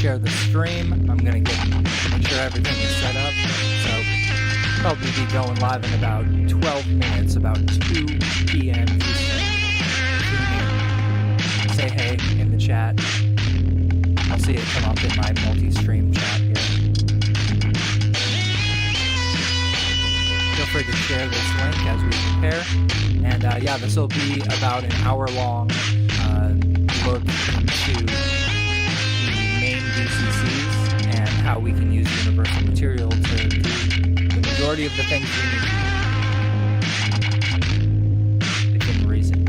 share the stream. I'm gonna make sure everything is set up. So probably be going live in about 12 minutes, about 2 p.m. Eastern. Say hey in the chat. I'll see it come up in my multi-stream chat here. Feel free to share this link as we prepare. And yeah, this will be about an hour-long look into the main VCCs and how we can use universal material to do the majority of the things we need within reason.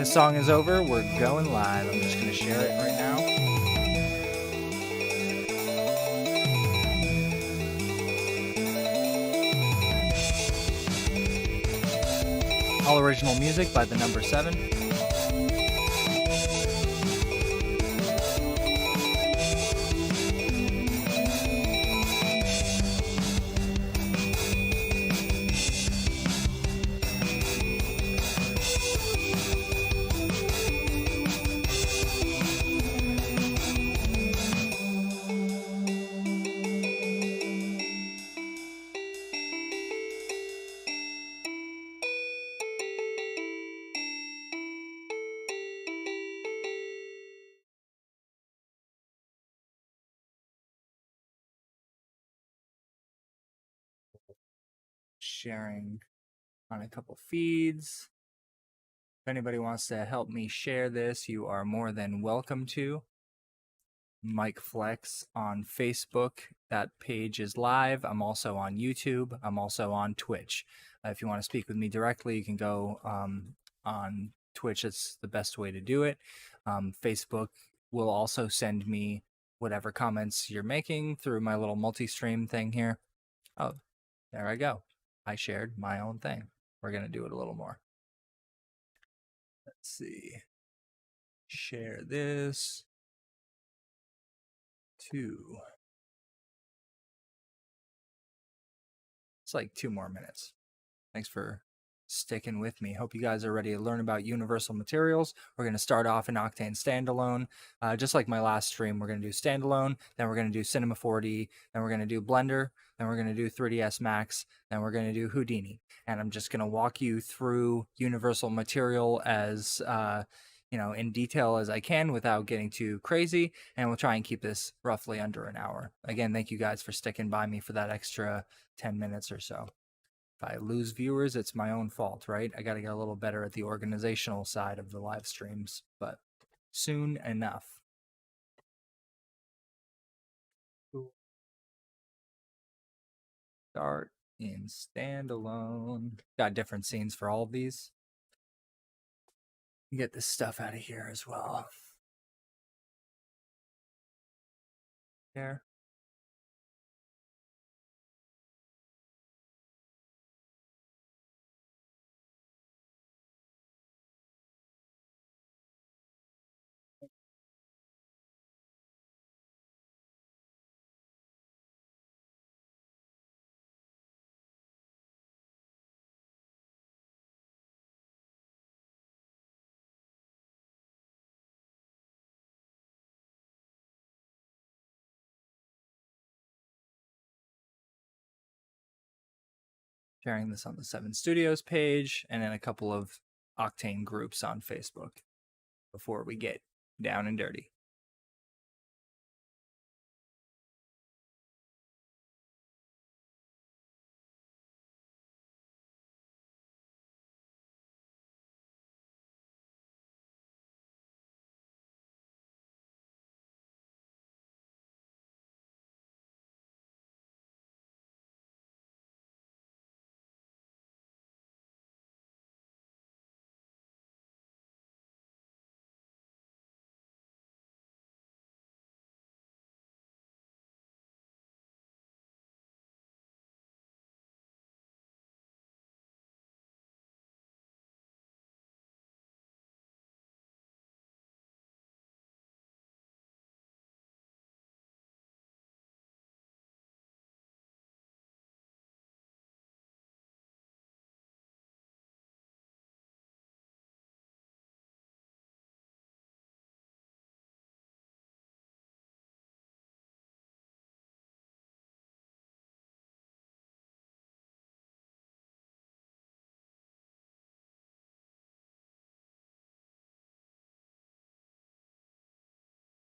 this song is over, we're going live. I'm just going to share it right now. All original music by the number 7. Sharing on a couple feeds. If anybody wants to help me share this, you are more than welcome to. Mike Flex on Facebook. That page is live. I'm also on YouTube. I'm also on Twitch. If you want to speak with me directly, you can go on Twitch. It's the best way to do it. Facebook will also send me whatever comments you're making through my little multi-stream thing here. Oh, there I go. I shared my own thing. We're going to do it a little more. Let's see. Share this to. It's like 2 more minutes. Thanks for sticking with me. Hope you guys are ready to learn about universal materials. We're going to start off in Octane Standalone. Just like my last stream, we're going to do Standalone, then we're going to do Cinema 4D, then we're going to do Blender, then we're going to do 3ds Max, then we're going to do Houdini. And I'm just going to walk you through universal material as in detail as I can without getting too crazy, and we'll try and keep this roughly under an hour. Again, thank you guys for sticking by me for that extra 10 minutes or so. If I lose viewers, it's my own fault, right? I got to get a little better at the organizational side of the live streams, but soon enough. Start in Standalone. Got different scenes for all of these. Get this stuff out of here as well. There. Sharing this on the 7 Studios page, and then a couple of Octane groups on Facebook before we get down and dirty.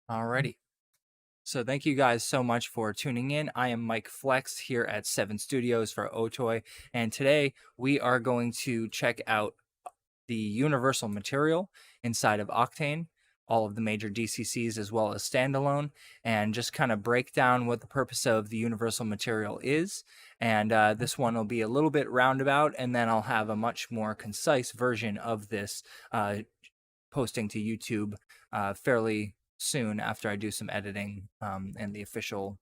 Alrighty. So thank you guys so much for tuning in. I am Mike Flex here at 7 Studios for Otoy, and today we are going to check out the universal material inside of Octane, all of the major DCCs as well as Standalone, and just kind of break down what the purpose of the universal material is. And this one will be a little bit roundabout, and then I'll have a much more concise version of this posting to YouTube fairly soon after I do some editing and the official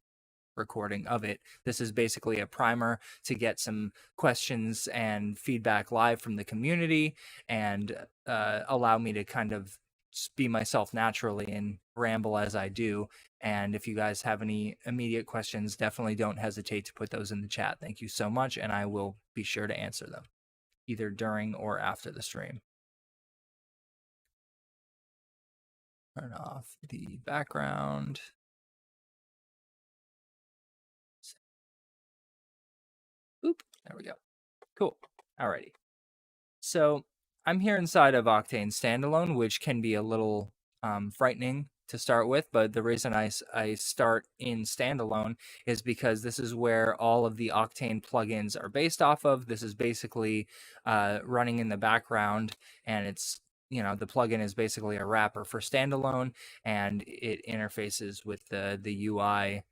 recording of it. This is basically a primer to get some questions and feedback live from the community and allow me to kind of be myself naturally and ramble as I do. And if you guys have any immediate questions, definitely don't hesitate to put those in the chat. Thank you so much, and I will be sure to answer them either during or after the stream. Turn off the background. Boop, there we go. Cool. Alrighty. So I'm here inside of Octane Standalone, which can be a little frightening to start with, but the reason I start in Standalone is because this is where all of the Octane plugins are based off of. This is basically running in the background, and it's, you know, the plugin is basically a wrapper for Standalone, and it interfaces with the UI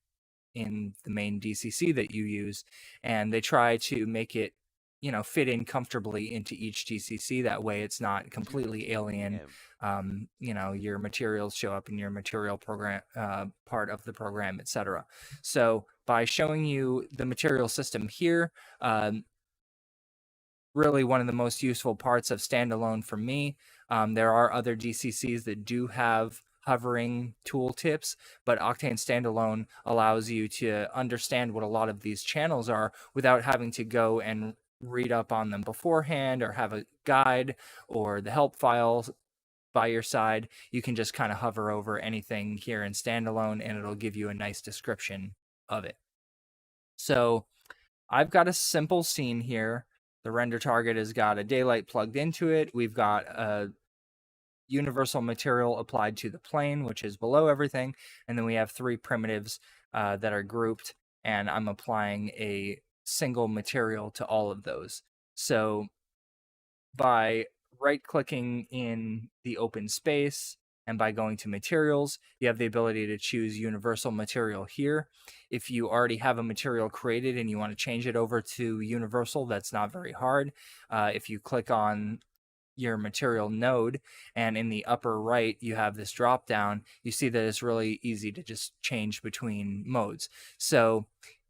in the main DCC that you use, and they try to make it, you know, fit in comfortably into each DCC. That way it's not completely alien. You know, your materials show up in your material program, part of the program, etc. So by showing you the material system here, really one of the most useful parts of Standalone for me. There are other DCCs that do have hovering tooltips, but Octane Standalone allows you to understand what a lot of these channels are without having to go and read up on them beforehand or have a guide or the help files by your side. You can just kind of hover over anything here in Standalone and it'll give you a nice description of it. So I've got a simple scene here. The render target has got a daylight plugged into it. We've got a universal material applied to the plane, which is below everything. And then we have three primitives that are grouped, and I'm applying a single material to all of those. So by right-clicking in the open space and by going to materials, you have the ability to choose universal material here. If you already have a material created and you want to change it over to universal, that's not very hard. If you click on your material node and in the upper right you have this drop down, you see that it's really easy to just change between modes. So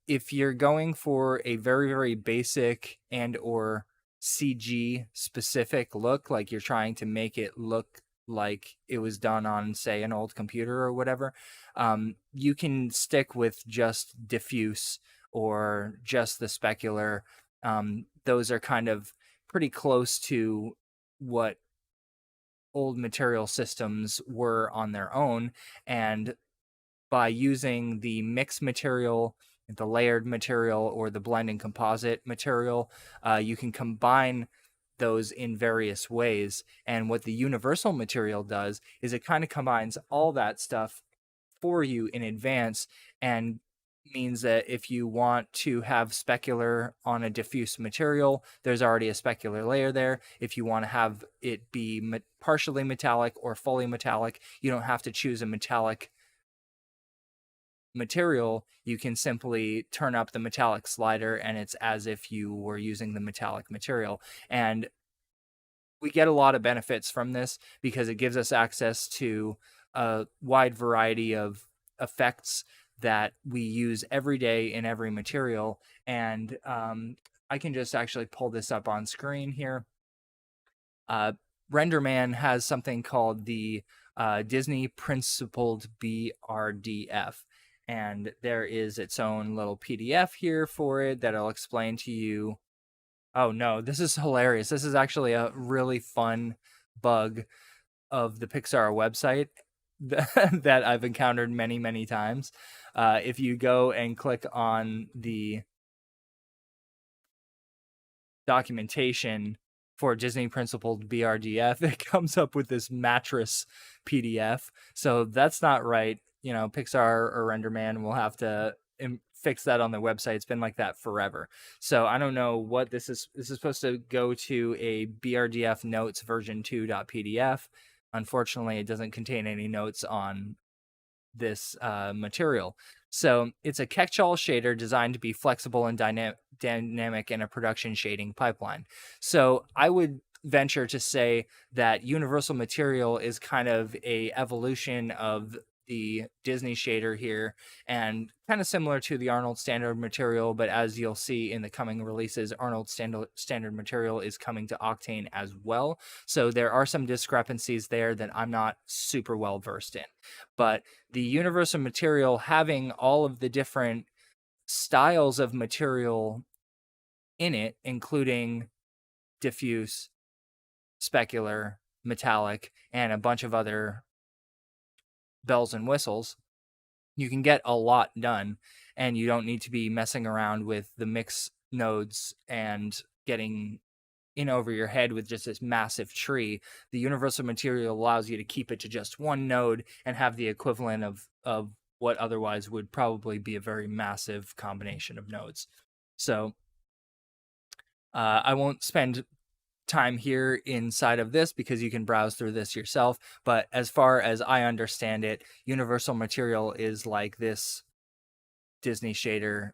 if you're going for a very, very basic and or CG specific look, like you're trying to make it look like it was done on, say, an old computer or whatever, you can stick with just diffuse or just the specular. Those are kind of pretty close to what old material systems were on their own, and by using the mixed material, the layered material, or the blending composite material, you can combine those in various ways. And what the universal material does is it kind of combines all that stuff for you in advance, and means that if you want to have specular on a diffuse material, there's already a specular layer there. If you want to have it be partially metallic or fully metallic, you don't have to choose a metallic material. You can simply turn up the metallic slider and it's as if you were using the metallic material. And we get a lot of benefits from this because it gives us access to a wide variety of effects that we use every day in every material. And I can just actually pull this up on screen here. RenderMan has something called the Disney Principled Brdf. And there is its own little PDF here for it that I'll explain to you. Oh no, this is hilarious. This is actually a really fun bug of the Pixar website that I've encountered many, many times. If you go and click on the documentation for Disney Principled Brdf, it comes up with this mattress PDF. So that's not right. You know, Pixar or RenderMan will have to fix that on their website. It's been like that forever. So I don't know what this is. This is supposed to go to a BRDF notes version 2.pdf. Unfortunately, it doesn't contain any notes on this material. So it's a catch-all shader designed to be flexible and dynamic in a production shading pipeline. So I would venture to say that universal material is kind of a evolution of the Disney shader here, and kind of similar to the Arnold Standard Material, but as you'll see in the coming releases, Arnold Standard Material is coming to Octane as well. So there are some discrepancies there that I'm not super well versed in. But the universal material having all of the different styles of material in it, including diffuse, specular, metallic, and a bunch of other bells and whistles, you can get a lot done, and you don't need to be messing around with the mix nodes and getting in over your head with just this massive tree. The universal material allows you to keep it to just one node and have the equivalent of what otherwise would probably be a very massive combination of nodes. So I won't spend time here inside of this because you can browse through this yourself, but as far as I understand it, universal material is like this Disney shader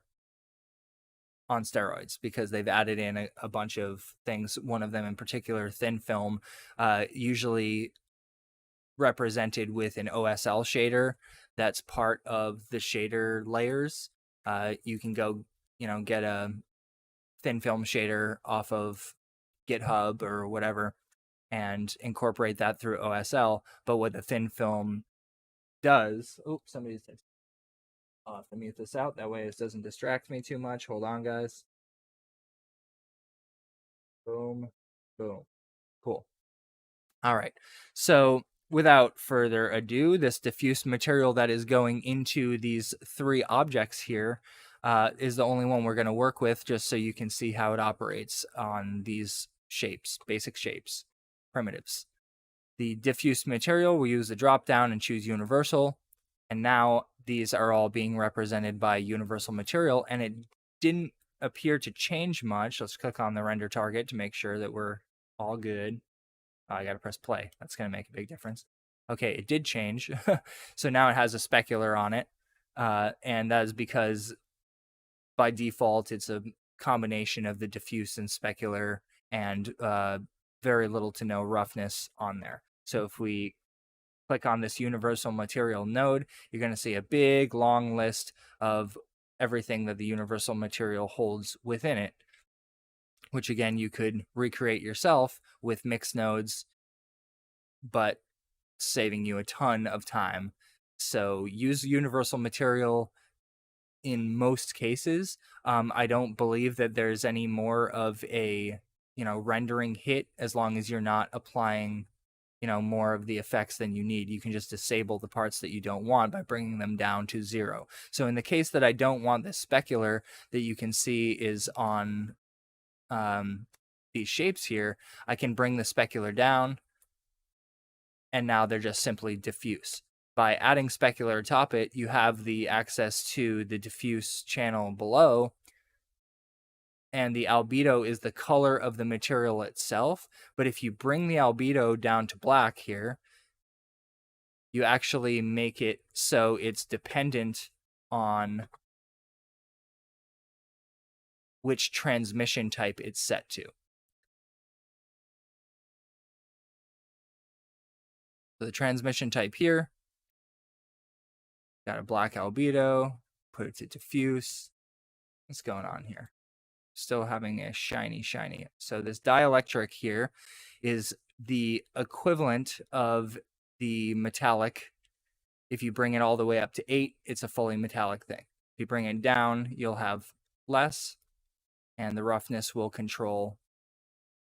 on steroids, because they've added in a bunch of things. One of them in particular, thin film, usually represented with an OSL shader that's part of the shader layers. You can go, get a thin film shader off of GitHub or whatever and incorporate that through OSL. But what the thin film does, somebody said, I'll have to mute this out. That way it doesn't distract me too much. Hold on, guys. Boom, boom. Cool. All right. So without further ado, this diffuse material that is going into these three objects here is the only one we're going to work with, just so you can see how it operates on these shapes, basic shapes, primitives. The diffuse material, we use the drop down and choose universal. And now these are all being represented by universal material, and it didn't appear to change much. Let's click on the render target to make sure that we're all good. I got to press play. That's going to make a big difference. Okay, it did change. So now it has a specular on it. And that is because by default, it's a combination of the diffuse and specular, and very little to no roughness on there. So if we click on this universal material node, you're going to see a big long list of everything that the universal material holds within it, which again you could recreate yourself with mixed nodes, but saving you a ton of time. So use universal material in most cases. I don't believe that there's any more of a rendering hit, as long as you're not applying more of the effects than you need. You can just disable the parts that you don't want by bringing them down to 0. So in the case that I don't want this specular that you can see is on these shapes here, I can bring the specular down, and now they're just simply diffuse. By adding specular atop it, you have the access to the diffuse channel below, and the albedo is the color of the material itself. But if you bring the albedo down to black here, you actually make it so it's dependent on which transmission type it's set to. So the transmission type here, got a black albedo, put it to diffuse. What's going on here? Still having a shiny. So this dielectric here is the equivalent of the metallic. If you bring it all the way up to 8, it's a fully metallic thing. If you bring it down, you'll have less, and the roughness will control,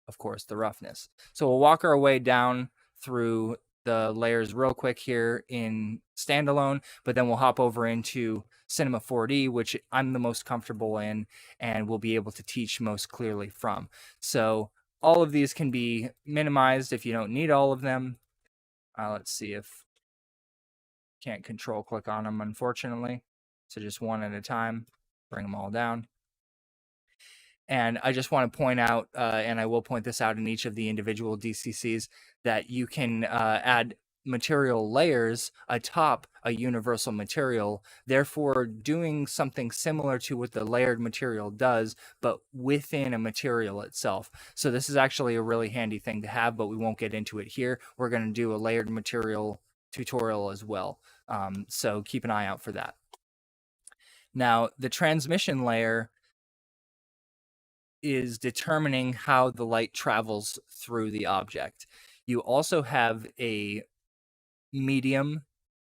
of course, the roughness. So we'll walk our way down through the layers real quick here in Standalone, but then we'll hop over into Cinema 4D, which I'm the most comfortable in and will be able to teach most clearly from. So all of these can be minimized if you don't need all of them. Let's see if can't control click on them, unfortunately. So just one at a time, bring them all down. And I just want to point out, and I will point this out in each of the individual DCCs, that you can add material layers atop a universal material, therefore doing something similar to what the layered material does, but within a material itself. So this is actually a really handy thing to have, but we won't get into it here. We're going to do a layered material tutorial as well. So keep an eye out for that. Now, the transmission layer is determining how the light travels through the object. You also have a medium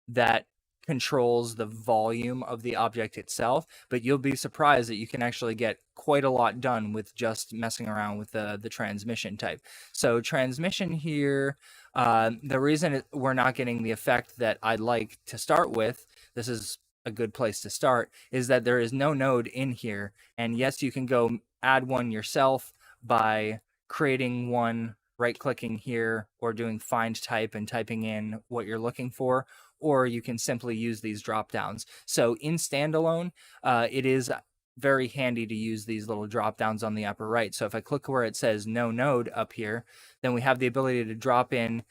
that controls the volume of the object itself, but you'll be surprised that you can actually get quite a lot done with just messing around with the transmission type. So transmission here, the reason we're not getting the effect that I'd like to start with, this is a good place to start, is that there is no node in here. And yes, you can go add one yourself by creating one, right-clicking here, or doing find type and typing in what you're looking for, or you can simply use these drop downs. So in Standalone, it is very handy to use these little drop downs on the upper right. So if I click where it says no node up here, then we have the ability to drop in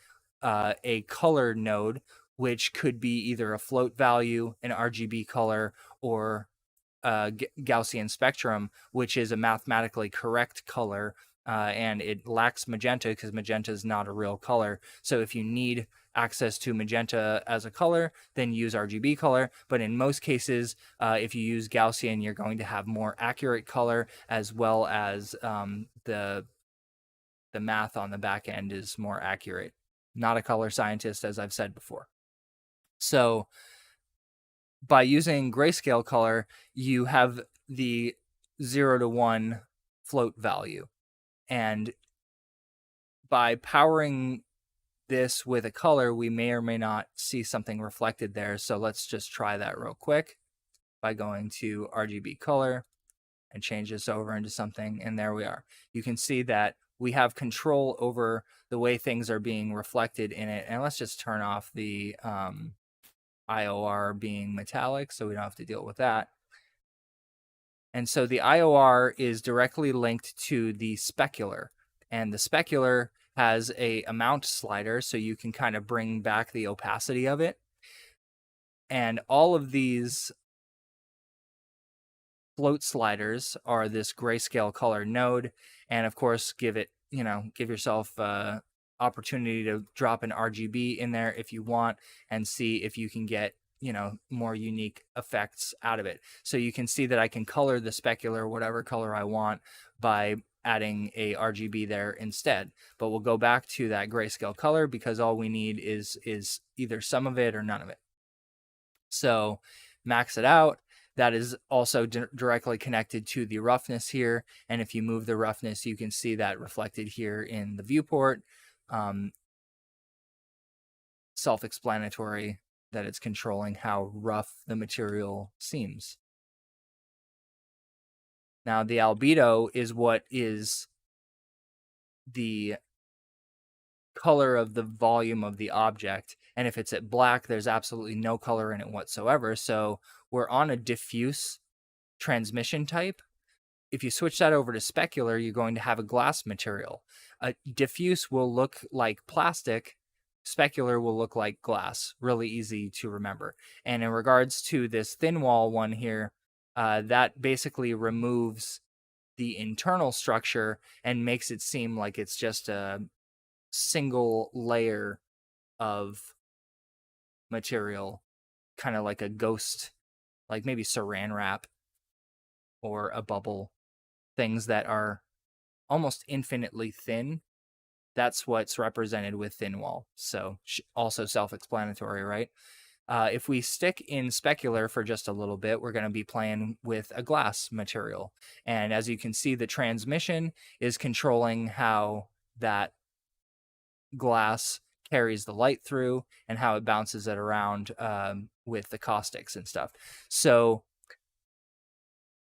a color node, which could be either a float value, an RGB color, or Gaussian spectrum, which is a mathematically correct color, and it lacks magenta because magenta is not a real color. So if you need access to magenta as a color, then use RGB color. But in most cases, if you use Gaussian, you're going to have more accurate color, as well as the math on the back end is more accurate. Not a color scientist, as I've said before. So by using grayscale color, you have the 0 to 1 float value. And by powering this with a color, we may or may not see something reflected there. So let's just try that real quick by going to RGB color and change this over into something. And there we are. You can see that we have control over the way things are being reflected in it. And let's just turn off the IOR being metallic so we don't have to deal with that. And so the IOR is directly linked to the specular, and the specular has a amount slider, so you can kind of bring back the opacity of it. And all of these float sliders are this grayscale color node, and of course give it, give yourself opportunity to drop an RGB in there if you want, and see if you can get more unique effects out of it. So you can see that I can color the specular whatever color I want by adding a RGB there instead. But we'll go back to that grayscale color because all we need is either some of it or none of it. So max it out. That is also directly connected to the roughness here. And if you move the roughness, you can see that reflected here in the viewport. Self-explanatory that it's controlling how rough the material seems. Now the albedo is what is the color of the volume of the object. And if it's at black, there's absolutely no color in it whatsoever. So we're on a diffuse transmission type. If you switch that over to specular, you're going to have a glass material. Diffuse will look like plastic. Specular will look like glass. Really easy to remember. And in regards to this thin wall one here, that basically removes the internal structure and makes it seem like it's just a single layer of material, kind of like a ghost, like maybe saran wrap or a bubble, things that are almost infinitely thin. That's what's represented with thin wall. So also self-explanatory, right? If we stick in specular for just a little bit, we're going to be playing with a glass material. And as you can see, the transmission is controlling how that glass carries the light through and how it bounces it around with the caustics and stuff. So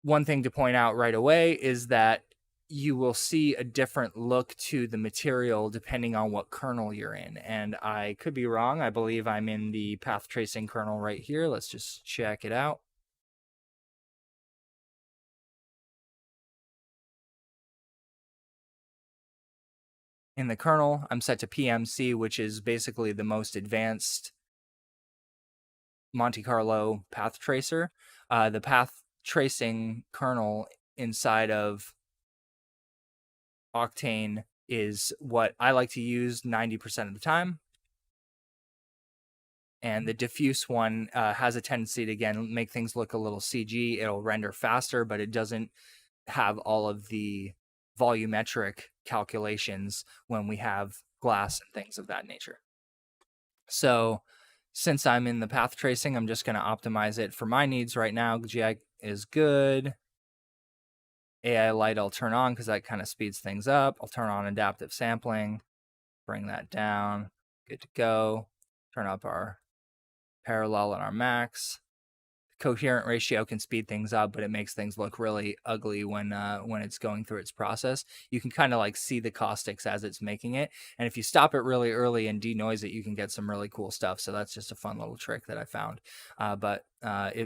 one thing to point out right away is that you will see a different look to the material depending on what kernel you're in. And I could be wrong. I believe I'm in the path tracing kernel right here. Let's just check it out. in the kernel, I'm set to PMC, which is basically the most advanced Monte Carlo path tracer. The path tracing kernel inside of Octane is what I like to use 90% of the time. And the diffuse one has a tendency to, again, make things look a little CG. It'll render faster, but it doesn't have all of the volumetric calculations when we have glass and things of that nature. So since I'm in the path tracing, I'm just going to optimize it for my needs right now. GI is good. AI light I'll turn on because that kind of speeds things up. I'll turn on adaptive sampling, bring that down. Good to go. Turn up our parallel and our max. Coherent ratio can speed things up, but it makes things look really ugly when it's going through its process. You can kind of like see the caustics as it's making it, and if you stop it really early and denoise it, you can get some really cool stuff. So that's just a fun little trick that I found. But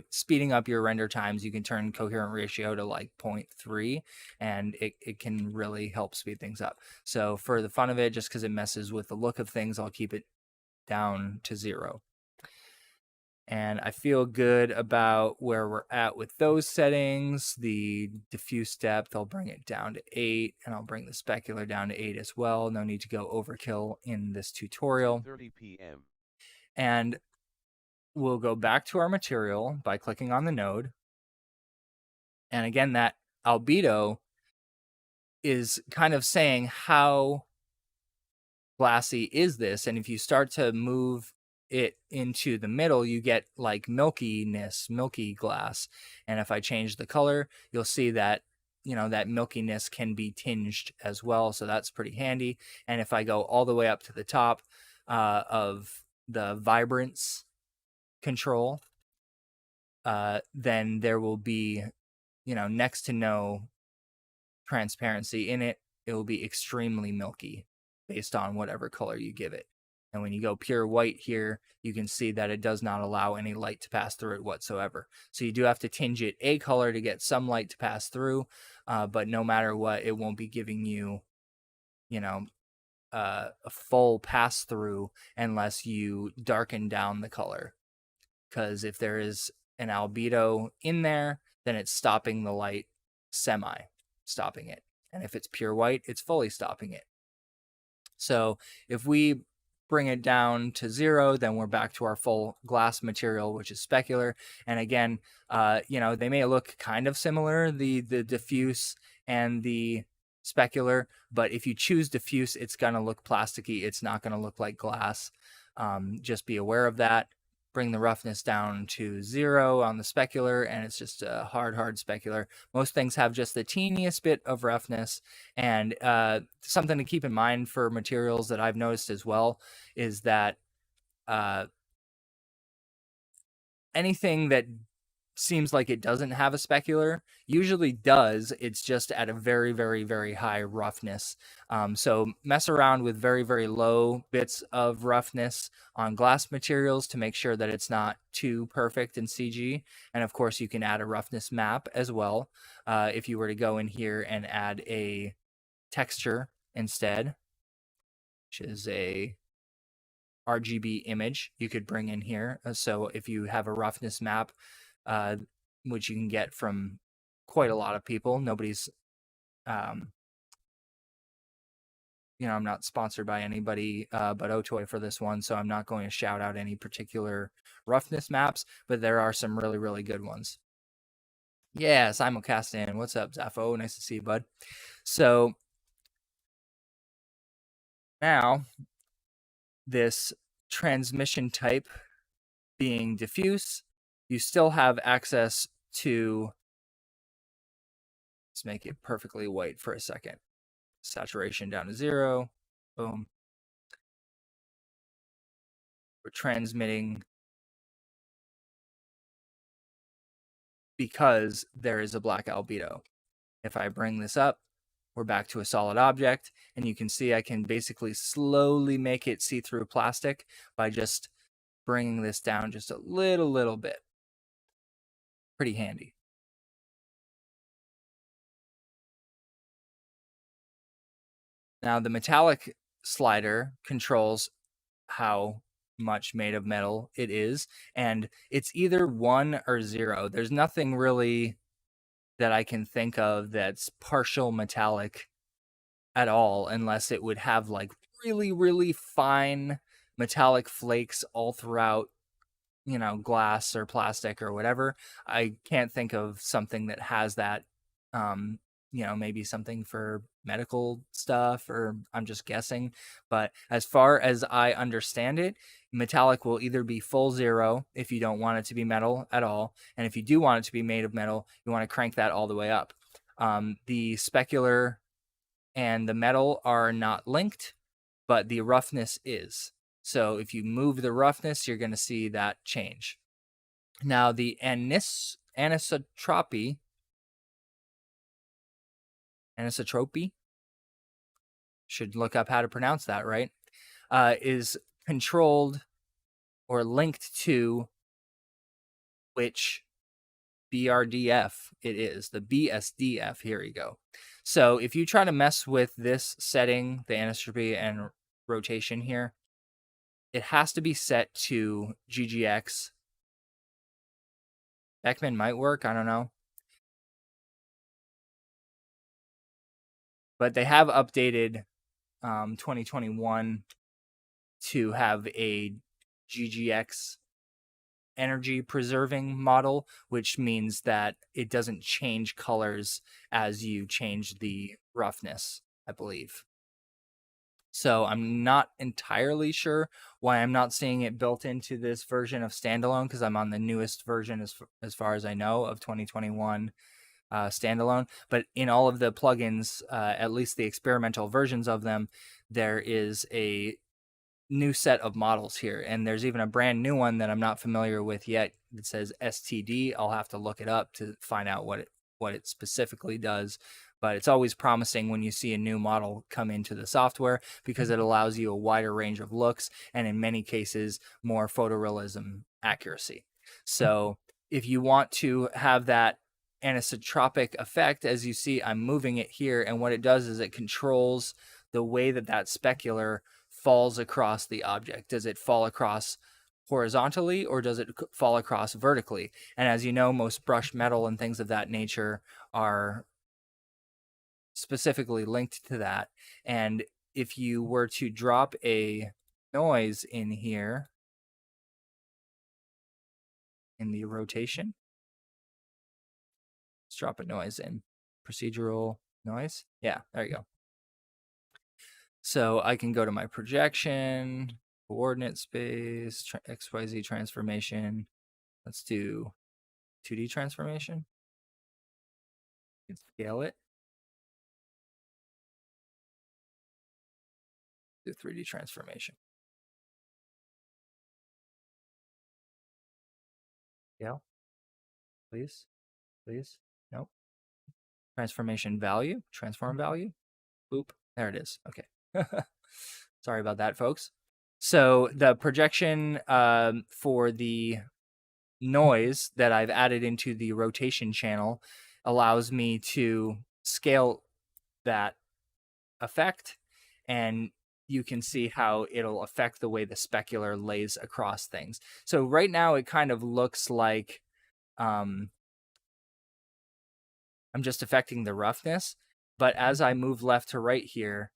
speeding up your render times, you can turn coherent ratio to like 0.3, and it can really help speed things up. So for the fun of it, just because it messes with the look of things, I'll keep it down to 0. And I feel good about where we're at with those settings. The diffuse depth, I'll bring it down to 8, and I'll bring the specular down to 8 as well. No need to go overkill in this tutorial. 30 p.m. And we'll go back to our material by clicking on the node. And again, that albedo is kind of saying how glassy is this. And if you start to move it into the middle, you get like milkiness, milky glass. And if I change the color, you'll see that, you know, that milkiness can be tinged as well. So that's pretty handy. And if I go all the way up to the top of the vibrance control, then there will be, you know, next to no transparency in it. It will be extremely milky based on whatever color you give it. And when you go pure white here, you can see that it does not allow any light to pass through it whatsoever. So you do have to tinge it a color to get some light to pass through, but no matter what, it won't be giving you, you know, a full pass through unless you darken down the color. Because if there is an albedo in there, then it's stopping the light, stopping it. And if it's pure white, it's fully stopping it. So if we bring it down to 0, then we're back to our full glass material, which is specular. And again, you know, they may look kind of similar, the diffuse and the specular, but if you choose diffuse, it's going to look plasticky. It's not going to look like glass. Just be aware of that. Bring the roughness down to 0 on the specular, and it's just a hard specular. Most things have just the teeniest bit of roughness, and something to keep in mind for materials that I've noticed as well is that anything that seems like it doesn't have a specular usually does. It's just at a very, very, very high roughness. So mess around with very, very low bits of roughness on glass materials to make sure that it's not too perfect in CG. And of course, you can add a roughness map as well. If you were to go in here and add a texture instead, which is a RGB image, you could bring in here. So if you have a roughness map, which you can get from quite a lot of people. Nobody's, you know, I'm not sponsored by anybody but Otoy for this one, so I'm not going to shout out any particular roughness maps, but there are some really, really good ones. Yeah, simulcast in. What's up, Zaffo? Nice to see you, bud. So now this transmission type being diffuse, you still have access to, let's make it perfectly white for a second. Saturation down to 0. Boom. We're transmitting because there is a black albedo. If I bring this up, we're back to a solid object, and you can see I can basically slowly make it see-through plastic by just bringing this down just a little bit. Pretty handy. Now the metallic slider controls how much made of metal it is, and it's either 1 or 0. There's nothing really that I can think of that's partial metallic at all, unless it would have like really, really fine metallic flakes all throughout, glass or plastic or whatever. I can't think of something that has that. Maybe something for medical stuff, or I'm just guessing. But as far as I understand it, metallic will either be full 0 if you don't want it to be metal at all, and if you do want it to be made of metal, you want to crank that all the way up. The specular and the metal are not linked, but the roughness is. So if you move the roughness, you're going to see that change. Now the anisotropy, should look up how to pronounce that, right? Is controlled or linked to which Brdf it is, the BSDF. Here we go. So if you try to mess with this setting, the anisotropy and rotation here, it has to be set to GGX. Beckman might work, I don't know. But they have updated 2021 to have a GGX energy preserving model, which means that it doesn't change colors as you change the roughness, I believe. So I'm not entirely sure why I'm not seeing it built into this version of Standalone, because I'm on the newest version as far as I know of 2021 Standalone. But in all of the plugins, at least the experimental versions of them, there is a new set of models here, and there's even a brand new one that I'm not familiar with yet that says STD. I'll have to look it up to find out what it specifically does, but it's always promising when you see a new model come into the software, because it allows you a wider range of looks and in many cases more photorealism accuracy. So if you want to have that anisotropic effect, as you see, I'm moving it here, and what it does is it controls the way that specular falls across the object. Does it fall across horizontally, or does it fall across vertically? And as you know, most brushed metal and things of that nature are specifically linked to that. And if you were to drop a noise in here in the rotation, let's drop a noise in. Procedural noise. Yeah, there you go. So I can go to my projection, coordinate space, XYZ transformation. Let's do 2D transformation. You can scale it. Do 3D transformation. Scale. Please. Please. Nope. Transformation value. Transform value. Boop. There it is. Okay. Sorry about that, folks. So the projection for the noise that I've added into the rotation channel allows me to scale that effect, and you can see how it'll affect the way the specular lays across things. So right now it kind of looks like I'm just affecting the roughness, but as I move left to right here,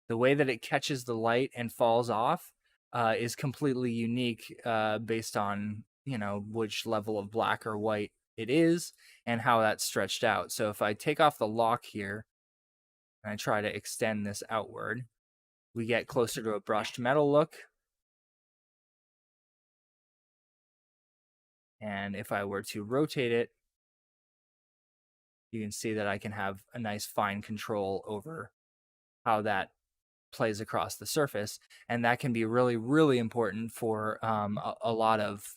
the way that it catches the light and falls off is completely unique based on, which level of black or white it is and how that's stretched out. So if I take off the lock here and I try to extend this outward, we get closer to a brushed metal look. And if I were to rotate it, you can see that I can have a nice fine control over how that plays across the surface, and that can be really, really important for a lot of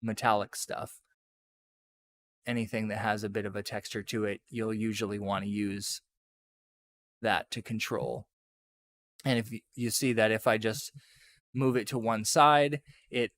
metallic stuff. Anything that has a bit of a texture to it, you'll usually want to use that to control. And if you see that if I just move it to one side, it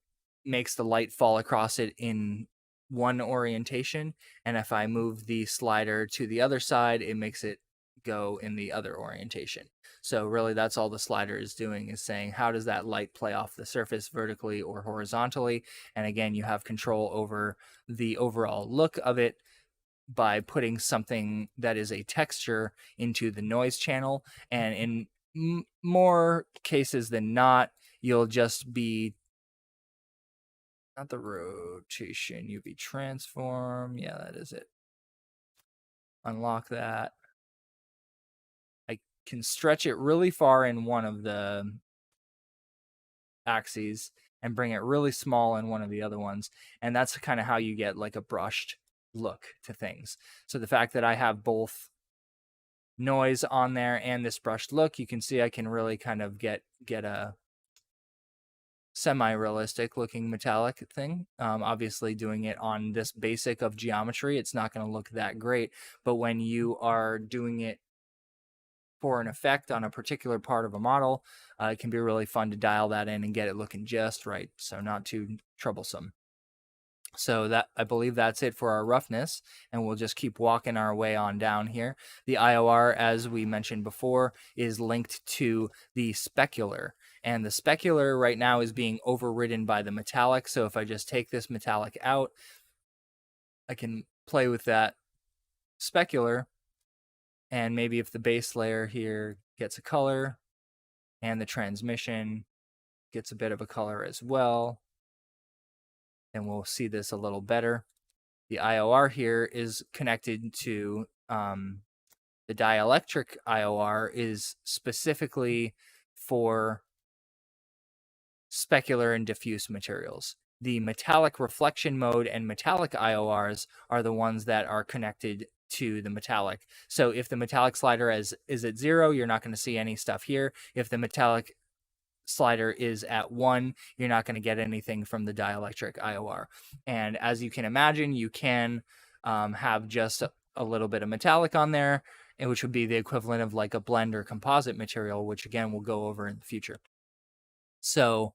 makes the light fall across it in one orientation, and if I move the slider to the other side, it makes it go in the other orientation. So really that's all the slider is doing, is saying how does that light play off the surface vertically or horizontally. And again, you have control over the overall look of it by putting something that is a texture into the noise channel. And in more cases than not, you'll just be, not the rotation, UV transform. Yeah, that is it. Unlock that. I can stretch it really far in one of the axes and bring it really small in one of the other ones. And that's kind of how you get like a brushed look to things. So the fact that I have both noise on there and this brushed look, you can see I can really kind of get a semi-realistic looking metallic thing. Obviously doing it on this basic of geometry, it's not going to look that great, but when you are doing it for an effect on a particular part of a model, it can be really fun to dial that in and get it looking just right, so not too troublesome. So that, I believe that's it for our roughness, and we'll just keep walking our way on down here. The IOR, as we mentioned before, is linked to the specular, and the specular right now is being overridden by the metallic. So if I just take this metallic out, I can play with that specular, and maybe if the base layer here gets a color and the transmission gets a bit of a color as well, and we'll see this a little better. The IOR here is connected to the dielectric IOR is specifically for specular and diffuse materials. The metallic reflection mode and metallic IORs are the ones that are connected to the metallic. So if the metallic slider is at 0, you're not going to see any stuff here. If the metallic slider is at 1, you're not going to get anything from the dielectric IOR. And as you can imagine, you can have just a little bit of metallic on there, which would be the equivalent of like a blend or composite material, which again we'll go over in the future. So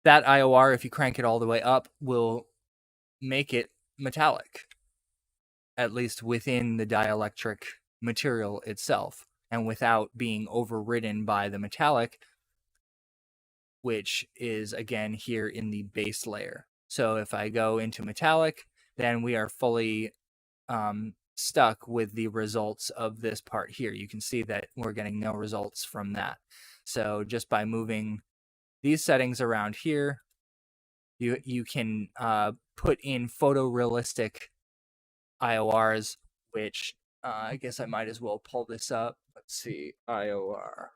that IOR, if you crank it all the way up, will make it metallic, at least within the dielectric material itself, and without being overridden by the metallic, which is again here in the base layer. So if I go into metallic, then we are fully stuck with the results of this part here. You can see that we're getting no results from that. So just by moving these settings around here, you can put in photorealistic IORs, which I guess I might as well pull this up. Let's see, IOR.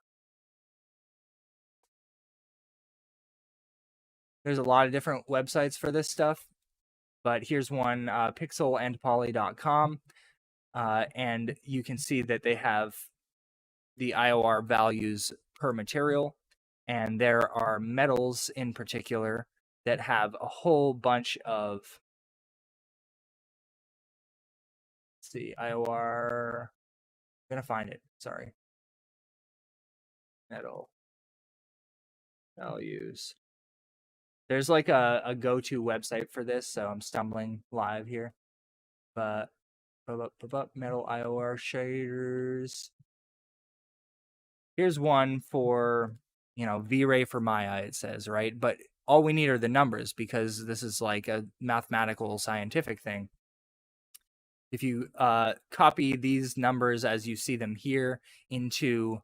There's a lot of different websites for this stuff, but here's one, pixelandpoly.com, and you can see that they have the IOR values per material, and there are metals in particular that have a whole bunch of, let's see, IOR, I'm gonna find it, sorry, metal values. There's like a go-to website for this, so I'm stumbling live here. But metal Ior shaders. Here's one for, you know, V-Ray for Maya, it says, right? But all we need are the numbers, because this is like a mathematical scientific thing. If you copy these numbers as you see them here into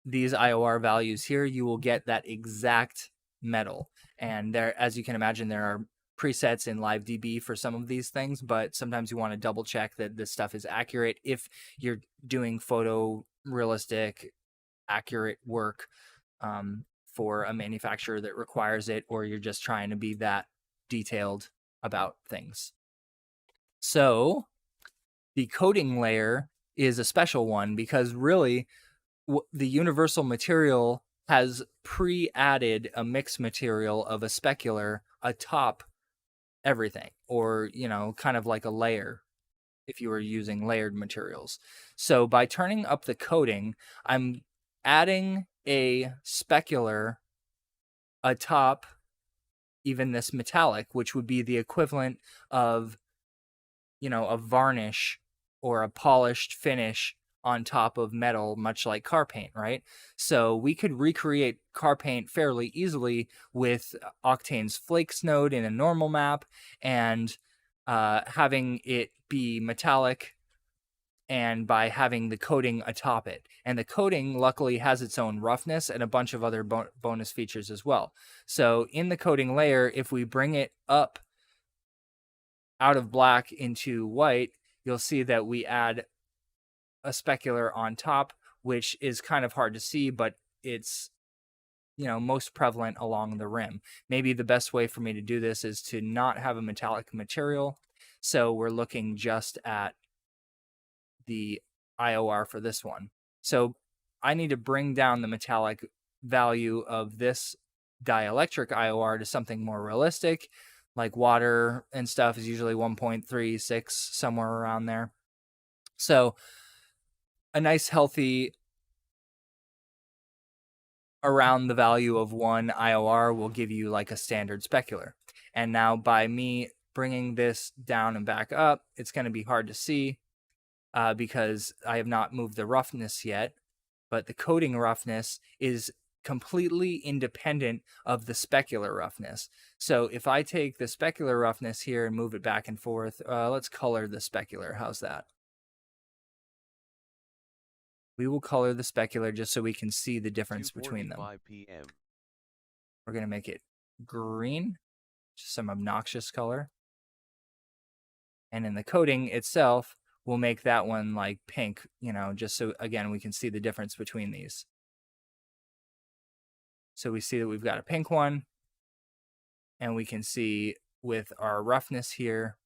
these IOR values here, you will get that exact metal. And there, as you can imagine, there are presets in LiveDB for some of these things, but sometimes you want to double check that this stuff is accurate if you're doing photorealistic, accurate work for a manufacturer that requires it, or you're just trying to be that detailed about things. So the coating layer is a special one, because really the universal material has pre-added a mixed material of a specular atop everything, or, you know, kind of like a layer if you were using layered materials. So by turning up the coating, I'm adding a specular atop even this metallic, which would be the equivalent of, you know, a varnish or a polished finish on top of metal, much like car paint, right? So we could recreate car paint fairly easily with Octane's Flakes node in a normal map and having it be metallic, and by having the coating atop it. And the coating luckily has its own roughness and a bunch of other bonus features as well. So in the coating layer, if we bring it up out of black into white, you'll see that we add a specular on top, which is kind of hard to see, but it's, you know, most prevalent along the rim. Maybe the best way for me to do this is to not have a metallic material. So we're looking just at the IOR for this one. So I need to bring down the metallic value of this dielectric IOR to something more realistic, like water and stuff is usually 1.36, somewhere around there. So a nice healthy around the value of 1 IOR will give you like a standard specular. And now by me bringing this down and back up, it's going to be hard to see because I have not moved the roughness yet, but the coating roughness is completely independent of the specular roughness. So if I take the specular roughness here and move it back and forth, let's color the specular. How's that? We will color the specular just so we can see the difference between them. PM. We're going to make it green, just some obnoxious color. And in the coating itself, we'll make that one like pink, you know, just so, again, we can see the difference between these. So we see that we've got a pink one, and we can see with our roughness here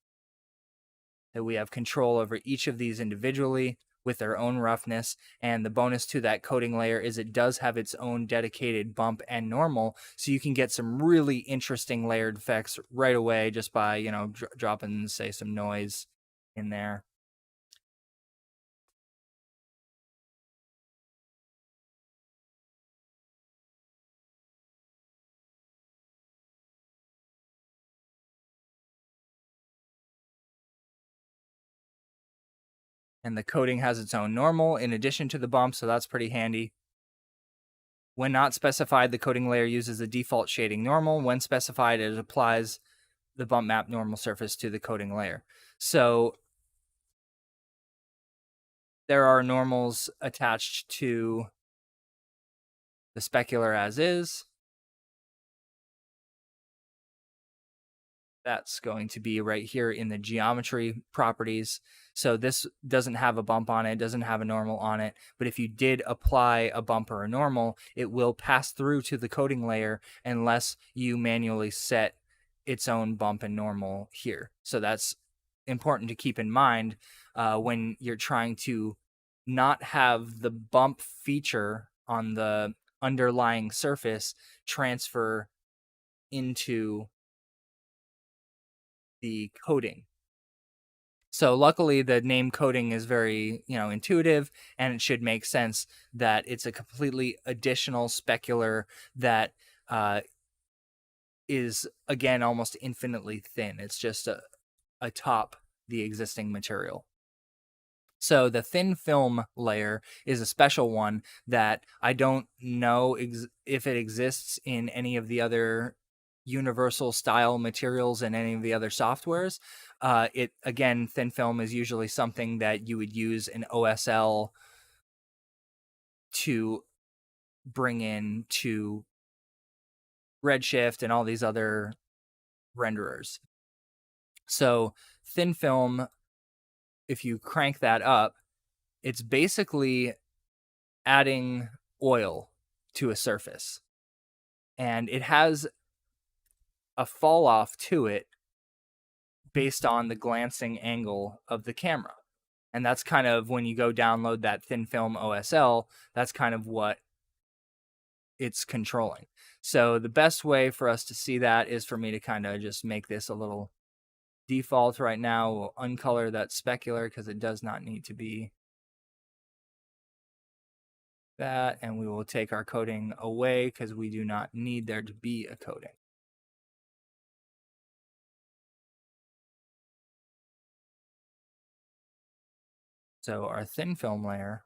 that we have control over each of these individually with their own roughness. And the bonus to that coating layer is it does have its own dedicated bump and normal, so you can get some really interesting layered effects right away just by, you know, dropping, say, some noise in there. And the coating has its own normal in addition to the bump, so that's pretty handy. When not specified, the coating layer uses the default shading normal. When specified, it applies the bump map normal surface to the coating layer. So there are normals attached to the specular as is. That's going to be right here in the geometry properties. So this doesn't have a bump on it, doesn't have a normal on it. But if you did apply a bump or a normal, it will pass through to the coating layer unless you manually set its own bump and normal here. So that's important to keep in mind when you're trying to not have the bump feature on the underlying surface transfer into the coating. So luckily the name coating is very, you know, intuitive, and it should make sense that it's a completely additional specular that is, again, almost infinitely thin. It's just atop the existing material. So the thin film layer is a special one that I don't know if it exists in any of the other universal style materials and any of the other softwares. Again, thin film is usually something that you would use an OSL to bring in to Redshift and all these other renderers. So thin film, if you crank that up, it's basically adding oil to a surface. And it has a fall off to it based on the glancing angle of the camera. And that's kind of when you go download that thin film OSL, that's kind of what it's controlling. So the best way for us to see that is for me to kind of just make this a little default right now. We'll uncolor that specular because it does not need to be that. And we will take our coating away because we do not need there to be a coating. So our thin film layer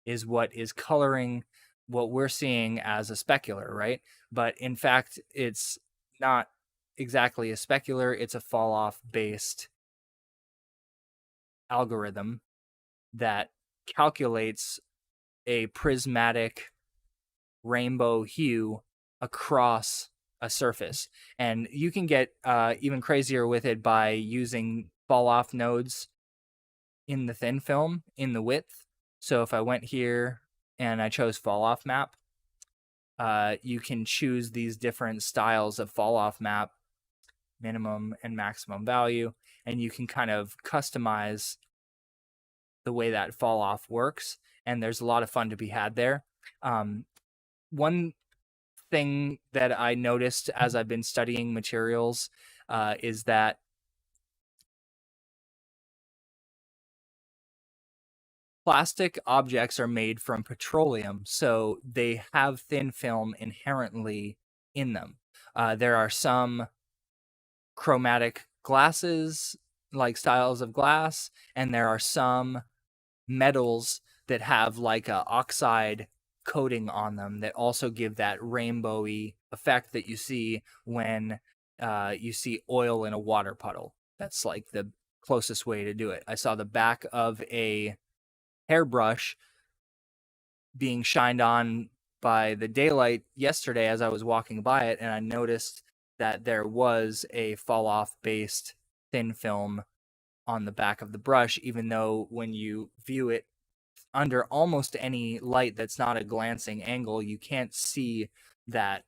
is what is coloring what we're seeing as a specular, right? But in fact, it's not exactly a specular, it's a fall off based algorithm that calculates a prismatic rainbow hue across a surface. And you can get even crazier with it by using fall off nodes in the thin film in the width. So if I went here and I chose fall off map, you can choose these different styles of fall off map, minimum and maximum value, and you can kind of customize the way that fall off works. And there's a lot of fun to be had there. One thing that I noticed as I've been studying materials is that plastic objects are made from petroleum, so they have thin film inherently in them. There are some chromatic glasses, like styles of glass, and there are some metals that have like a oxide coating on them that also give that rainbowy effect that you see when you see oil in a water puddle. That's like the closest way to do it. I saw the back of a hairbrush being shined on by the daylight yesterday as I was walking by it, and I noticed that there was a fall off based thin film on the back of the brush, even though when you view it under almost any light that's not a glancing angle, you can't see that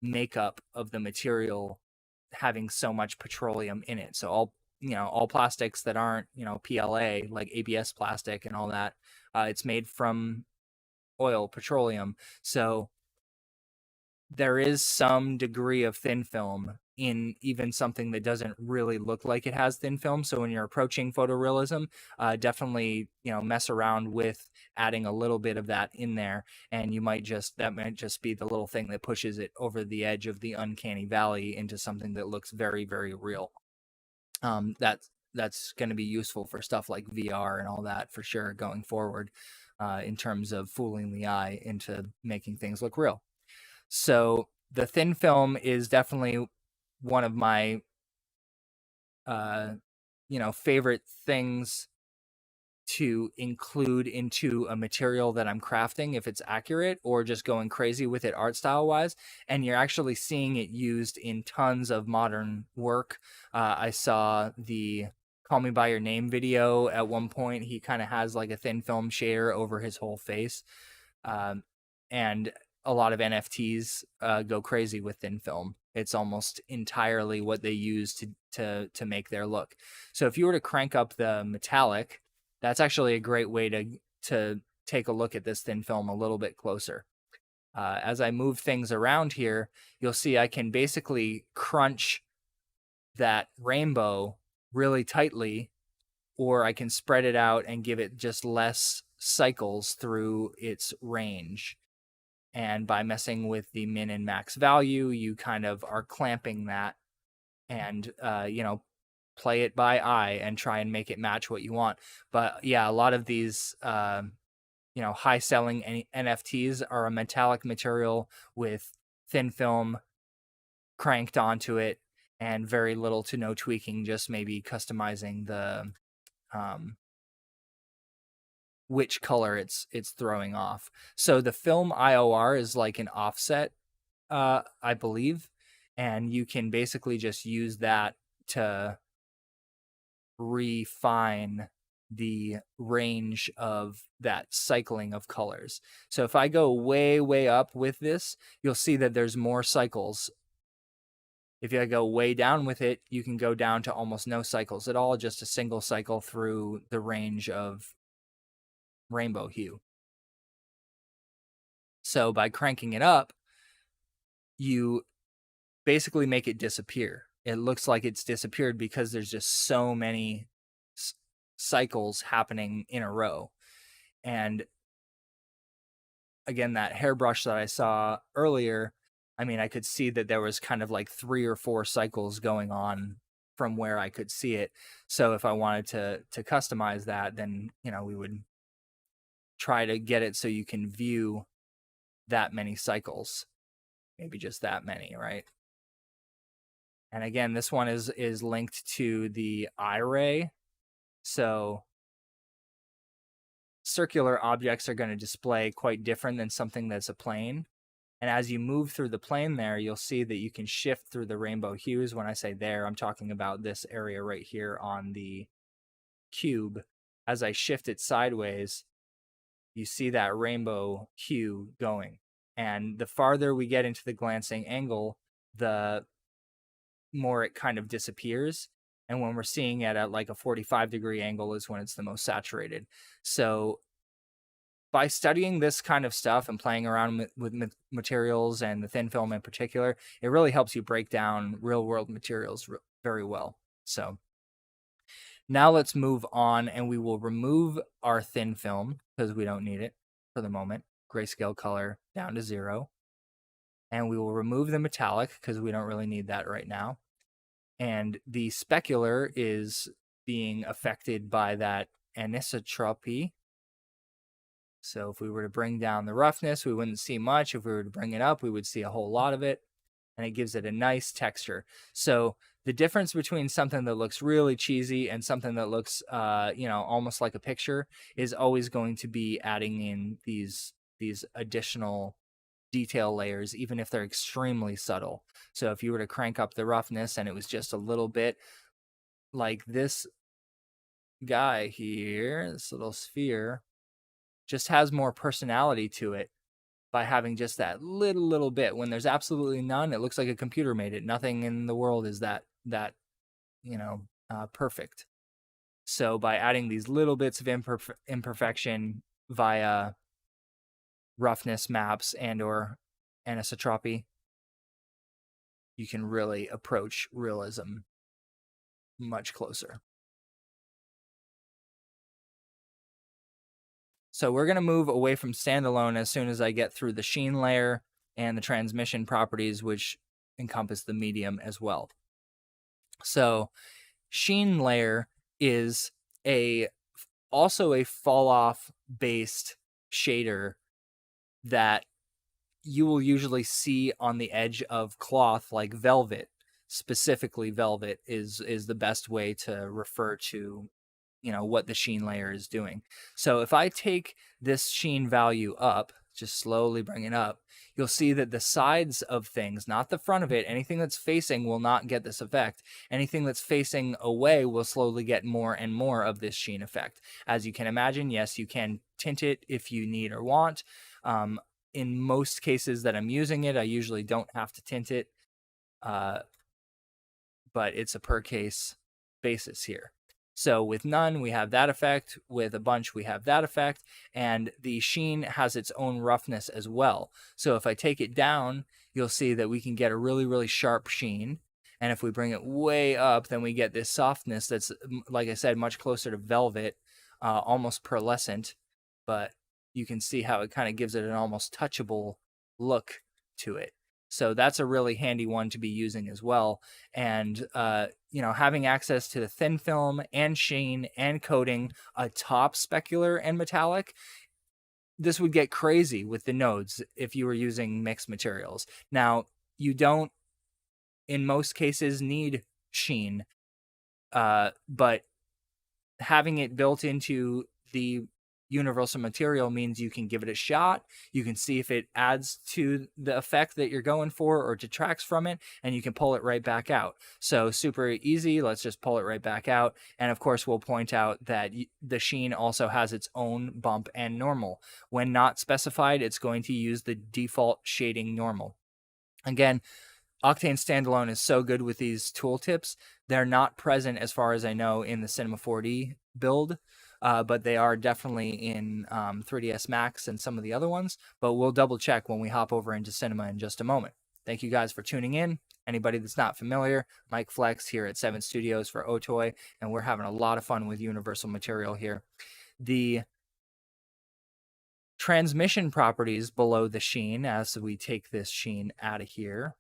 makeup of the material having so much petroleum in it. So all plastics that aren't, PLA, like ABS plastic and all that, it's made from oil, petroleum. So there is some degree of thin film in even something that doesn't really look like it has thin film. So when you're approaching photorealism, definitely, mess around with adding a little bit of that in there. And that might just be the little thing that pushes it over the edge of the uncanny valley into something that looks very, very real. That's going to be useful for stuff like VR and all that for sure going forward, in terms of fooling the eye into making things look real. So the thin film is definitely one of my, favorite things to include into a material that I'm crafting if it's accurate, or just going crazy with it art style wise. And you're actually seeing it used in tons of modern work. I saw the Call Me By Your Name video at one point. He kind of has like a thin film shader over his whole face. And a lot of NFTs go crazy with thin film. It's almost entirely what they use to make their look. So if you were to crank up the metallic, that's actually a great way to take a look at this thin film a little bit closer. As I move things around here, you'll see I can basically crunch that rainbow really tightly, or I can spread it out and give it just less cycles through its range. And by messing with the min and max value, you kind of are clamping that and, play it by eye and try and make it match what you want. But yeah, a lot of these, high selling NFTs are a metallic material with thin film cranked onto it and very little to no tweaking, just maybe customizing the, which color it's throwing off. So the film IOR is like an offset, I believe, and you can basically just use that to refine the range of that cycling of colors. So if I go way, way up with this, you'll see that there's more cycles. If you go way down with it, you can go down to almost no cycles at all, just a single cycle through the range of rainbow hue. So by cranking it up, you basically make it disappear. It looks like it's disappeared because there's just so many cycles happening in a row. And again, that hairbrush that I saw earlier, I mean, I could see that there was kind of like 3 or 4 cycles going on from where I could see it. So if I wanted to customize that, then, you know, we would try to get it so you can view that many cycles, maybe just that many, right? And again, this one is linked to the I-ray. So circular objects are going to display quite different than something that's a plane. And as you move through the plane there, you'll see that you can shift through the rainbow hues. When I say there, I'm talking about this area right here on the cube. As I shift it sideways, you see that rainbow hue going. And the farther we get into the glancing angle, the more it kind of disappears. And when we're seeing it at like a 45-degree angle is when it's the most saturated. So by studying this kind of stuff and playing around with materials and the thin film in particular, it really helps you break down real-world materials very well. So now let's move on, and we will remove our thin film because we don't need it for the moment. Grayscale color down to 0. And we will remove the metallic because we don't really need that right now. And the specular is being affected by that anisotropy. So if we were to bring down the roughness, we wouldn't see much. If we were to bring it up, we would see a whole lot of it. And it gives it a nice texture. So the difference between something that looks really cheesy and something that looks, you know, almost like a picture is always going to be adding in these additional detail layers, even if they're extremely subtle. So if you were to crank up the roughness and it was just a little bit like this guy here, this little sphere, just has more personality to it by having just that little bit. When there's absolutely none, it looks like a computer made it. Nothing in the world is that you know, perfect. So by adding these little bits of imperfection via roughness maps and or anisotropy, you can really approach realism much closer. So we're going to move away from standalone as soon as I get through the Sheen layer and the transmission properties, which encompass the medium as well. So Sheen layer is also a fall-off based shader that you will usually see on the edge of cloth like velvet. Specifically, velvet is the best way to refer to, you know, what the sheen layer is doing. So if I take this sheen value up, just slowly bring it up, you'll see that the sides of things, not the front of it, anything that's facing will not get this effect. Anything that's facing away will slowly get more and more of this sheen effect. As you can imagine, yes, you can tint it if you need or want. In most cases that I'm using it, I usually don't have to tint it, but it's a per case basis here. So with none, we have that effect. With a bunch, we have that effect. And the sheen has its own roughness as well. So if I take it down, you'll see that we can get a really sharp sheen. And if we bring it way up, then we get this softness that's, like I said, much closer to velvet, almost pearlescent. But you can see how it kind of gives it an almost touchable look to it. So that's a really handy one to be using as well. And, you know, having access to the thin film and sheen and coating atop specular and metallic, this would get crazy with the nodes if you were using mixed materials. Now, you don't, in most cases, need sheen, but having it built into the universal material means you can give it a shot. You can see if it adds to the effect that you're going for or detracts from it, and you can pull it right back out. So super easy. Let's just pull it right back out. And of course, we'll point out that the sheen also has its own bump and normal. When not specified, it's going to use the default shading normal. Again, Octane Standalone is so good with these tooltips. They're not present, as far as I know, in the Cinema 4D build. But they are definitely in 3ds Max and some of the other ones. But we'll double check when we hop over into Cinema in just a moment. Thank you guys for tuning in. Anybody that's not familiar, Mike Flex here at 7 Studios for Otoy, and we're having a lot of fun with universal material here. The transmission properties below the sheen, as we take this sheen out of here,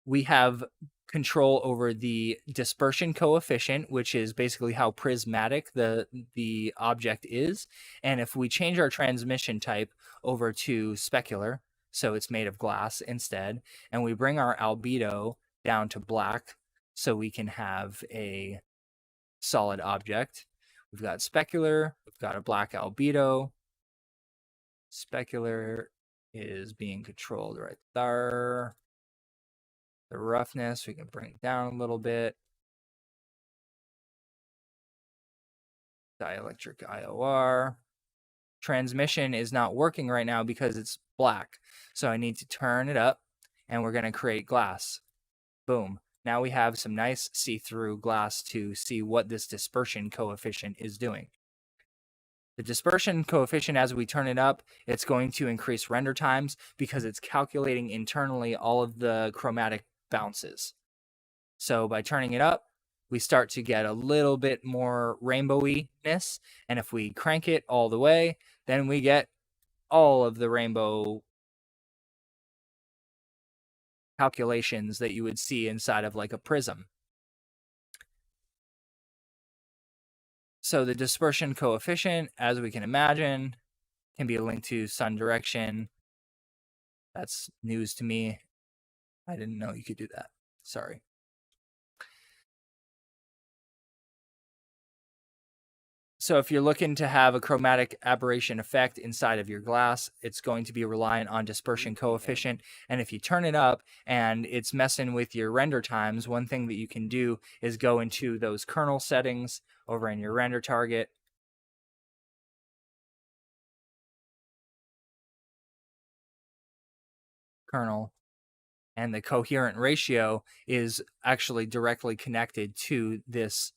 we have control over the dispersion coefficient, which is basically how prismatic the object is. And if we change our transmission type over to specular, so it's made of glass instead, and we bring our albedo down to black so we can have a solid object. We've got specular, we've got a black albedo. Specular is being controlled right there. The roughness, we can bring it down a little bit. Dielectric IOR. Transmission is not working right now because it's black. So I need to turn it up, and we're going to create glass. Boom. Now we have some nice see-through glass to see what this dispersion coefficient is doing. The dispersion coefficient, as we turn it up, it's going to increase render times because it's calculating internally all of the chromatic bounces. So by turning it up, we start to get a little bit more rainbowy-ness. And if we crank it all the way, then we get all of the rainbow calculations that you would see inside of like a prism. So the dispersion coefficient, as we can imagine, can be linked to sun direction. That's news to me. I didn't know you could do that. Sorry. So if you're looking to have a chromatic aberration effect inside of your glass, it's going to be reliant on dispersion coefficient. And if you turn it up and it's messing with your render times, one thing that you can do is go into those kernel settings over in your render target. Kernel. And the coherent ratio is actually directly connected to this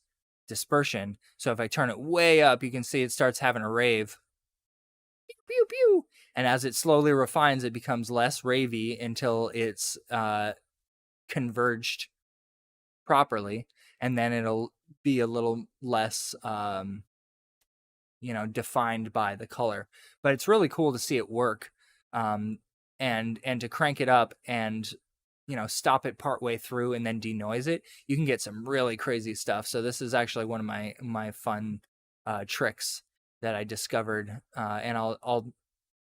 dispersion. So if I turn it way up, you can see it starts having a rave. Pew, pew, pew. And as it slowly refines, it becomes less ravey until it's converged properly. And then it'll be a little less, defined by the color. But it's really cool to see it work. And to crank it up and stop it partway through and then denoise it, you can get some really crazy stuff. So this is actually one of my fun tricks that I discovered, and I'll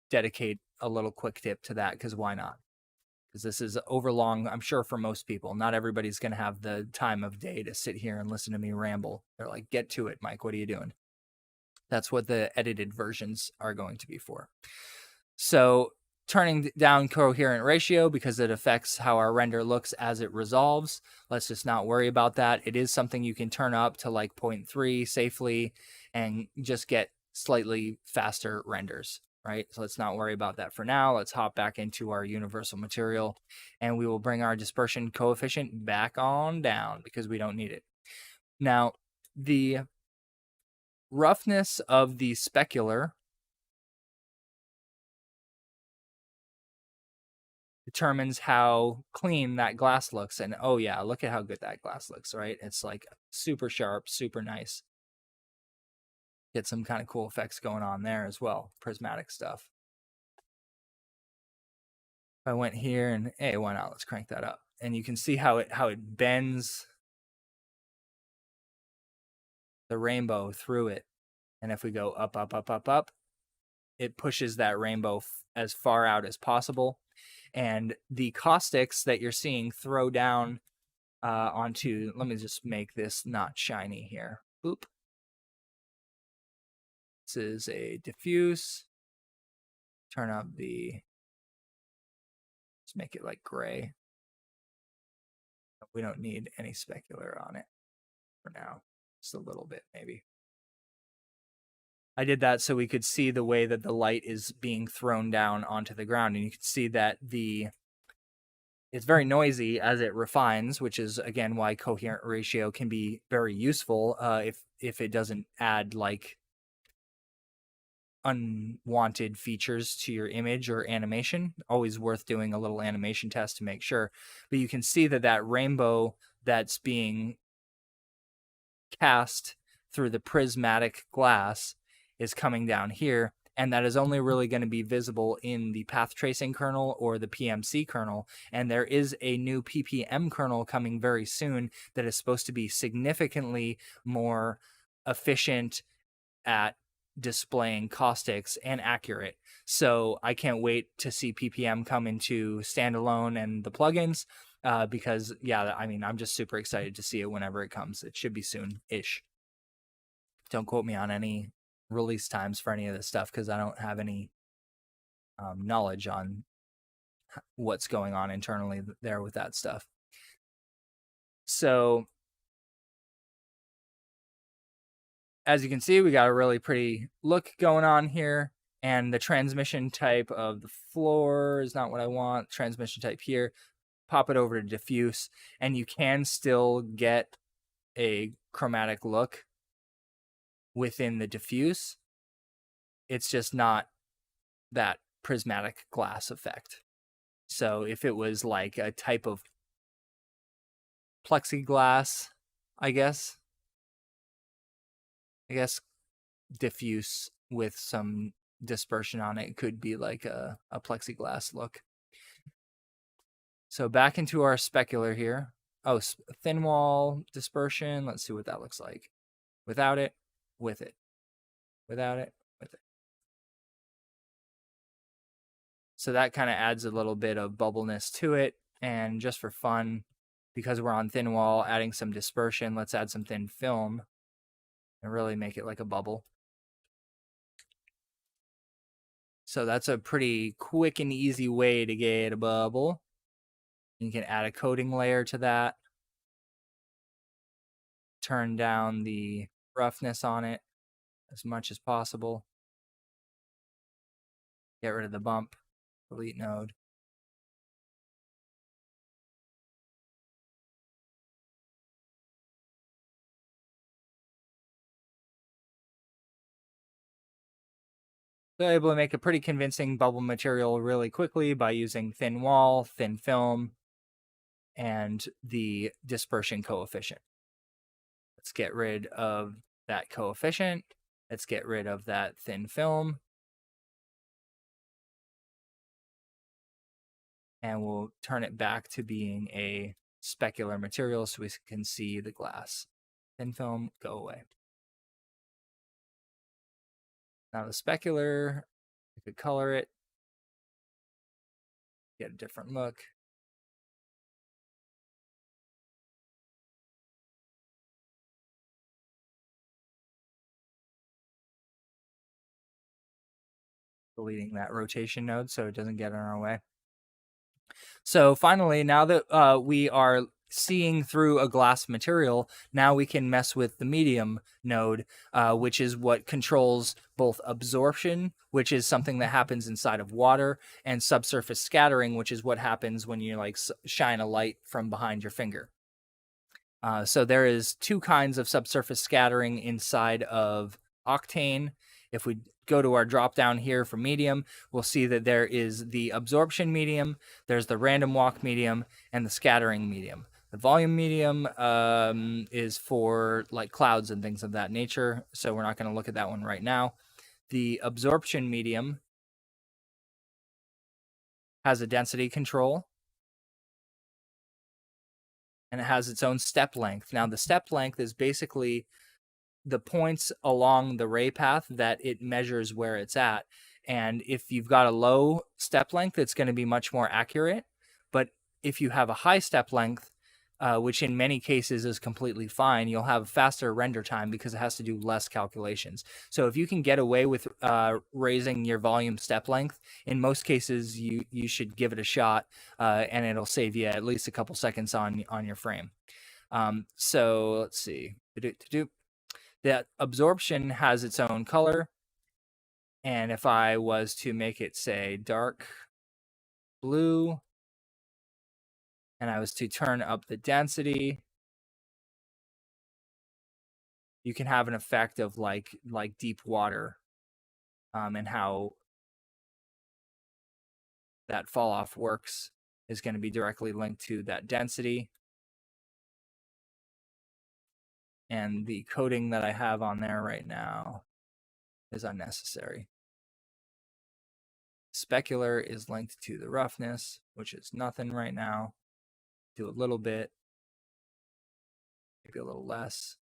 dedicate a little quick tip to that, because why not? Because this is overlong, I'm sure, for most people. Not everybody's going to have the time of day to sit here and listen to me ramble. They're like, get to it, Mike. What are you doing? That's what the edited versions are going to be for. So turning down coherent ratio because it affects how our render looks as it resolves. Let's just not worry about that. It is something you can turn up to like 0.3 safely and just get slightly faster renders, right? So let's not worry about that for now. Let's hop back into our universal material, and we will bring our dispersion coefficient back on down because we don't need it. Now, the roughness of the specular determines how clean that glass looks. And oh yeah, look at how good that glass looks, right? It's like super sharp, super nice. Get some kind of cool effects going on there as well, prismatic stuff. If I went here and hey, why not? Let's crank that up. And you can see how it bends the rainbow through it. And if we go up, up, up, up, up, it pushes that rainbow as far out as possible. And the caustics that you're seeing throw down onto, let me just make this not shiny here. Boop. This is a diffuse. Turn up the, let's make it like gray. We don't need any specular on it for now. Just a little bit, maybe. I did that so we could see the way that the light is being thrown down onto the ground. And you can see that it's very noisy as it refines, which is, again, why coherent ratio can be very useful if it doesn't add, like, unwanted features to your image or animation. Always worth doing a little animation test to make sure. But you can see that rainbow that's being cast through the prismatic glass is coming down here, and that is only really going to be visible in the path tracing kernel or the PMC kernel. And there is a new PPM kernel coming very soon that is supposed to be significantly more efficient at displaying caustics and accurate. So I can't wait to see PPM come into standalone and the plugins, because yeah, I mean, I'm just super excited to see it whenever it comes. It should be soon-ish. Don't quote me on any release times for any of this stuff because I don't have any knowledge on what's going on internally there with that stuff. So as you can see, we got a really pretty look going on here, and the transmission type of the floor is not what I want. Transmission type here, pop it over to diffuse, and you can still get a chromatic look within the diffuse. It's just not that prismatic glass effect. So if it was like a type of plexiglass, I guess diffuse with some dispersion on it could be like a plexiglass look. So back into our specular here. Oh, thin wall dispersion. Let's see what that looks like. Without it, with it. Without it, with it. So that kind of adds a little bit of bubbleness to it. And just for fun, because we're on thin wall, adding some dispersion, let's add some thin film and really make it like a bubble. So that's a pretty quick and easy way to get a bubble. You can add a coating layer to that. Turn down the roughness on it as much as possible. Get rid of the bump. Delete node. So able to make a pretty convincing bubble material really quickly by using thin wall, thin film, and the dispersion coefficient. Let's get rid of that coefficient. Let's get rid of that thin film. And we'll turn it back to being a specular material so we can see the glass. Thin film, go away. Now the specular, we could color it, get a different look. Deleting that rotation node so it doesn't get in our way. So finally, now that we are seeing through a glass material, now we can mess with the medium node, which is what controls both absorption, which is something that happens inside of water, and subsurface scattering, which is what happens when you like shine a light from behind your finger. So there is two kinds of subsurface scattering inside of Octane. If we go to our drop down here for medium, we'll see that there is the absorption medium, there's the random walk medium, and the scattering medium. The volume medium is for like clouds and things of that nature, so we're not going to look at that one right now. The absorption medium has a density control, and it has its own step length. Now, the step length is basically the points along the ray path that it measures where it's at. And if you've got a low step length, it's going to be much more accurate. But if you have a high step length, which in many cases is completely fine, you'll have faster render time because it has to do less calculations. So if you can get away with raising your volume step length, in most cases, you should give it a shot, and it'll save you at least a couple seconds on your frame. So let's see. That absorption has its own color. And if I was to make it, say, dark blue, and I was to turn up the density, you can have an effect of like deep water, and how that fall off works is going to be directly linked to that density. And the coding that I have on there right now is unnecessary. Specular is linked to the roughness, which is nothing right now. Do a little bit, maybe a little less.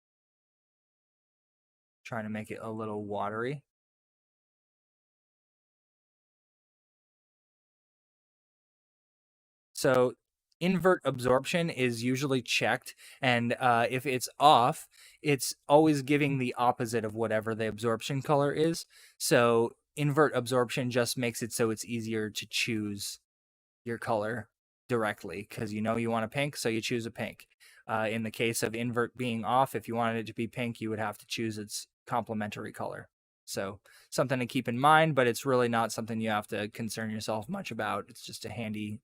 Trying to make it a little watery. So invert absorption is usually checked, and if it's off, it's always giving the opposite of whatever the absorption color is. So invert absorption just makes it so it's easier to choose your color directly, because you know you want a pink, so you choose a pink. In the case of invert being off, if you wanted it to be pink, you would have to choose its complementary color. So something to keep in mind, but it's really not something you have to concern yourself much about. It's just a handy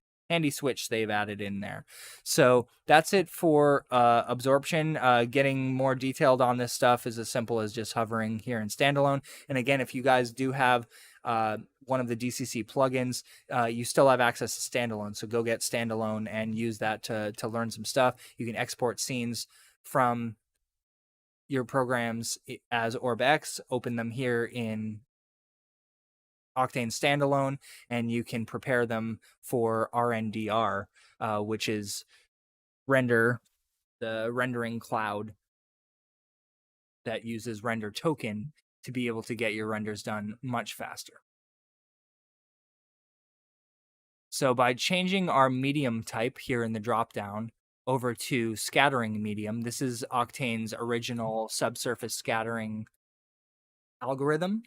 switch they've added in there. So that's it for absorption. Getting more detailed on this stuff is as simple as just hovering here in Standalone. And again, if you guys do have one of the DCC plugins, you still have access to Standalone. So go get Standalone and use that to learn some stuff. You can export scenes from your programs as OrbX, open them here in Octane Standalone, and you can prepare them for RNDR, which is the rendering cloud that uses render token to be able to get your renders done much faster. So by changing our medium type here in the dropdown over to scattering medium, this is Octane's original subsurface scattering algorithm.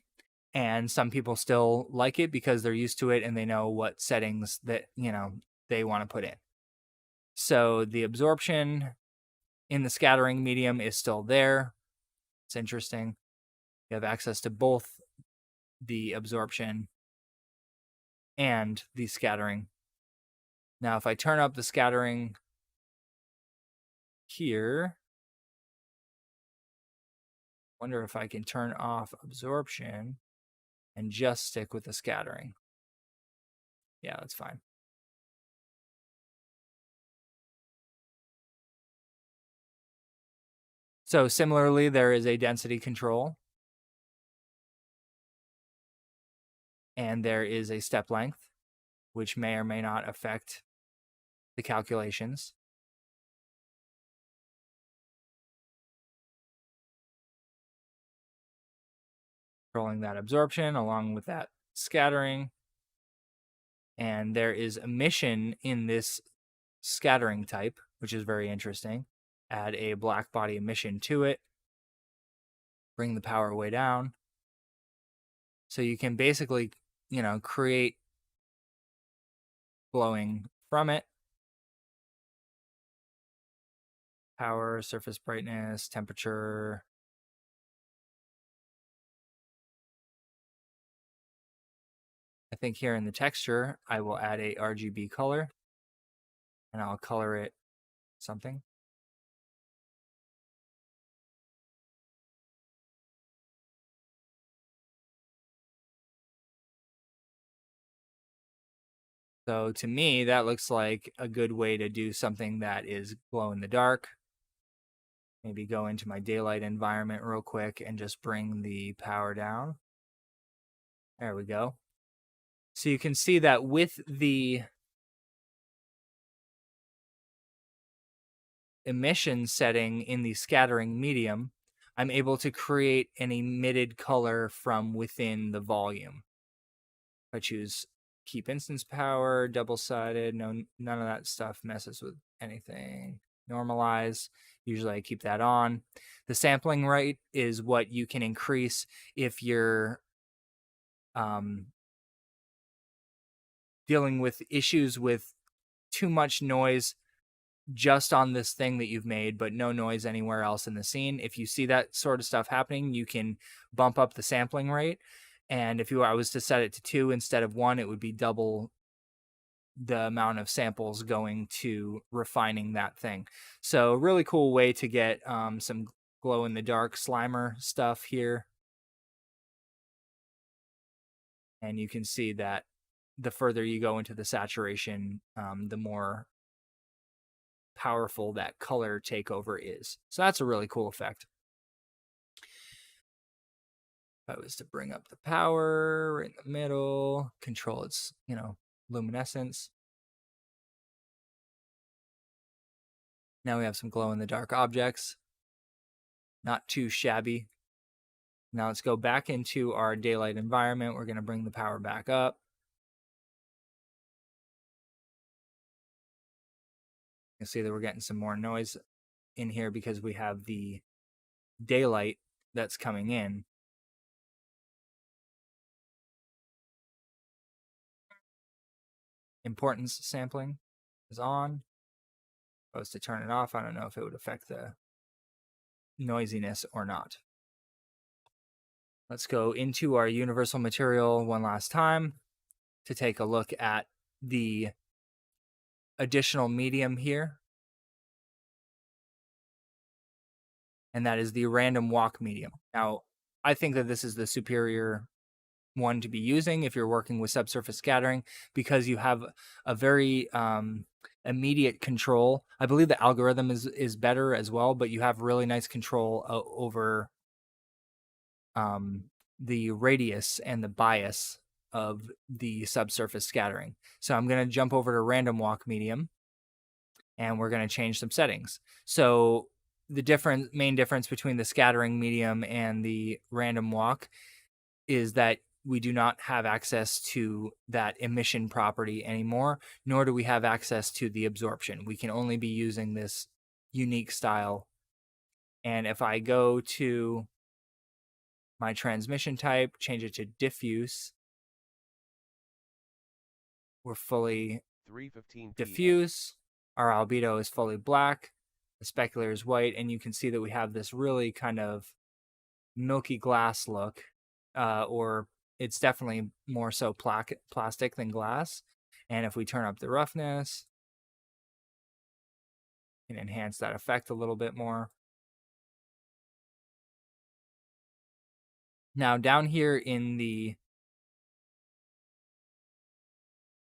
And some people still like it because they're used to it and they know what settings that, they want to put in. So the absorption in the scattering medium is still there. It's interesting. You have access to both the absorption and the scattering. Now, if I turn up the scattering here, wonder if I can turn off absorption and just stick with the scattering. Yeah, that's fine. So similarly, there is a density control. And there is a step length, which may or may not affect the calculations. Controlling that absorption along with that scattering. And there is emission in this scattering type, which is very interesting. Add a black body emission to it. Bring the power way down. So you can basically, create glowing from it. Power, surface brightness, temperature. I think here in the texture, I will add a RGB color and I'll color it something. So to me, that looks like a good way to do something that is glow in the dark. Maybe go into my daylight environment real quick and just bring the power down. There we go. So you can see that with the emission setting in the scattering medium, I'm able to create an emitted color from within the volume. I choose keep instance power, double-sided, none of that stuff messes with anything. Normalize, usually I keep that on. The sampling rate is what you can increase if you're dealing with issues with too much noise just on this thing that you've made, but no noise anywhere else in the scene. If you see that sort of stuff happening, you can bump up the sampling rate. And if I was to set it to 2 instead of 1, it would be double the amount of samples going to refining that thing. So really cool way to get some glow in the dark Slimer stuff here. And you can see that the further you go into the saturation, the more powerful that color takeover is. So that's a really cool effect. If I was to bring up the power right in the middle, control its, luminescence. Now we have some glow in the dark objects. Not too shabby. Now let's go back into our daylight environment. We're going to bring the power back up. You can see that we're getting some more noise in here because we have the daylight that's coming in. Importance sampling is on. If I was to turn it off, I don't know if it would affect the noisiness or not. Let's go into our universal material one last time to take a look at the additional medium here. And that is the random walk medium. Now, I think that this is the superior one to be using if you're working with subsurface scattering, because you have a very immediate control. I believe the algorithm is better as well, but you have really nice control over the radius and the bias of the subsurface scattering. So I'm going to jump over to random walk medium, and we're going to change some settings. So the main difference between the scattering medium and the random walk is that we do not have access to that emission property anymore, nor do we have access to the absorption. We can only be using this unique style. And if I go to my transmission type, change it to diffuse, we're fully diffuse. Our albedo is fully black. The specular is white. And you can see that we have this really kind of milky glass look, or it's definitely more so plastic than glass. And if we turn up the roughness, we can enhance that effect a little bit more. Now down here in the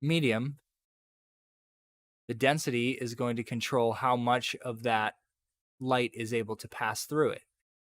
medium, the density is going to control how much of that light is able to pass through it.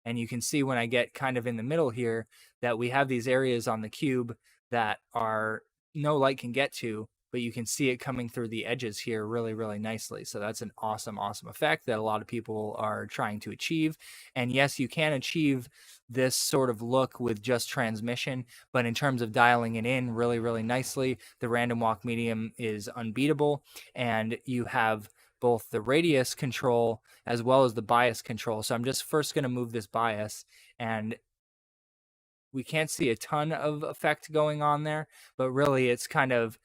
And you can see when I get kind of in the middle here that we have these areas on the cube that are no light can get to, but you can see it coming through the edges here really, really nicely. So that's an awesome, awesome effect that a lot of people are trying to achieve. And yes, you can achieve this sort of look with just transmission, but in terms of dialing it in really, really nicely, the random walk medium is unbeatable. And you have both the radius control as well as the bias control. So I'm just first going to move this bias, and we can't see a ton of effect going on there, but really it's kind of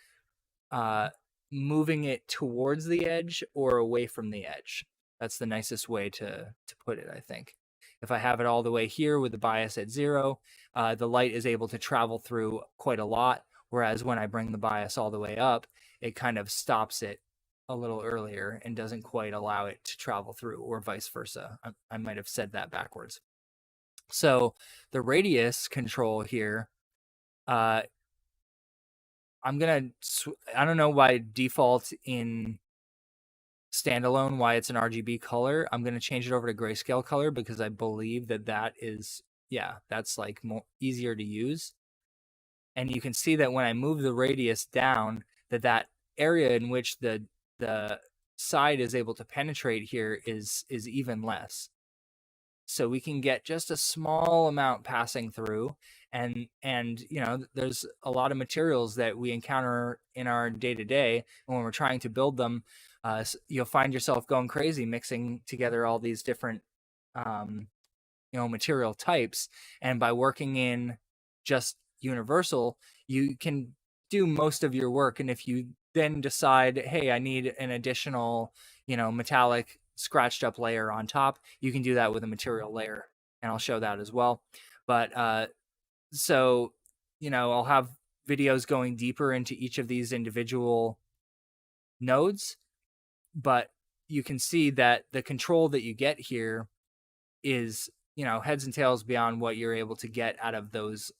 moving it towards the edge or away from the edge. That's the nicest way to put it, I think. If I have it all the way here with the bias at 0, the light is able to travel through quite a lot, whereas when I bring the bias all the way up, it kind of stops it a little earlier and doesn't quite allow it to travel through, or vice versa. I might have said that backwards. So the radius control here, I'm going to, I don't know why default in standalone, why it's an RGB color. I'm going to change it over to grayscale color because I believe that is, yeah, that's like easier to use. And you can see that when I move the radius down, that area in which the side is able to penetrate here is even less. So we can get just a small amount passing through, and there's a lot of materials that we encounter in our day-to-day, and when we're trying to build them, you'll find yourself going crazy mixing together all these different material types, and by working in just universal, you can do most of your work. And if you then decide, hey, I need an additional metallic scratched up layer on top, you can do that with a material layer, and I'll show that as well. But so I'll have videos going deeper into each of these individual nodes, but you can see that the control that you get here is heads and tails beyond what you're able to get out of those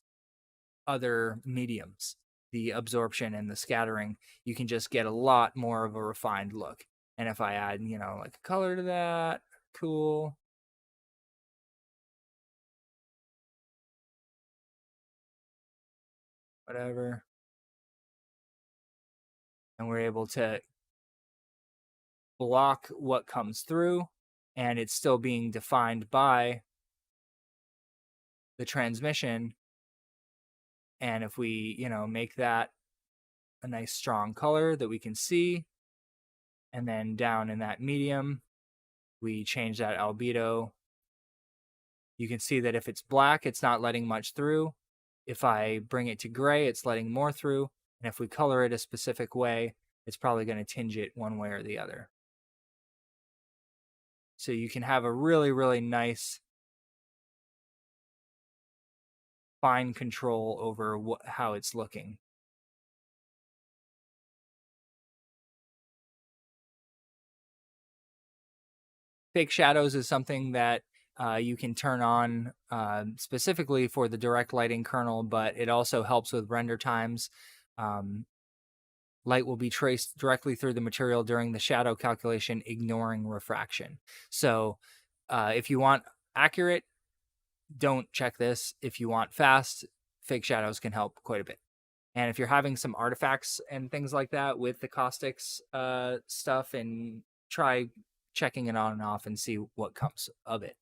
other mediums. The absorption and the scattering, you can just get a lot more of a refined look. And if I add, like a color to that, cool. whatever. And we're able to block what comes through, and it's still being defined by the transmission. And if we, make that a nice strong color that we can see, and then down in that medium, we change that albedo. You can see that if it's black, it's not letting much through. If I bring it to gray, it's letting more through. And if we color it a specific way, it's probably going to tinge it one way or the other. So you can have a really, really nice fine control over how it's looking. Fake shadows is something that you can turn on specifically for the direct lighting kernel, but it also helps with render times. Light will be traced directly through the material during the shadow calculation, ignoring refraction. So if you want accurate, don't check this. If you want fast, fake shadows can help quite a bit. And if you're having some artifacts and things like that with the caustics stuff, and try checking it on and off and see what comes of it.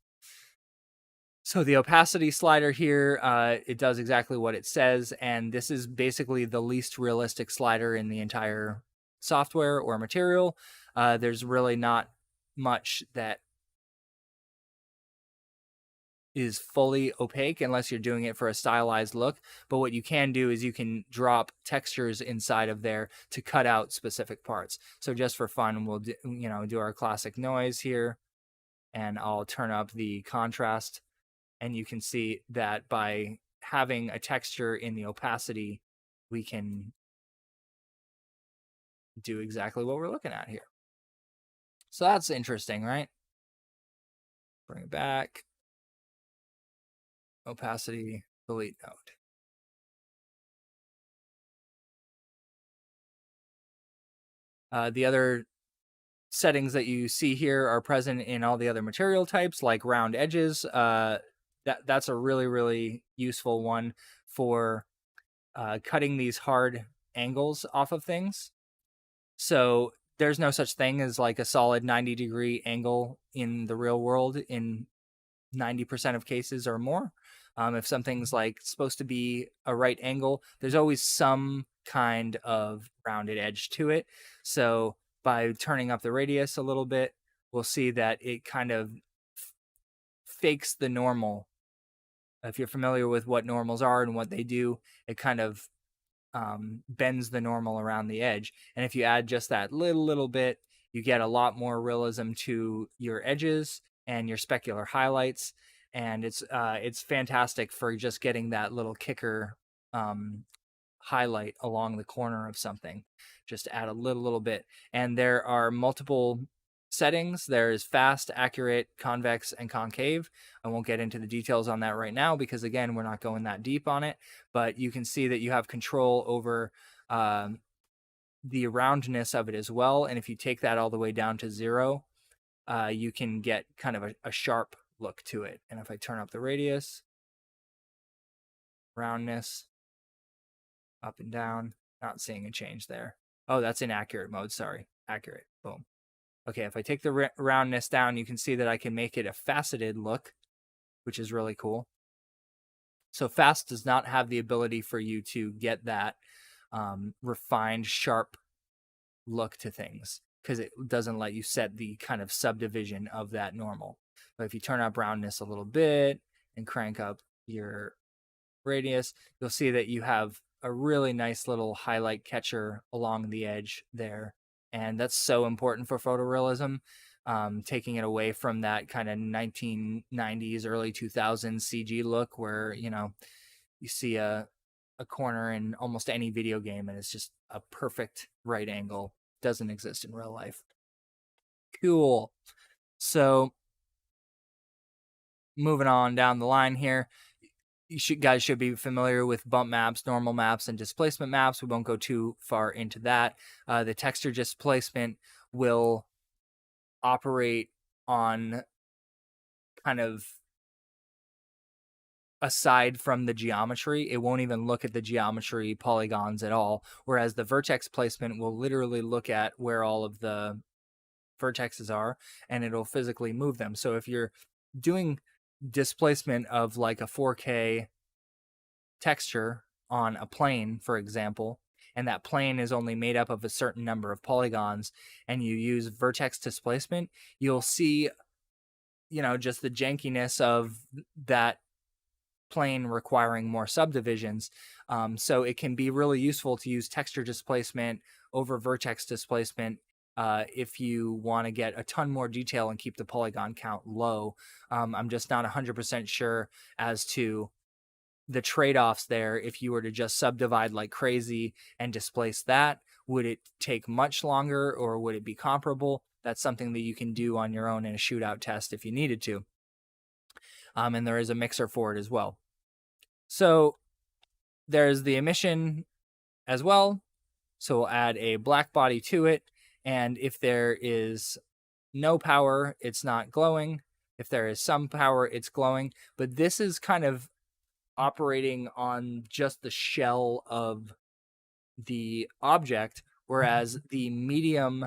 So the opacity slider here, it does exactly what it says, and this is basically the least realistic slider in the entire software or material. There's really not much that is fully opaque unless you're doing it for a stylized look. But what you can do is you can drop textures inside of there to cut out specific parts. So just for fun, we'll do our classic noise here, and I'll turn up the contrast. And you can see that by having a texture in the opacity, we can do exactly what we're looking at here. So that's interesting, right? Bring it back. Opacity, delete node. The other settings that you see here are present in all the other material types, like round edges. That's a really, really useful one for cutting these hard angles off of things. So there's no such thing as like a solid 90-degree angle in the real world in 90% of cases or more. If something's like supposed to be a right angle, there's always some kind of rounded edge to it. So by turning up the radius a little bit, we'll see that it kind of fakes the normal. If you're familiar with what normals are and what they do, it kind of bends the normal around the edge. And if you add just that little bit, you get a lot more realism to your edges and your specular highlights. And it's fantastic for just getting that little kicker highlight along the corner of something. Just add a little bit. And there are multiple settings. There's fast, accurate, convex, and concave. I won't get into the details on that right now because, again, we're not going that deep on it. But you can see that you have control over the roundness of it as well. And if you take that all the way down to 0, you can get kind of a sharp look to it. And if I turn up the radius, roundness, up and down, not seeing a change there. Oh, that's in accurate mode. Sorry. Accurate. Boom. Okay, if I take the roundness down, you can see that I can make it a faceted look, which is really cool. So fast does not have the ability for you to get that refined, sharp look to things because it doesn't let you set the kind of subdivision of that normal. But if you turn up roundness a little bit and crank up your radius, you'll see that you have a really nice little highlight catcher along the edge there. And that's so important for photorealism, taking it away from that kind of 1990s, early 2000s CG look where, you see a corner in almost any video game and it's just a perfect right angle. Doesn't exist in real life. Cool. So moving on down the line here, guys should be familiar with bump maps, normal maps, and displacement maps. We won't go too far into that. The texture displacement will operate on kind of aside from the geometry. It won't even look at the geometry polygons at all, whereas the vertex placement will literally look at where all of the vertexes are, and it'll physically move them. So if you're doing displacement of like a 4K texture on a plane, for example, and that plane is only made up of a certain number of polygons, and you use vertex displacement, you'll see, just the jankiness of that plane requiring more subdivisions. So it can be really useful to use texture displacement over vertex displacement if you want to get a ton more detail and keep the polygon count low. I'm just not 100% sure as to the trade-offs there. If you were to just subdivide like crazy and displace that, would it take much longer or would it be comparable? That's something that you can do on your own in a shootout test if you needed to. And there is a mixer for it as well. So there's the emission as well. So we'll add a black body to it. And if there is no power, it's not glowing. If there is some power, it's glowing. But this is kind of operating on just the shell of the object, whereas the medium,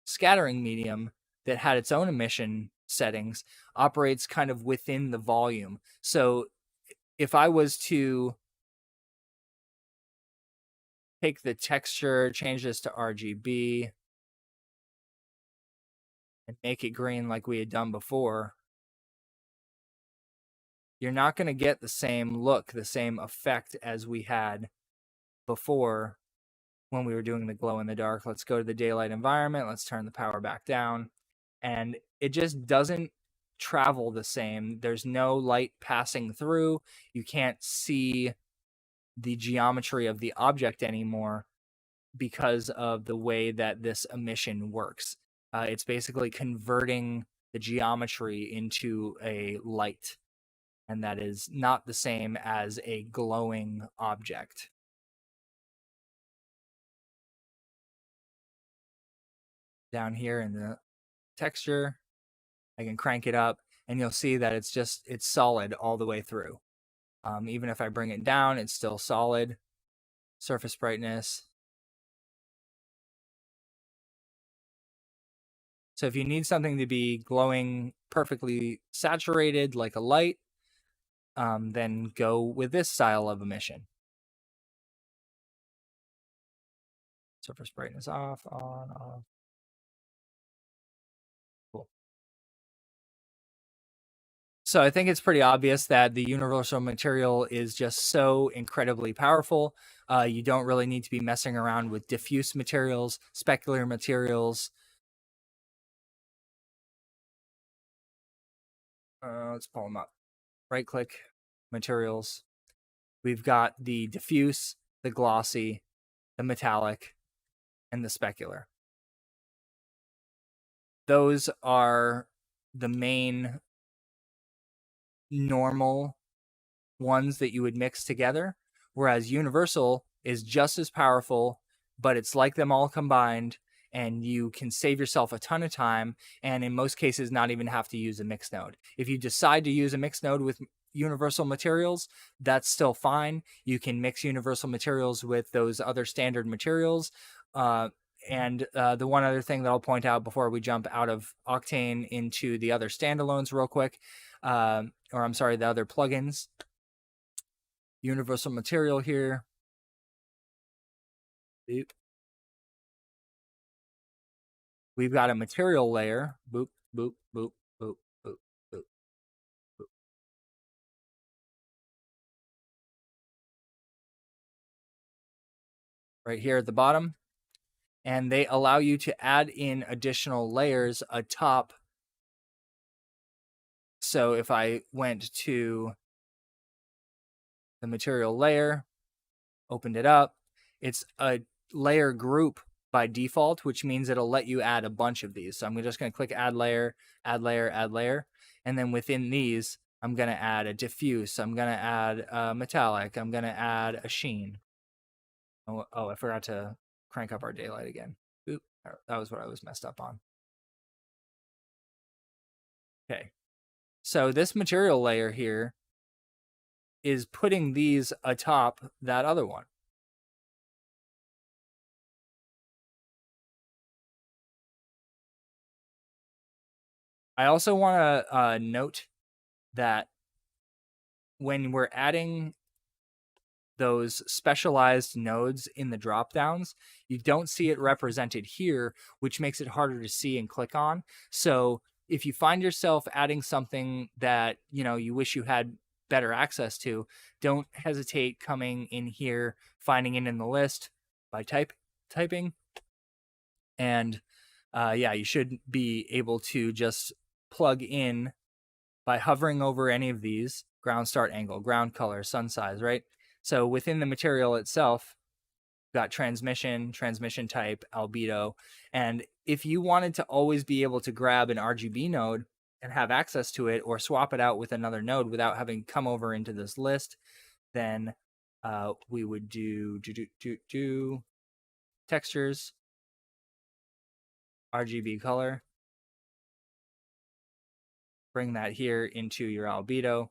scattering medium that had its own emission settings operates kind of within the volume. So if I was to take the texture, change this to RGB, and make it green like we had done before, you're not going to get the same look, the same effect as we had before when we were doing the glow in the dark. Let's go to the daylight environment. Let's turn the power back down. And it just doesn't travel the same. There's no light passing through. You can't see the geometry of the object anymore because of the way that this emission works. It's basically converting the geometry into a light. And that is not the same as a glowing object. Down here in the texture, I can crank it up and you'll see that it's solid all the way through. Even if I bring it down, it's still solid. Surface brightness. So if you need something to be glowing perfectly saturated like a light, then go with this style of emission. Surface brightness off, on, off. Cool. So I think it's pretty obvious that the universal material is just so incredibly powerful. You don't really need to be messing around with diffuse materials, specular materials. Let's pull them up. Right click, materials. We've got the diffuse, the glossy, the metallic, and the specular. Those are the main normal ones that you would mix together, whereas universal is just as powerful, but it's like them all combined, and you can save yourself a ton of time, and in most cases not even have to use a mix node. If you decide to use a mix node with universal materials, that's still fine. You can mix universal materials with those other standard materials. And the one other thing that I'll point out before we jump out of Octane into the other standalones real quick, or I'm sorry, the other plugins. Universal material here. Boop. We've got a material layer. Boop, boop, boop, boop, boop, boop, boop. Right here at the bottom. And they allow you to add in additional layers atop. So if I went to the material layer, opened it up, it's a layer group by default, which means it'll let you add a bunch of these. So I'm just going to click add layer, add layer, add layer. And then within these, I'm going to add a diffuse. I'm going to add a metallic. I'm going to add a sheen. Oh, I forgot to crank up our daylight again. Oop, that was what I was messed up on. Okay. So this material layer here is putting these atop that other one. I also want to note that when we're adding those specialized nodes in the drop downs, you don't see it represented here, which makes it harder to see and click on. So if you find yourself adding something that you wish you had better access to, don't hesitate coming in here, finding it in the list by typing, and yeah, you should be able to just plug in by hovering over any of these: ground start angle, ground color, sun size, right? So within the material itself, you've got transmission type, albedo. And if you wanted to always be able to grab an RGB node and have access to it, or swap it out with another node without having come over into this list, then we would do textures, RGB color, bring that here into your albedo.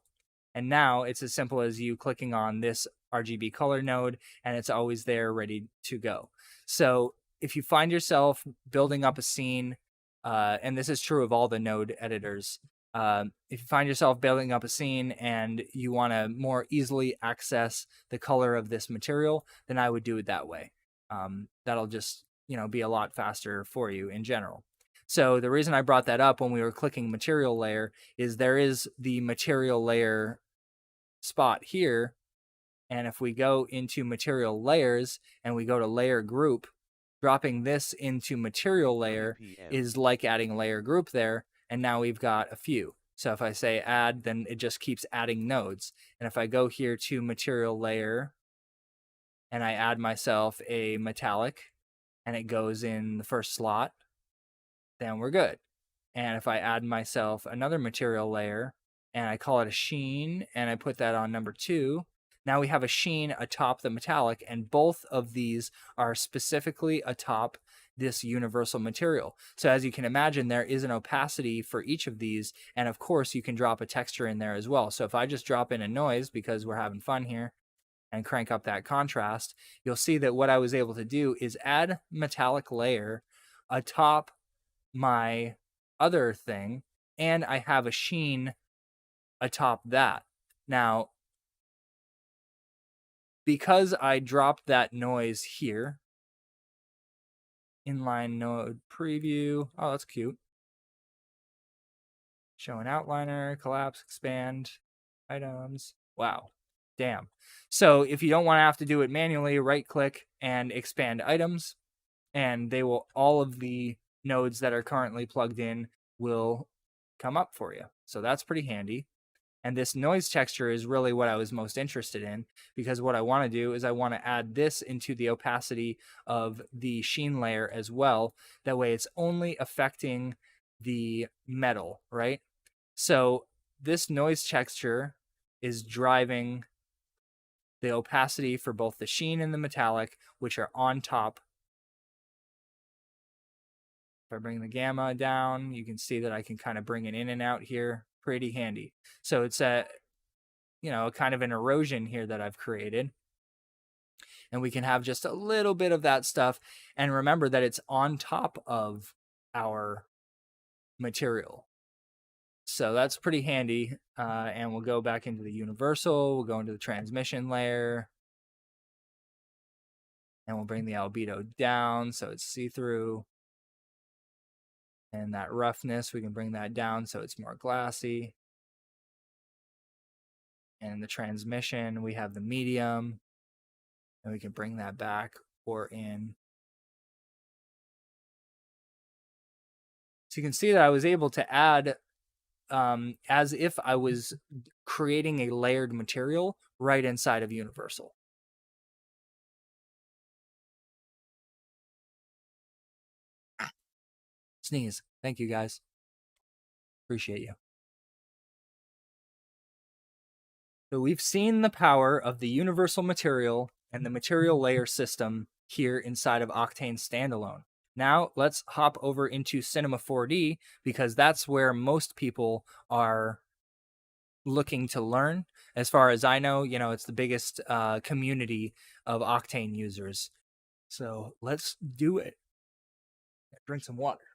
And now it's as simple as you clicking on this RGB color node, and it's always there ready to go. So if you find yourself building up a scene, and this is true of all the node editors, if you find yourself building up a scene and you want to more easily access the color of this material, then I would do it that way. That'll just be a lot faster for you in general. So the reason I brought that up when we were clicking material layer is there is the material layer spot here. And if we go into material layers and we go to layer group, dropping this into material layer is like adding layer group there. And now we've got a few. So if I say add, then it just keeps adding nodes. And if I go here to material layer and I add myself a metallic and it goes in the first slot, then we're good. And if I add myself another material layer and I call it a sheen and I put that on number 2, now we have a sheen atop the metallic, and both of these are specifically atop this universal material. So as you can imagine, there is an opacity for each of these, and of course you can drop a texture in there as well. So if I just drop in a noise, because we're having fun here, and crank up that contrast, you'll see that what I was able to do is add metallic layer atop my other thing, and I have a sheen atop that. Now, because I dropped that noise here, inline node preview, oh, that's cute. Show an outliner, collapse, expand, items. Wow, damn. So if you don't want to have to do it manually, right click and expand items, and they will, all of the nodes that are currently plugged in will come up for you. So that's pretty handy. And this noise texture is really what I was most interested in, because what I want to do is I want to add this into the opacity of the sheen layer as well. That way it's only affecting the metal, right? So this noise texture is driving the opacity for both the sheen and the metallic, which are on top. If I bring the gamma down, you can see that I can kind of bring it in and out here. Pretty handy. So it's a, kind of an erosion here that I've created. And we can have just a little bit of that stuff. And remember that it's on top of our material. So that's pretty handy. And we'll go back into the universal. We'll go into the transmission layer. And we'll bring the albedo down so it's see-through. And that roughness, we can bring that down so it's more glassy. And the transmission, we have the medium. And we can bring that back or in. So you can see that I was able to add as if I was creating a layered material right inside of Universal. Sneeze. Thank you, guys. Appreciate you. So we've seen the power of the universal material and the material layer system here inside of Octane Standalone. Now let's hop over into Cinema 4D, because that's where most people are looking to learn. As far as I know, it's the biggest community of Octane users. So let's do it. Drink some water.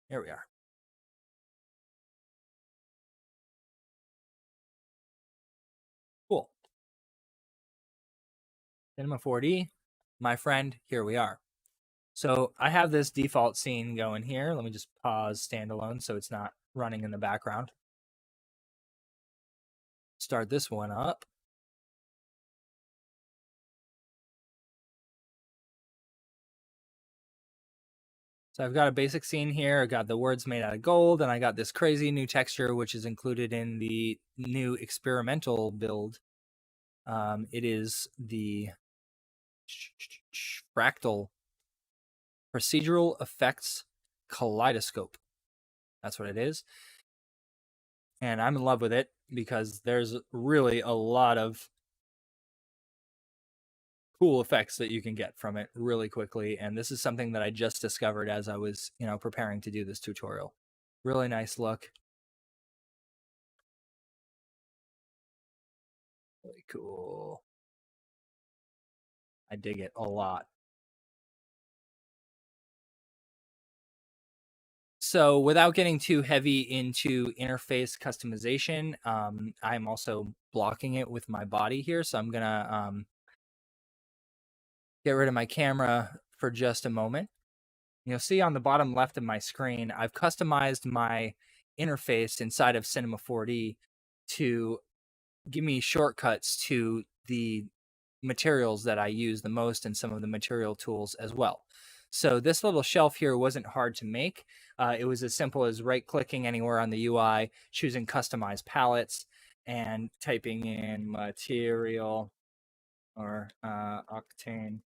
There we are. Cool. Cinema 4D, my friend, here we are. So I have this default scene going here. Let me just pause standalone so it's not running in the background. Start this one up. So I've got a basic scene here. I got the words made out of gold, and I got this crazy new texture, which is included in the new experimental build. It is the Fractal Procedural Effects Kaleidoscope. That's what it is. And I'm in love with it because there's really a lot of cool effects that you can get from it really quickly. And this is something that I just discovered as I was, preparing to do this tutorial. Really nice look. Really cool. I dig it a lot. So without getting too heavy into interface customization, I'm also blocking it with my body here. So I'm going to get rid of my camera for just a moment. You'll see on the bottom left of my screen, I've customized my interface inside of Cinema 4D to give me shortcuts to the materials that I use the most and some of the material tools as well. So this little shelf here wasn't hard to make. It was as simple as right-clicking anywhere on the UI, choosing Customize Palettes, and typing in Material or Octane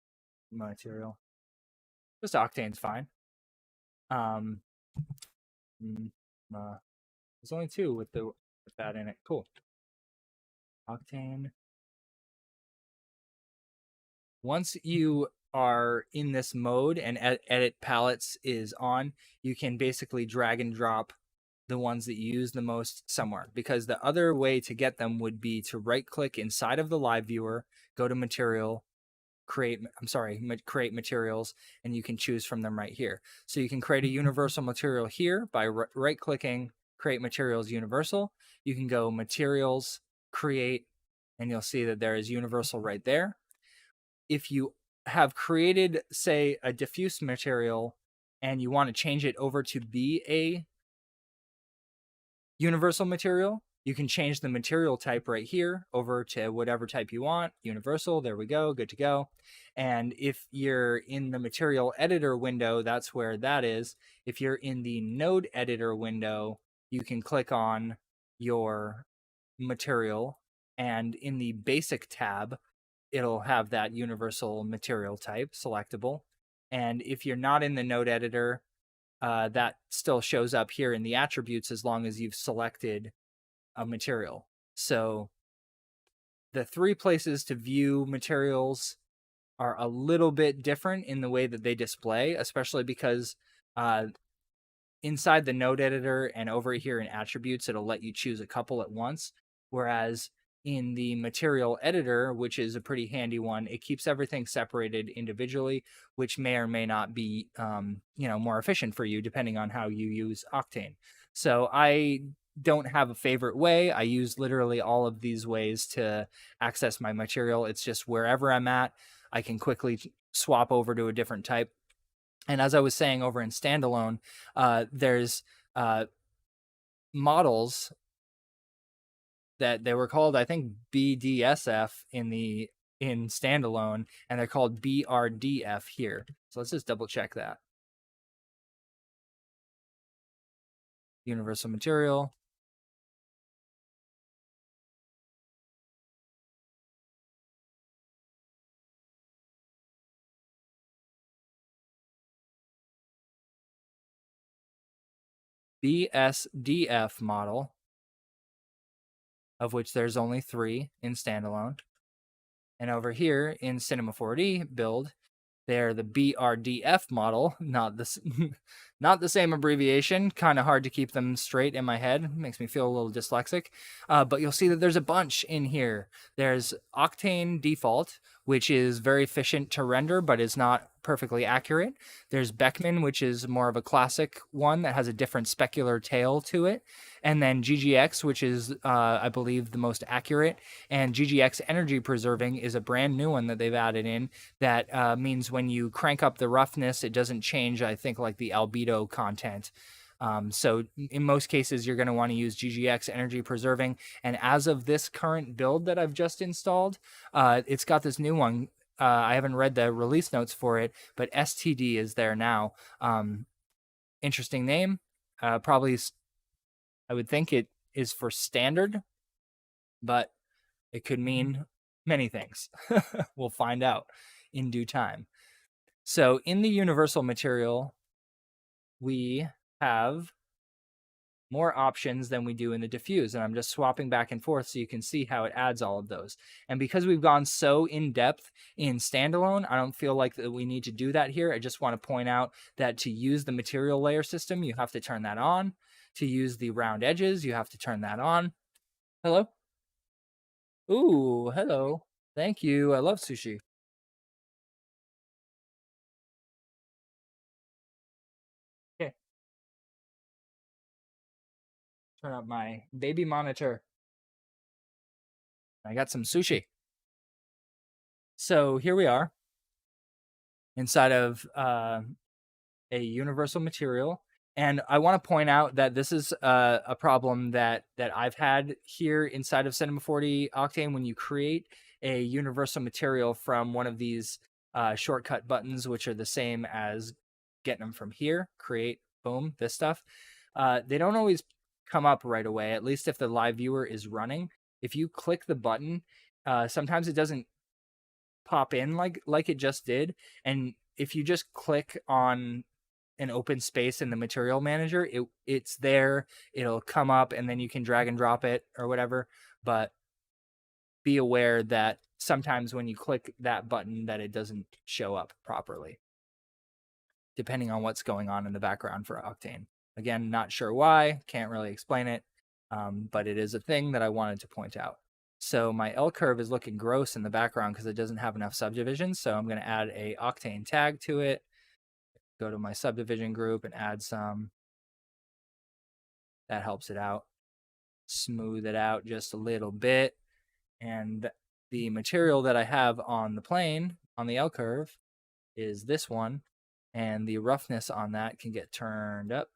Material. Just Octane's fine. There's only two with that in it. Cool. Octane. Once you are in this mode and edit palettes is on, you can basically drag and drop the ones that you use the most somewhere, because the other way to get them would be to right click inside of the live viewer, go to material, create materials, and you can choose from them right here. So you can create a universal material here by right clicking, create materials universal. You can go materials, create, and you'll see that there is universal right there. If you have created, say, a diffuse material and you want to change it over to be a universal material, you can change the material type right here over to whatever type you want. Universal, there we go, good to go. And if you're in the material editor window, that's where that is. If you're in the node editor window, you can click on your material, and in the basic tab, it'll have that universal material type selectable. And if you're not in the node editor, that still shows up here in the attributes as long as you've selected a material. So the three places to view materials are a little bit different in the way that they display, especially because inside the node editor and over here in attributes, it'll let you choose a couple at once. Whereas in the material editor, which is a pretty handy one, it keeps everything separated individually, which may or may not be, more efficient for you depending on how you use Octane. So I don't have a favorite way. I use literally all of these ways to access my material. It's just wherever I'm at, I can quickly swap over to a different type. And as I was saying over in Standalone, there's models that they were called, I think, BDSF in Standalone, and they're called Brdf here. So let's just double check that. Universal material. BSDF model, of which there's only 3 in Standalone. And over here in Cinema 4D build, they're the Brdf model, not Not the same abbreviation, kind of hard to keep them straight in my head. Makes me feel a little dyslexic. But you'll see that there's a bunch in here. There's Octane Default, which is very efficient to render, but is not perfectly accurate. There's Beckman, which is more of a classic one that has a different specular tail to it. And then GGX, which is, I believe, the most accurate. And GGX Energy Preserving is a brand new one that they've added in that means when you crank up the roughness, it doesn't change, I think, like the albedo content. So in most cases, you're going to want to use GGX Energy Preserving. And as of this current build that I've just installed, it's got this new one. I haven't read the release notes for it, but STD is there now. Interesting name. Probably, I would think it is for standard, but it could mean many things. We'll find out in due time. So in the universal material, we have more options than we do in the diffuse, and I'm just swapping back and forth so you can see how it adds all of those. And because we've gone so in depth in standalone, I don't feel like that we need to do that here. I just want to point out that to use the material layer system, you have to turn that on. To use the round edges, you have to turn that on. Hello? Ooh, hello. Thank you. I love sushi. Okay. Turn up my baby monitor. I got some sushi. So here we are inside of a universal material. And I want to point out that this is a problem that I've had here inside of Cinema 4D Octane. When you create a universal material from one of these shortcut buttons, which are the same as getting them from here, create, boom, this stuff, they don't always come up right away, at least if the live viewer is running. If you click the button, sometimes it doesn't pop in like it just did. And if you just click on an open space in the material manager, it's there, it'll come up, and then you can drag and drop it or whatever. But be aware that sometimes when you click that button that it doesn't show up properly, depending on what's going on in the background for Octane. Again, not sure why, can't really explain it, but it is a thing that I wanted to point out. So my L curve is looking gross in the background because it doesn't have enough subdivisions. So I'm going to add a Octane tag to it. Go to my subdivision group and add some. That helps it out. Smooth it out just a little bit. And the material that I have on the plane, on the L curve, is this one. And the roughness on that can get turned up.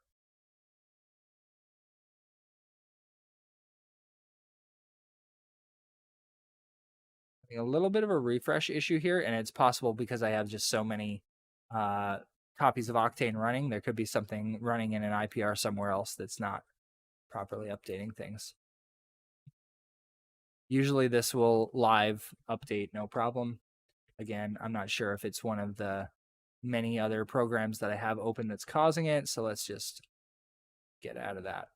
A little bit of a refresh issue here, and it's possible because I have just so many copies of Octane running. There could be something running in an IPR somewhere else that's not properly updating things. Usually this will live update, no problem. Again, I'm not sure if it's one of the many other programs that I have open that's causing it, so let's just get out of that.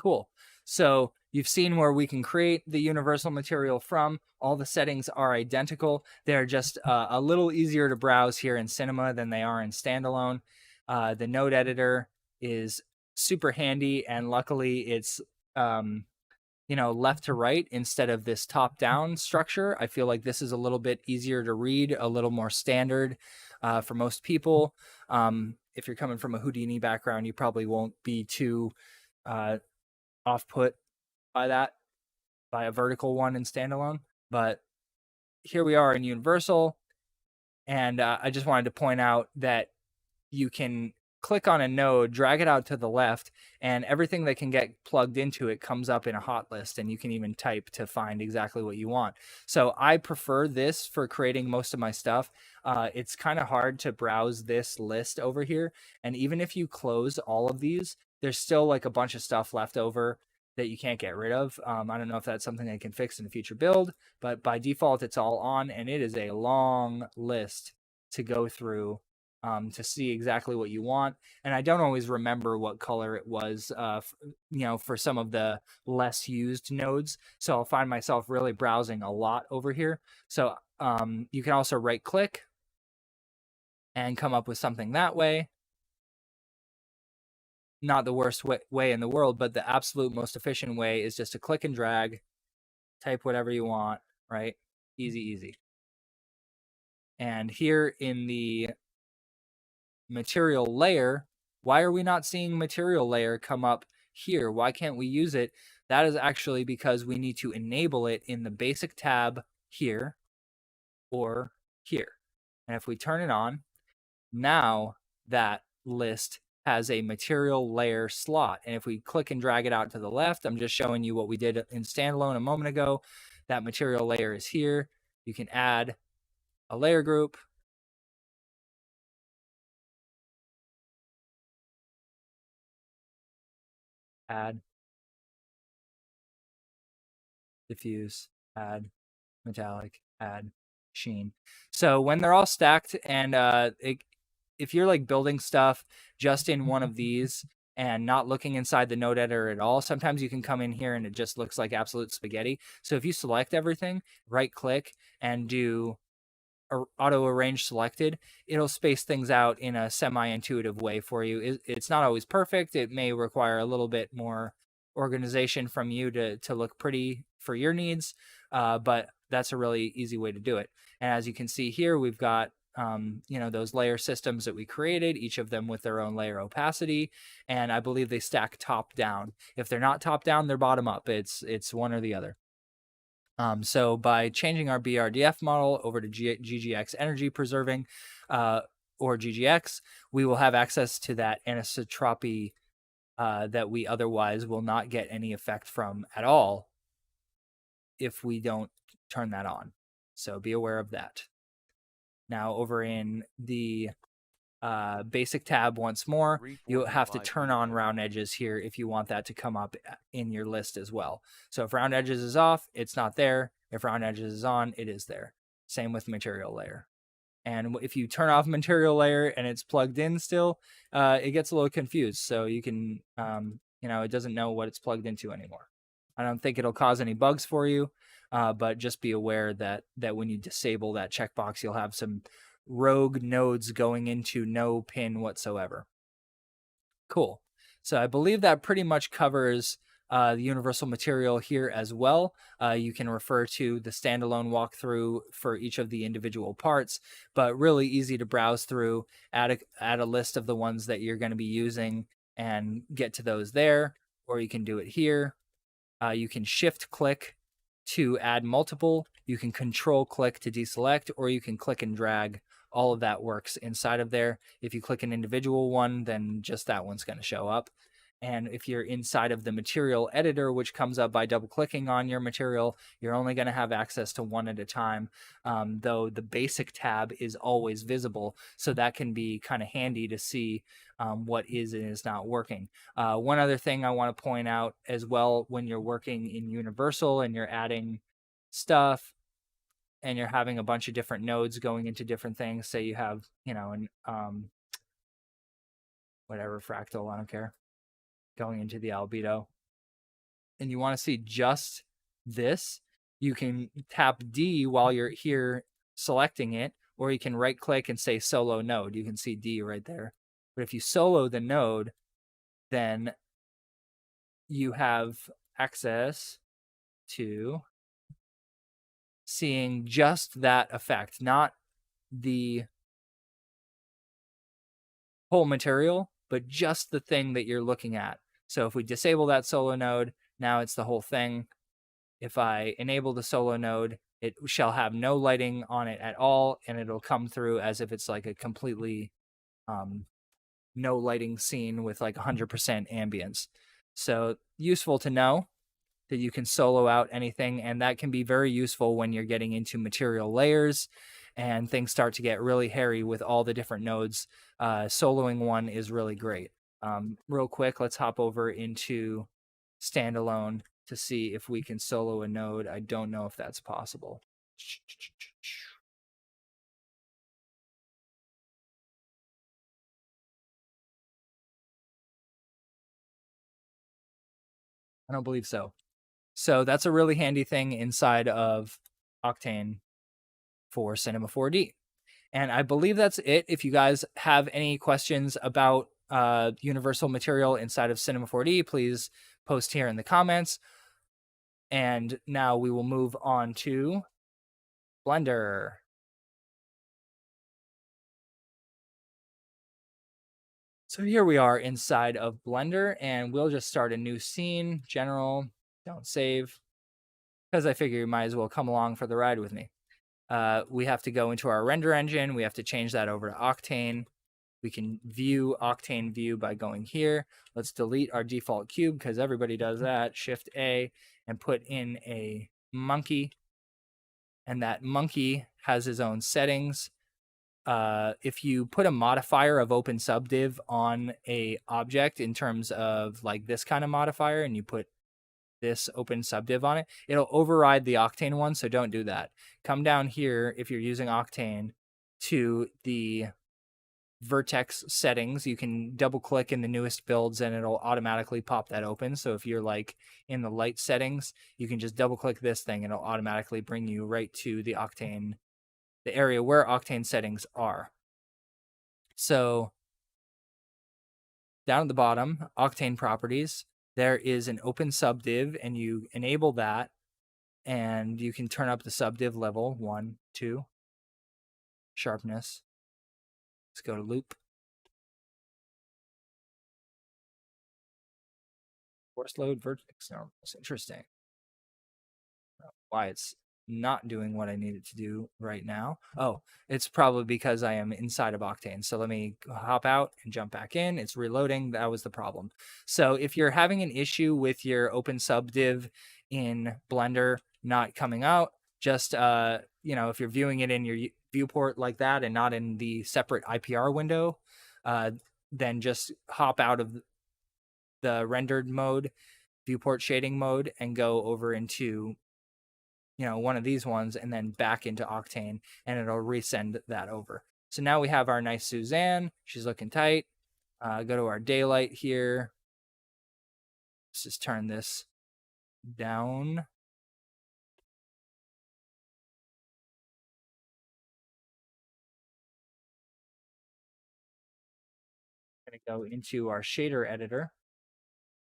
Cool. So you've seen where we can create the universal material from. All the settings are identical. They're just a little easier to browse here in Cinema than they are in Standalone. The node editor is super handy, and luckily it's left to right instead of this top-down structure. I feel like this is a little bit easier to read, a little more standard for most people. If you're coming from a Houdini background, you probably won't be too off-put by that, by a vertical one in Standalone. But here we are in Universal, and I just wanted to point out that you can click on a node, drag it out to the left, and everything that can get plugged into it comes up in a hot list, and you can even type to find exactly what you want. So I prefer this for creating most of my stuff. It's kind of hard to browse this list over here, and even if you close all of these, there's still like a bunch of stuff left over that you can't get rid of. I don't know if that's something I can fix in a future build, but by default, it's all on, and it is a long list to go through to see exactly what you want. And I don't always remember what color it was, for some of the less used nodes. So I'll find myself really browsing a lot over here. So you can also right click and come up with something that way. not the worst way in the world, but the absolute most efficient way is just to click and drag, type whatever you want, right? Easy, easy. And here in the material layer, why are we not seeing material layer come up here? Why can't we use it? That is actually because we need to enable it in the basic tab here or here. And if we turn it on, now that list has a material layer slot. And if we click and drag it out to the left, I'm just showing you what we did in standalone a moment ago. That material layer is here. You can add a layer group. Add, diffuse, add, metallic, add, sheen. So when they're all stacked and if you're like building stuff just in one of these and not looking inside the node editor at all, sometimes you can come in here and it just looks like absolute spaghetti. So if you select everything, right click and do auto arrange selected, it'll space things out in a semi-intuitive way for you. It's not always perfect. It may require a little bit more organization from you to look pretty for your needs, but that's a really easy way to do it. And as you can see here, we've got those layer systems that we created, each of them with their own layer opacity, and I believe they stack top down. If they're not top down, they're bottom up. It's one or the other. So by changing our Brdf model over to GGX energy preserving or GGX, we will have access to that anisotropy that we otherwise will not get any effect from at all if we don't turn that on. So be aware of that. Now over in the basic tab once more, you have to turn on round edges here if you want that to come up in your list as well. So if round edges is off, it's not there. If round edges is on, it is there. Same with material layer. And if you turn off material layer and it's plugged in still, it gets a little confused. So you can, it doesn't know what it's plugged into anymore. I don't think it'll cause any bugs for you, but just be aware that when you disable that checkbox, you'll have some rogue nodes going into no pin whatsoever. Cool. So I believe that pretty much covers the universal material here as well. You can refer to the standalone walkthrough for each of the individual parts, but really easy to browse through, add a list of the ones that you're going to be using and get to those there, or you can do it here. You can shift click to add multiple. You can control click to deselect, or you can click and drag. All of that works inside of there. If you click an individual one, then just that one's going to show up. And if you're inside of the material editor, which comes up by double clicking on your material, you're only going to have access to one at a time, though the basic tab is always visible. So that can be kind of handy to see what is and is not working. One other thing I want to point out as well, when you're working in Universal and you're adding stuff, and you're having a bunch of different nodes going into different things. Say you have, an whatever fractal, I don't care, going into the albedo, and you want to see just this, you can tap D while you're here selecting it, or you can right click and say solo node. You can see D right there. But if you solo the node, then you have access to seeing just that effect, not the whole material, but just the thing that you're looking at. So if we disable that solo node, now it's the whole thing. If I enable the solo node, it shall have no lighting on it at all, and it'll come through as if it's like a completely no lighting scene with like 100% ambience. So useful to know that you can solo out anything, and that can be very useful when you're getting into material layers and things start to get really hairy with all the different nodes. Soloing one is really great. Real quick, let's hop over into standalone to see if we can solo a node. I don't know if that's possible. I don't believe so. So that's a really handy thing inside of Octane for Cinema 4D. And I believe that's it. If you guys have any questions about universal material inside of Cinema 4D, please post here in the comments. And now we will move on to Blender. So here we are inside of Blender, and we'll just start a new scene, general, don't save, because I figure you might as well come along for the ride with me. We have to go into our render engine. We have to change that over to Octane. We can view Octane view by going here. Let's delete our default cube because everybody does that. Shift A and put in a monkey. And that monkey has his own settings. If you put a modifier of open subdiv on a object in terms of like this kind of modifier, and you put this open subdiv on it, it'll override the Octane one, so don't do that. Come down here if you're using Octane to the vertex settings. You can double click in the newest builds and it'll automatically pop that open. So if you're like in the light settings, you can just double click this thing and it'll automatically bring you right to the Octane, the area where Octane settings are. So down at the bottom, Octane properties, there is an open subdiv, and you enable that, and you can turn up the subdiv level 1, 2, sharpness. Let's go to loop. Force load vertex. No, that's interesting. Why it's not doing what I need it to do right now. Oh, it's probably because I am inside of Octane. So let me hop out and jump back in. It's reloading. That was the problem. So if you're having an issue with your open subdiv in Blender not coming out, just you know, if you're viewing it in your viewport like that and not in the separate IPR window, then just hop out of the rendered mode, viewport shading mode, and go over into, you know, one of these ones, and then back into Octane, and it'll resend that over. So now we have our nice Suzanne. She's looking tight. Go to our daylight here. Let's just turn this down. I'm going to go into our shader editor.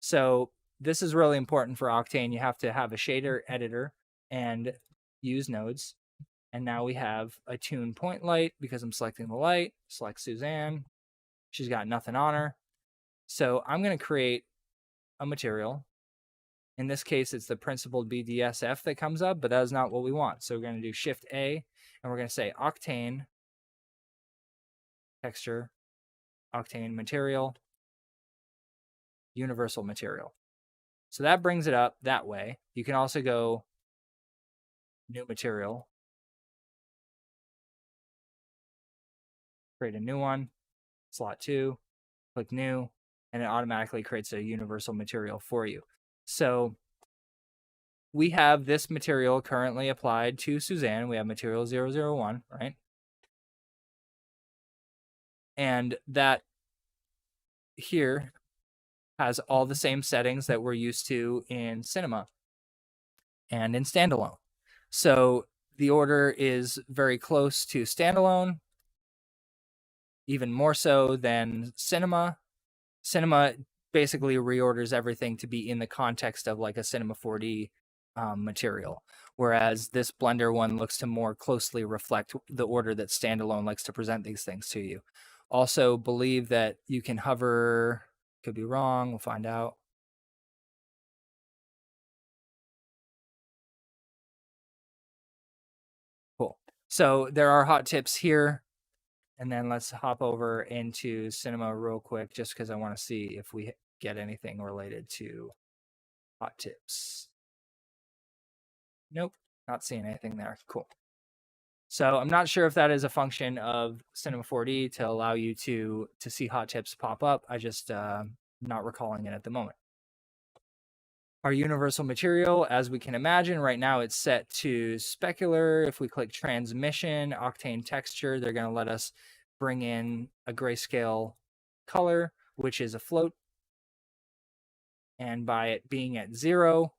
So this is really important for Octane. You have to have a shader editor and use nodes. And now we have a tune point light because I'm selecting the light. Select Suzanne. She's got nothing on her. So I'm going to create a material. In this case, it's the principled BDSF that comes up, but that is not what we want. So we're going to do Shift A, and we're going to say Octane, texture, Octane material, universal material. So that brings it up that way. You can also go new material, create a new one, slot 2, click new, and it automatically creates a universal material for you. So we have this material currently applied to Suzanne. We have material 001, right? And that here has all the same settings that we're used to in Cinema and in Standalone. So the order is very close to Standalone, even more so than Cinema. Cinema basically reorders everything to be in the context of like a Cinema 4D material, whereas this Blender one looks to more closely reflect the order that Standalone likes to present these things to you. Also believe that you can hover, could be wrong, we'll find out. Cool. So there are hot tips here. And then let's hop over into Cinema real quick, just because I want to see if we get anything related to hot tips. Nope, not seeing anything there. Cool. So I'm not sure if that is a function of Cinema 4D to allow you to see hot tips pop up. I just not recalling it at the moment. Our universal material, as we can imagine, right now it's set to specular. If we click transmission, Octane texture, they're going to let us bring in a grayscale color, which is a float. And by it being at 0,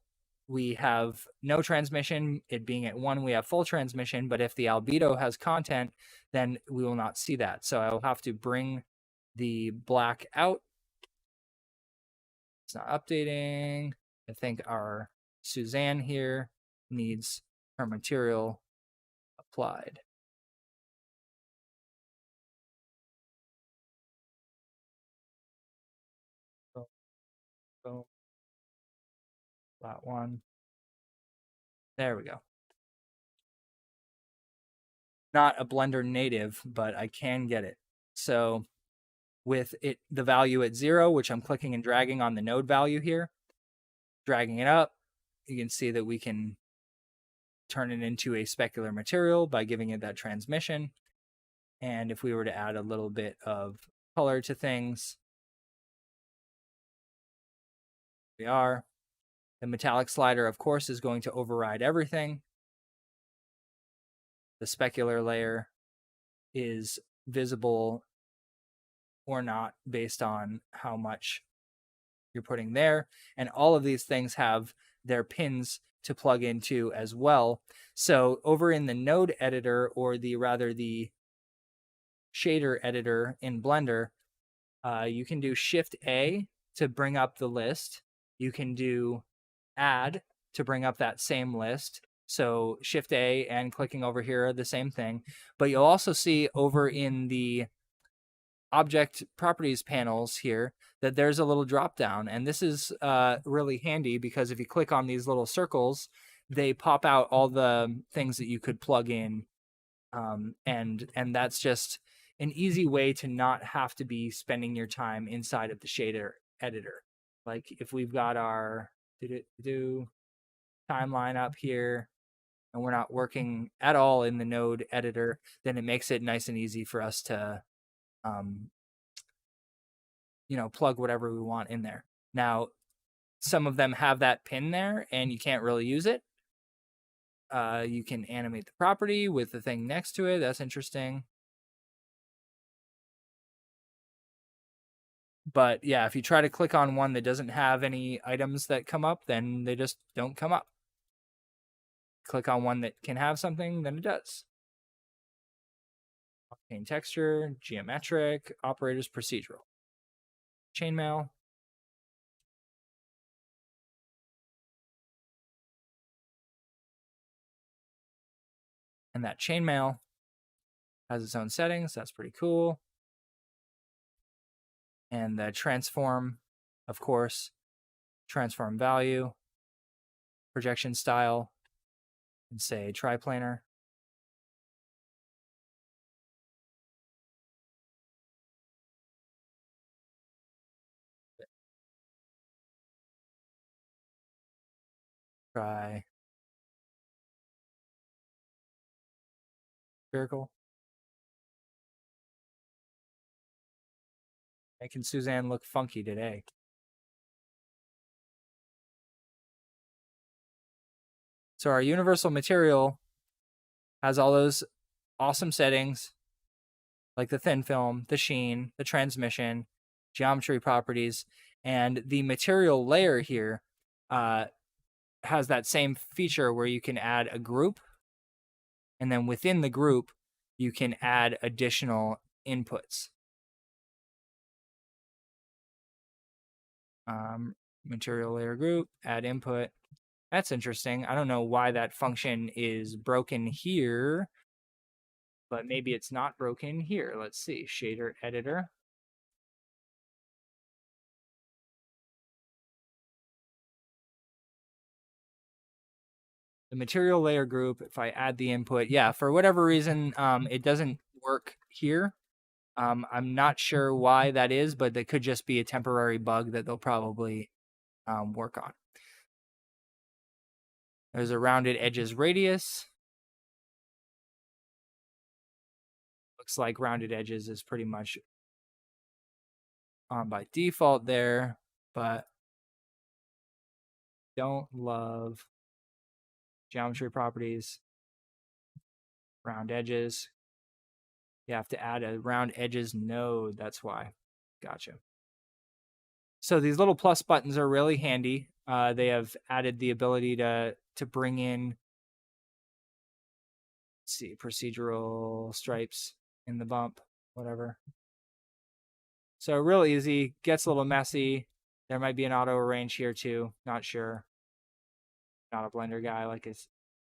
we have no transmission. It being at 1, we have full transmission. But if the albedo has content, then we will not see that. So I will have to bring the black out. It's not updating. I think our Suzanne here needs her material applied. Boom. That one. There we go. Not a Blender native, but I can get it. So with it, the value at 0, which I'm clicking and dragging on the node value here, dragging it up, you can see that we can turn it into a specular material by giving it that transmission. And if we were to add a little bit of color to things, we are. The metallic slider, of course, is going to override everything. The specular layer is visible or not based on how much you're putting there. And all of these things have their pins to plug into as well. So over in the node editor, or the shader editor in Blender, you can do Shift A to bring up the list. You can do Add to bring up that same list. So Shift A and clicking over here are the same thing. But you'll also see over in the object properties panels here that there's a little drop down, and this is really handy because if you click on these little circles, they pop out all the things that you could plug in, and that's just an easy way to not have to be spending your time inside of the shader editor. Like if we've got our timeline up here and we're not working at all in the node editor, then it makes it nice and easy for us to plug whatever we want in there. Now, some of them have that pin there and you can't really use it. You can animate the property with the thing next to it. That's interesting. But yeah, if you try to click on one that doesn't have any items that come up, then they just don't come up. Click on one that can have something, then it does. Octane texture, geometric, operators, procedural. Chainmail. And that chainmail has its own settings. That's pretty cool. And the transform, of course, transform value, projection style, and say triplanar. Try spherical. Making Suzanne look funky today. So our universal material has all those awesome settings, like the thin film, the sheen, the transmission, geometry properties, and the material layer here has that same feature where you can add a group, and then within the group, you can add additional inputs. Material layer group, add input. That's interesting. I don't know why that function is broken here, but maybe it's not broken here. Let's see, shader editor. The material layer group, if I add the input, yeah, for whatever reason, it doesn't work here. I'm not sure why that is, but that could just be a temporary bug that they'll probably work on. There's a rounded edges radius. Looks like rounded edges is pretty much on by default there, but don't love geometry properties, round edges. You have to add a round edges node. That's why. Gotcha. So these little plus buttons are really handy. They have added the ability to bring in, let's see, procedural stripes in the bump, whatever. So real easy, gets a little messy. There might be an auto arrange here too. Not sure. Not a Blender guy, like I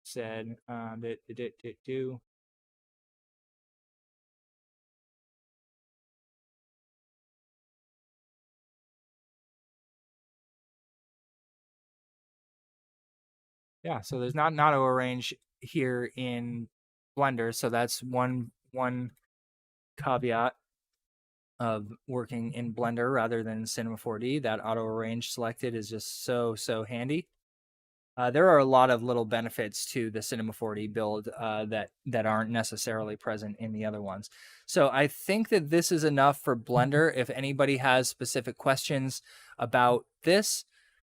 said. Yeah, so there's not an auto arrange here in Blender, so that's one caveat of working in Blender rather than Cinema 4D. That auto arrange selected is just so handy. There are a lot of little benefits to the Cinema 4D build that aren't necessarily present in the other ones. So I think that this is enough for Blender. If anybody has specific questions about this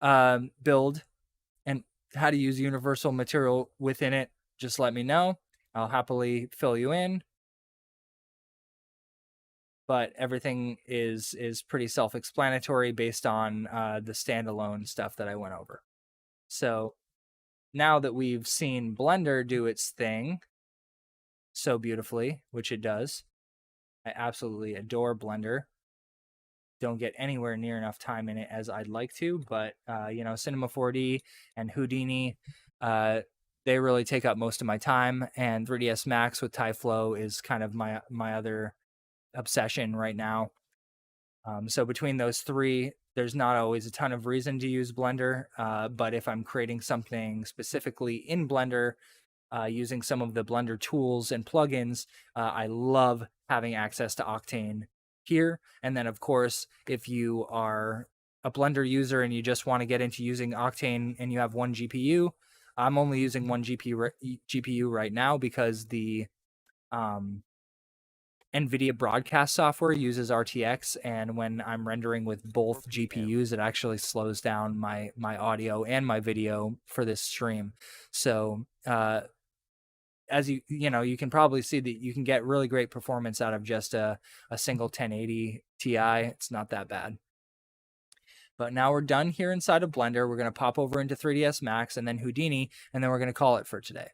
build and how to use universal material within it, just let me know. I'll happily fill you in. But everything is pretty self-explanatory based on the standalone stuff that I went over. So now that we've seen Blender do its thing so beautifully, which it does, I absolutely adore Blender. Don't get anywhere near enough time in it as I'd like to, but you know, Cinema 4D and Houdini, they really take up most of my time, and 3ds Max with TyFlow is kind of my other obsession right now. So between those three, there's not always a ton of reason to use Blender, but if I'm creating something specifically in Blender, using some of the Blender tools and plugins, I love having access to Octane here. And then, of course, if you are a Blender user and you just want to get into using Octane and you have one GPU, I'm only using one GPU right now because the NVIDIA broadcast software uses RTX, and when I'm rendering with both GPUs, it actually slows down my audio and my video for this stream. So as you know, you can probably see that you can get really great performance out of just a single 1080 Ti. It's not that bad. But now we're done here inside of Blender. We're going to pop over into 3ds Max and then Houdini, and then we're going to call it for today.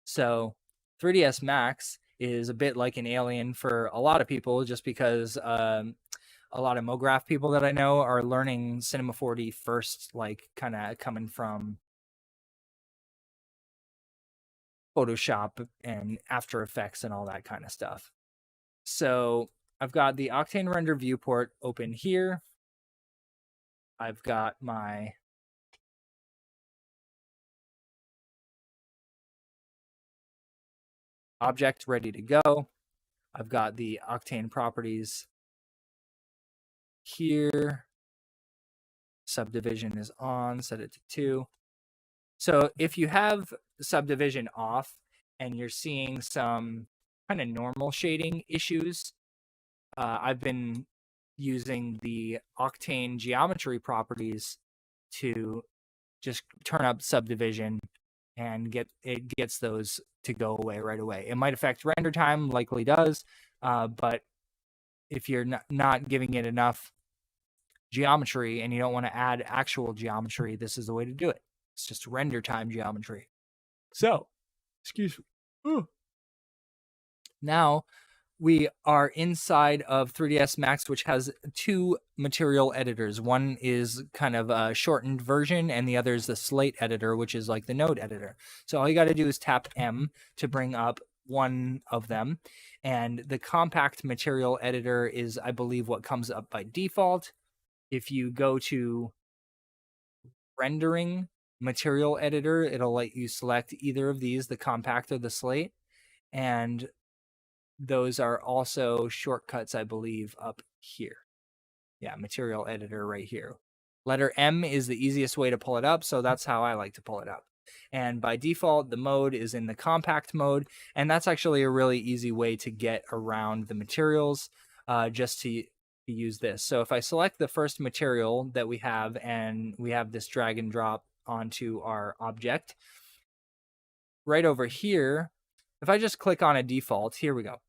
So 3ds Max is a bit like an alien for a lot of people, just because a lot of MoGraph people that I know are learning Cinema 4D first, like kind of coming from Photoshop and After Effects and all that kind of stuff. So I've got the Octane Render viewport open here. I've got my object ready to go. I've got the Octane properties here. Subdivision is on, set it to 2. So if you have subdivision off and you're seeing some kind of normal shading issues, I've been using the Octane geometry properties to just turn up subdivision and gets those to go away right away. It might affect render time, likely does, but if you're not giving it enough geometry and you don't want to add actual geometry, this is the way to do it. It's just render time geometry. So, excuse me. Ooh. Now we are inside of 3ds Max, which has 2 material editors. One is kind of a shortened version, and the other is the Slate Editor, which is like the node editor. So all you got to do is tap M to bring up one of them. And the compact material editor is, I believe, what comes up by default. If you go to rendering material editor, it'll let you select either of these, the compact or the Slate. And those are also shortcuts, I believe, up here. Yeah, material editor right here. Letter M is the easiest way to pull it up, so that's how I like to pull it up. And by default, the mode is in the compact mode, and that's actually a really easy way to get around the materials, just to use this. So if I select the first material that we have, and we have this drag and drop onto our object, right over here, if I just click on a default, here we go.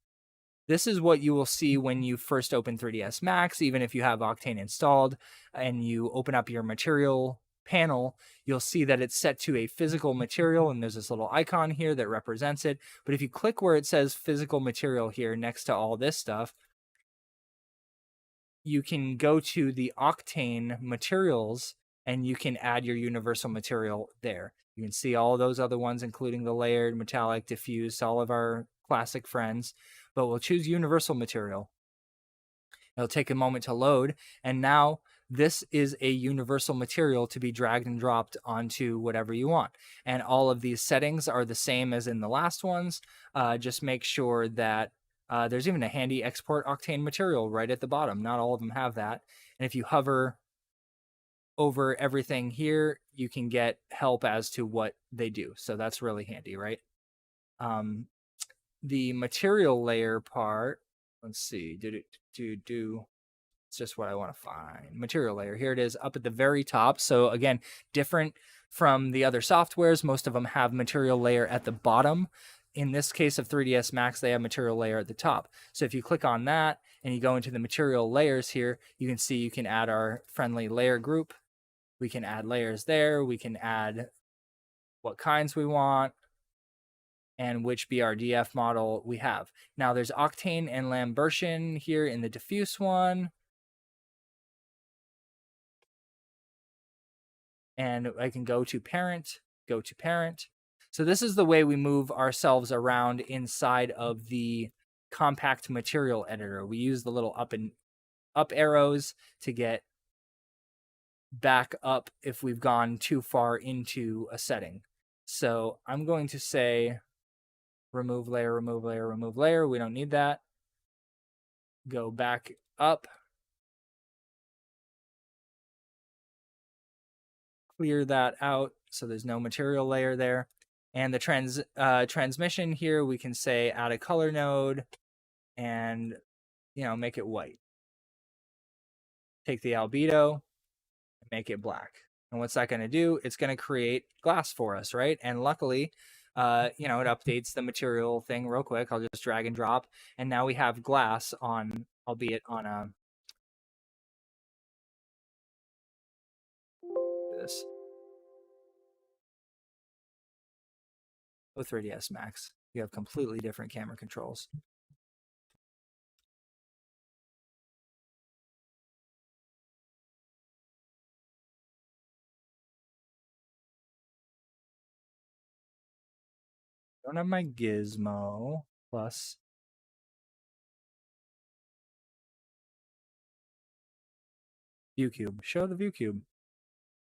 This is what you will see when you first open 3ds Max. Even if you have Octane installed and you open up your material panel, you'll see that it's set to a physical material, and there's this little icon here that represents it. But if you click where it says physical material here next to all this stuff, you can go to the Octane materials and you can add your universal material there. You can see all those other ones, including the layered, metallic, diffuse, all of our classic friends, but we'll choose universal material. It'll take a moment to load, and now this is a universal material to be dragged and dropped onto whatever you want. And all of these settings are the same as in the last ones. Just make sure that there's even a handy export Octane material right at the bottom. Not all of them have that. And if you hover over everything here, you can get help as to what they do. So that's really handy, right? The material layer part, let's see, it's just what I want to find. Material layer, here it is up at the very top. So again, different from the other softwares. Most of them have material layer at the bottom. In this case of 3ds Max, they have material layer at the top. So if you click on that and you go into the material layers here, you can see you can add our friendly layer group. We can add layers there. We can add what kinds we want and which Brdf model we have. Now there's Octane and Lambertian here in the diffuse one. And I can go to parent. So this is the way we move ourselves around inside of the compact material editor. We use the little up arrows to get back up if we've gone too far into a setting. So I'm going to say remove layer, remove layer, remove layer. We don't need that. Go back up. Clear that out so there's no material layer there. And the transmission here, we can say add a color node and, make it white. Take the albedo and make it black. And what's that going to do? It's going to create glass for us, right? And luckily, it updates the material thing real quick. I'll just drag and drop. And now we have glass on, albeit on a, this. With 3ds Max, you have completely different camera controls. Don't have my gizmo plus. View cube. Show the view cube.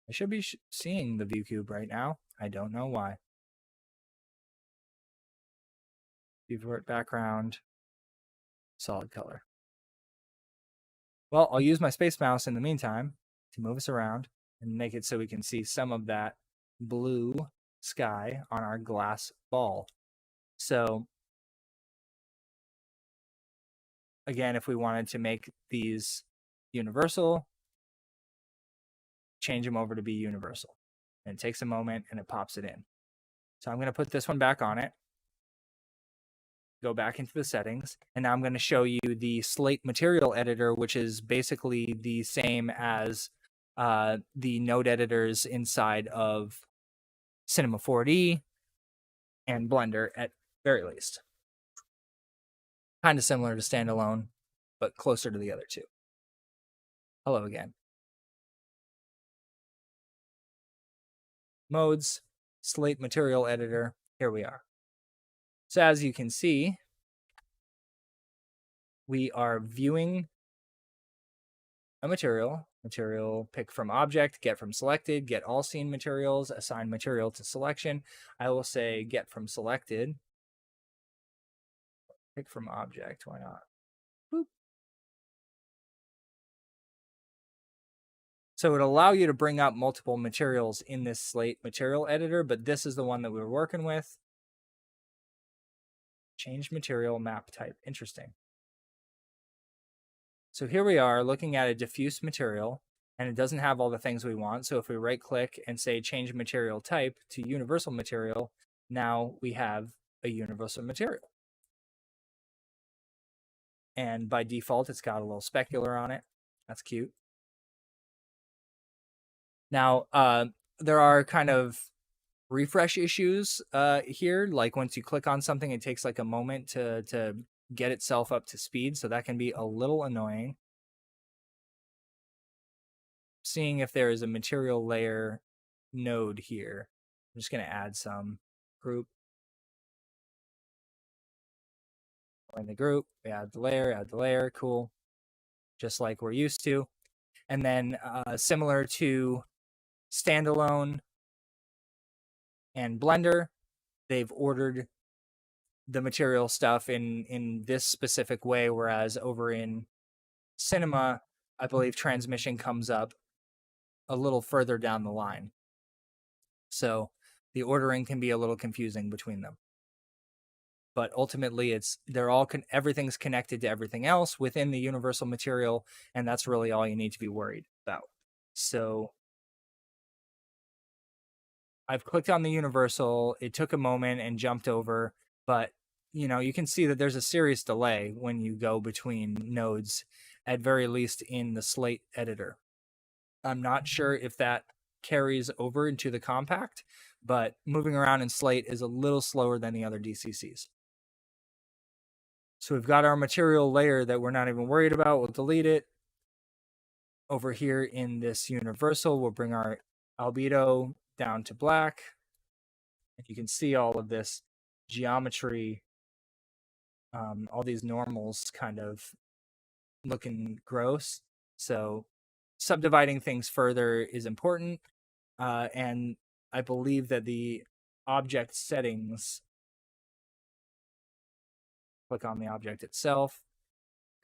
I should be seeing the view cube right now. I don't know why. Invert background. Solid color. Well, I'll use my space mouse in the meantime to move us around and make it so we can see some of that blue sky on our glass ball. So again, if we wanted to make these universal, change them over to be universal. And it takes a moment and it pops it in. So I'm going to put this one back on it. Go back into the settings. And now I'm going to show you the Slate Material Editor, which is basically the same as the node editors inside of Cinema 4D and Blender at very least. Kind of similar to Standalone, but closer to the other two. Hello again. Modes, Slate Material Editor, here we are. So as you can see, we are viewing a material, pick from object, get from selected, get all scene materials, assign material to selection. I will say get from selected, pick from object, why not? Boop. So it'll allow you to bring up multiple materials in this Slate Material Editor, but this is the one that we were working with. Change material map type. Interesting. So here we are looking at a diffuse material, and it doesn't have all the things we want. So if we right click and say change material type to universal material, now we have a universal material. And by default, it's got a little specular on it. That's cute. Now, there are kind of refresh issues here. Like once you click on something, it takes like a moment to get itself up to speed. So that can be a little annoying. seeing if there is a material layer node here. I'm just going to add some group. In the group, we add the layer, cool. Just like we're used to. And then similar to Standalone and Blender, they've ordered the material stuff in this specific way, whereas over in Cinema, I believe transmission comes up a little further down the line. So the ordering can be a little confusing between them. But ultimately, everything's connected to everything else within the universal material, and that's really all you need to be worried about. So I've clicked on the universal. It took a moment and jumped over, but you can see that there's a serious delay when you go between nodes, at very least in the Slate Editor. I'm not sure if that carries over into the compact, but moving around in Slate is a little slower than the other DCCs. So we've got our material layer that we're not even worried about. We'll delete it. Over here in this universal, we'll bring our albedo down to black. And you can see all of this geometry, all these normals kind of looking gross. So subdividing things further is important. And I believe that the object settings, click on the object itself,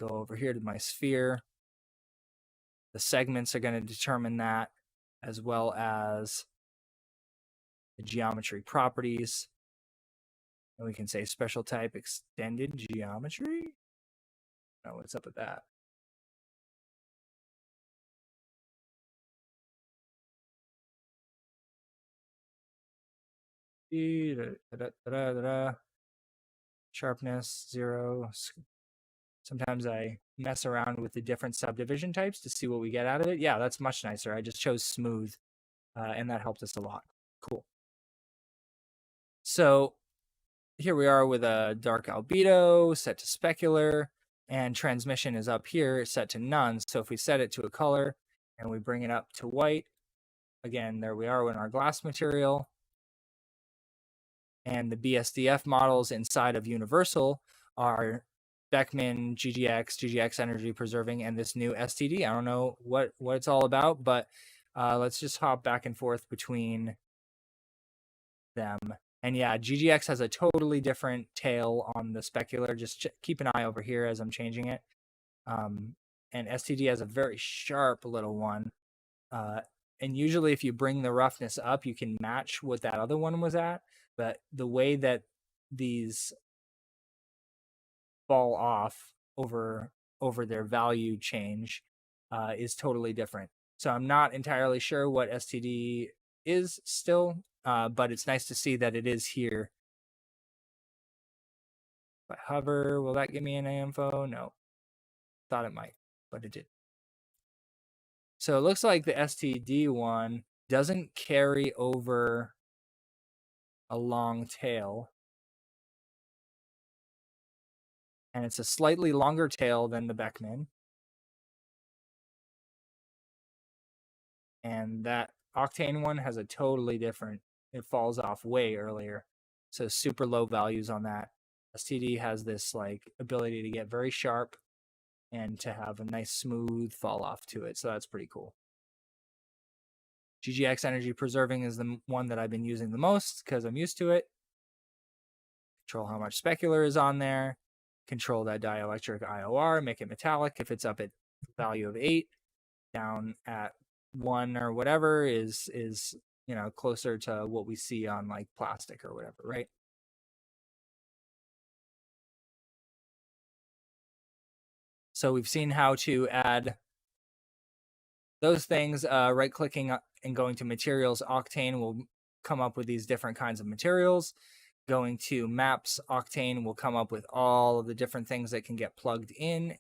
go over here to my sphere. The segments are going to determine that, as well as the geometry properties. And we can say special type extended geometry. Oh, what's up with that? Sharpness 0. Sometimes I mess around with the different subdivision types to see what we get out of it. Yeah, that's much nicer. I just chose smooth, and that helped us a lot. Cool. So here we are with a dark albedo set to specular, and transmission is up here set to none. So if we set it to a color and we bring it up to white, again, there we are in our glass material. And the BSDF models inside of Universal are Beckman, GGX energy preserving, and this new STD. I don't know what it's all about, but let's just hop back and forth between them. And yeah, GGX has a totally different tail on the specular. Just keep an eye over here as I'm changing it. And STD has a very sharp little one. And usually if you bring the roughness up, you can match what that other one was at. But the way that these fall off over their value change is totally different. So I'm not entirely sure what STD is still, but it's nice to see that it is here. If I hover, will that give me any info? No. Thought it might, but it did. So it looks like the STD one doesn't carry over a long tail. And it's a slightly longer tail than the Beckman. And that Octane one has a totally different, it falls off way earlier. So super low values on that. STD has this like ability to get very sharp and to have a nice smooth fall off to it. So that's pretty cool. GGX energy preserving is the one that I've been using the most because I'm used to it. Control how much specular is on there. Control that dielectric IOR, make it metallic if it's up at value of 8. Down at 1 or whatever is closer to what we see on like plastic or whatever, right? So we've seen how to add those things. Right-clicking and going to materials, Octane will come up with these different kinds of materials. Going to maps, Octane will come up with all of the different things that can get plugged in.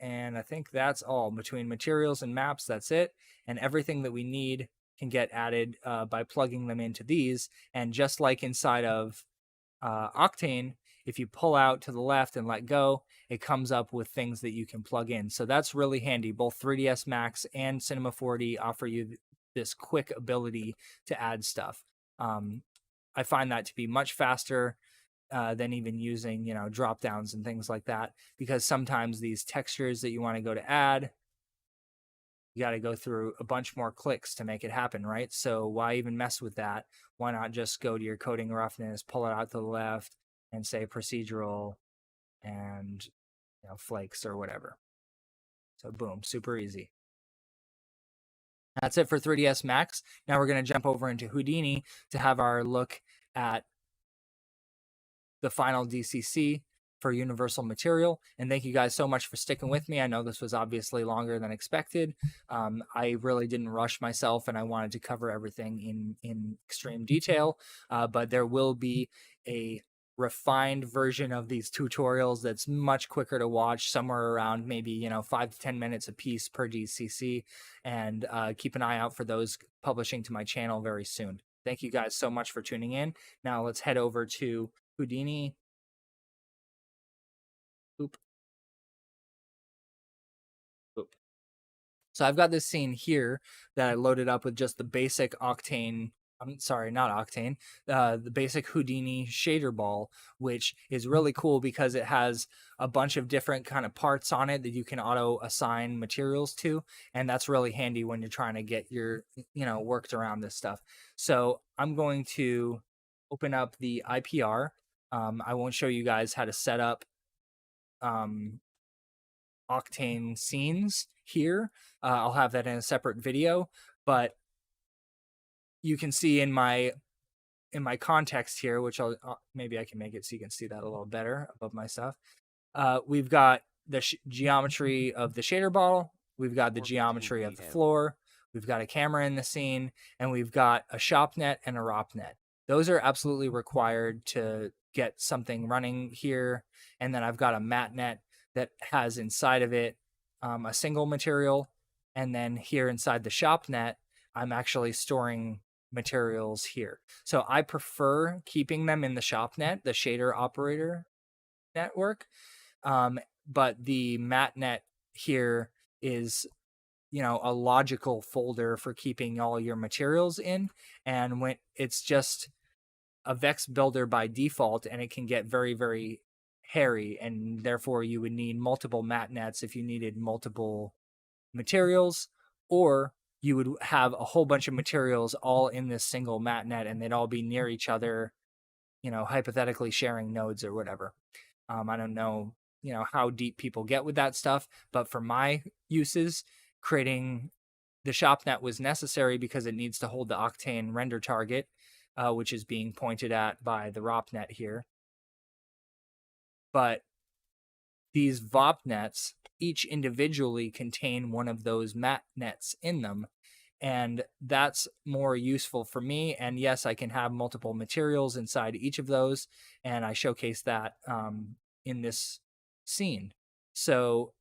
And I think that's all. Between materials and maps, that's it. And everything that we need can get added by plugging them into these. And just like inside of Octane, if you pull out to the left and let go, it comes up with things that you can plug in. So that's really handy. Both 3ds Max and Cinema 4D offer you this quick ability to add stuff. I find that to be much faster than even using, you know, drop downs and things like that, because sometimes these textures that you want to go to add, you got to go through a bunch more clicks to make it happen, right? So why even mess with that? Why not just go to your coding roughness, pull it out to the left, and say procedural and, you know, flakes or whatever. So boom, super easy. That's it for 3ds Max. Now we're going to jump over into Houdini to have our look at the final DCC for Universal Material. And thank you guys so much for sticking with me. I know this was obviously longer than expected. I really didn't rush myself, and I wanted to cover everything in extreme detail. But there will be a refined version of these tutorials that's much quicker to watch, somewhere around maybe, you know, 5 to 10 minutes a piece per DCC. And keep an eye out for those publishing to my channel very soon. Thank you guys so much for tuning in. Now let's head over to Houdini. Oop. Oop. So I've got this scene here that I loaded up with just the basic Octane. I'm sorry, not Octane. The basic Houdini shader ball, which is really cool because it has a bunch of different kind of parts on it that you can auto assign materials to, and that's really handy when you're trying to get your, you know, worked around this stuff. So I'm going to open up the IPR. I won't show you guys how to set up Octane scenes here. I'll have that in a separate video, but you can see in my context here, which I'll maybe I can make it so you can see that a little better above my stuff. We've got the geometry of the shader ball. We've got the geometry of the floor. We've got a camera in the scene, and we've got a shop net and a ROP net. Those are absolutely required to get something running here. And then I've got a matte net that has inside of it a single material. And then here inside the shop net, I'm actually storing materials here. So I prefer keeping them in the shop net, the shader operator network. But the matte net here is, you know, a logical folder for keeping all your materials in. And when it's just a Vex builder by default, and it can get very, very hairy, and therefore you would need multiple matte nets if you needed multiple materials, or you would have a whole bunch of materials all in this single matte net, and they'd all be near each other, you know, hypothetically sharing nodes or whatever. I don't know, you know, how deep people get with that stuff, but for my uses, creating the shop net was necessary because it needs to hold the Octane render target, which is being pointed at by the ROP net here. But these VOP nets each individually contain one of those matte nets in them, and that's more useful for me. And yes, I can have multiple materials inside each of those, and I showcase that in this scene. So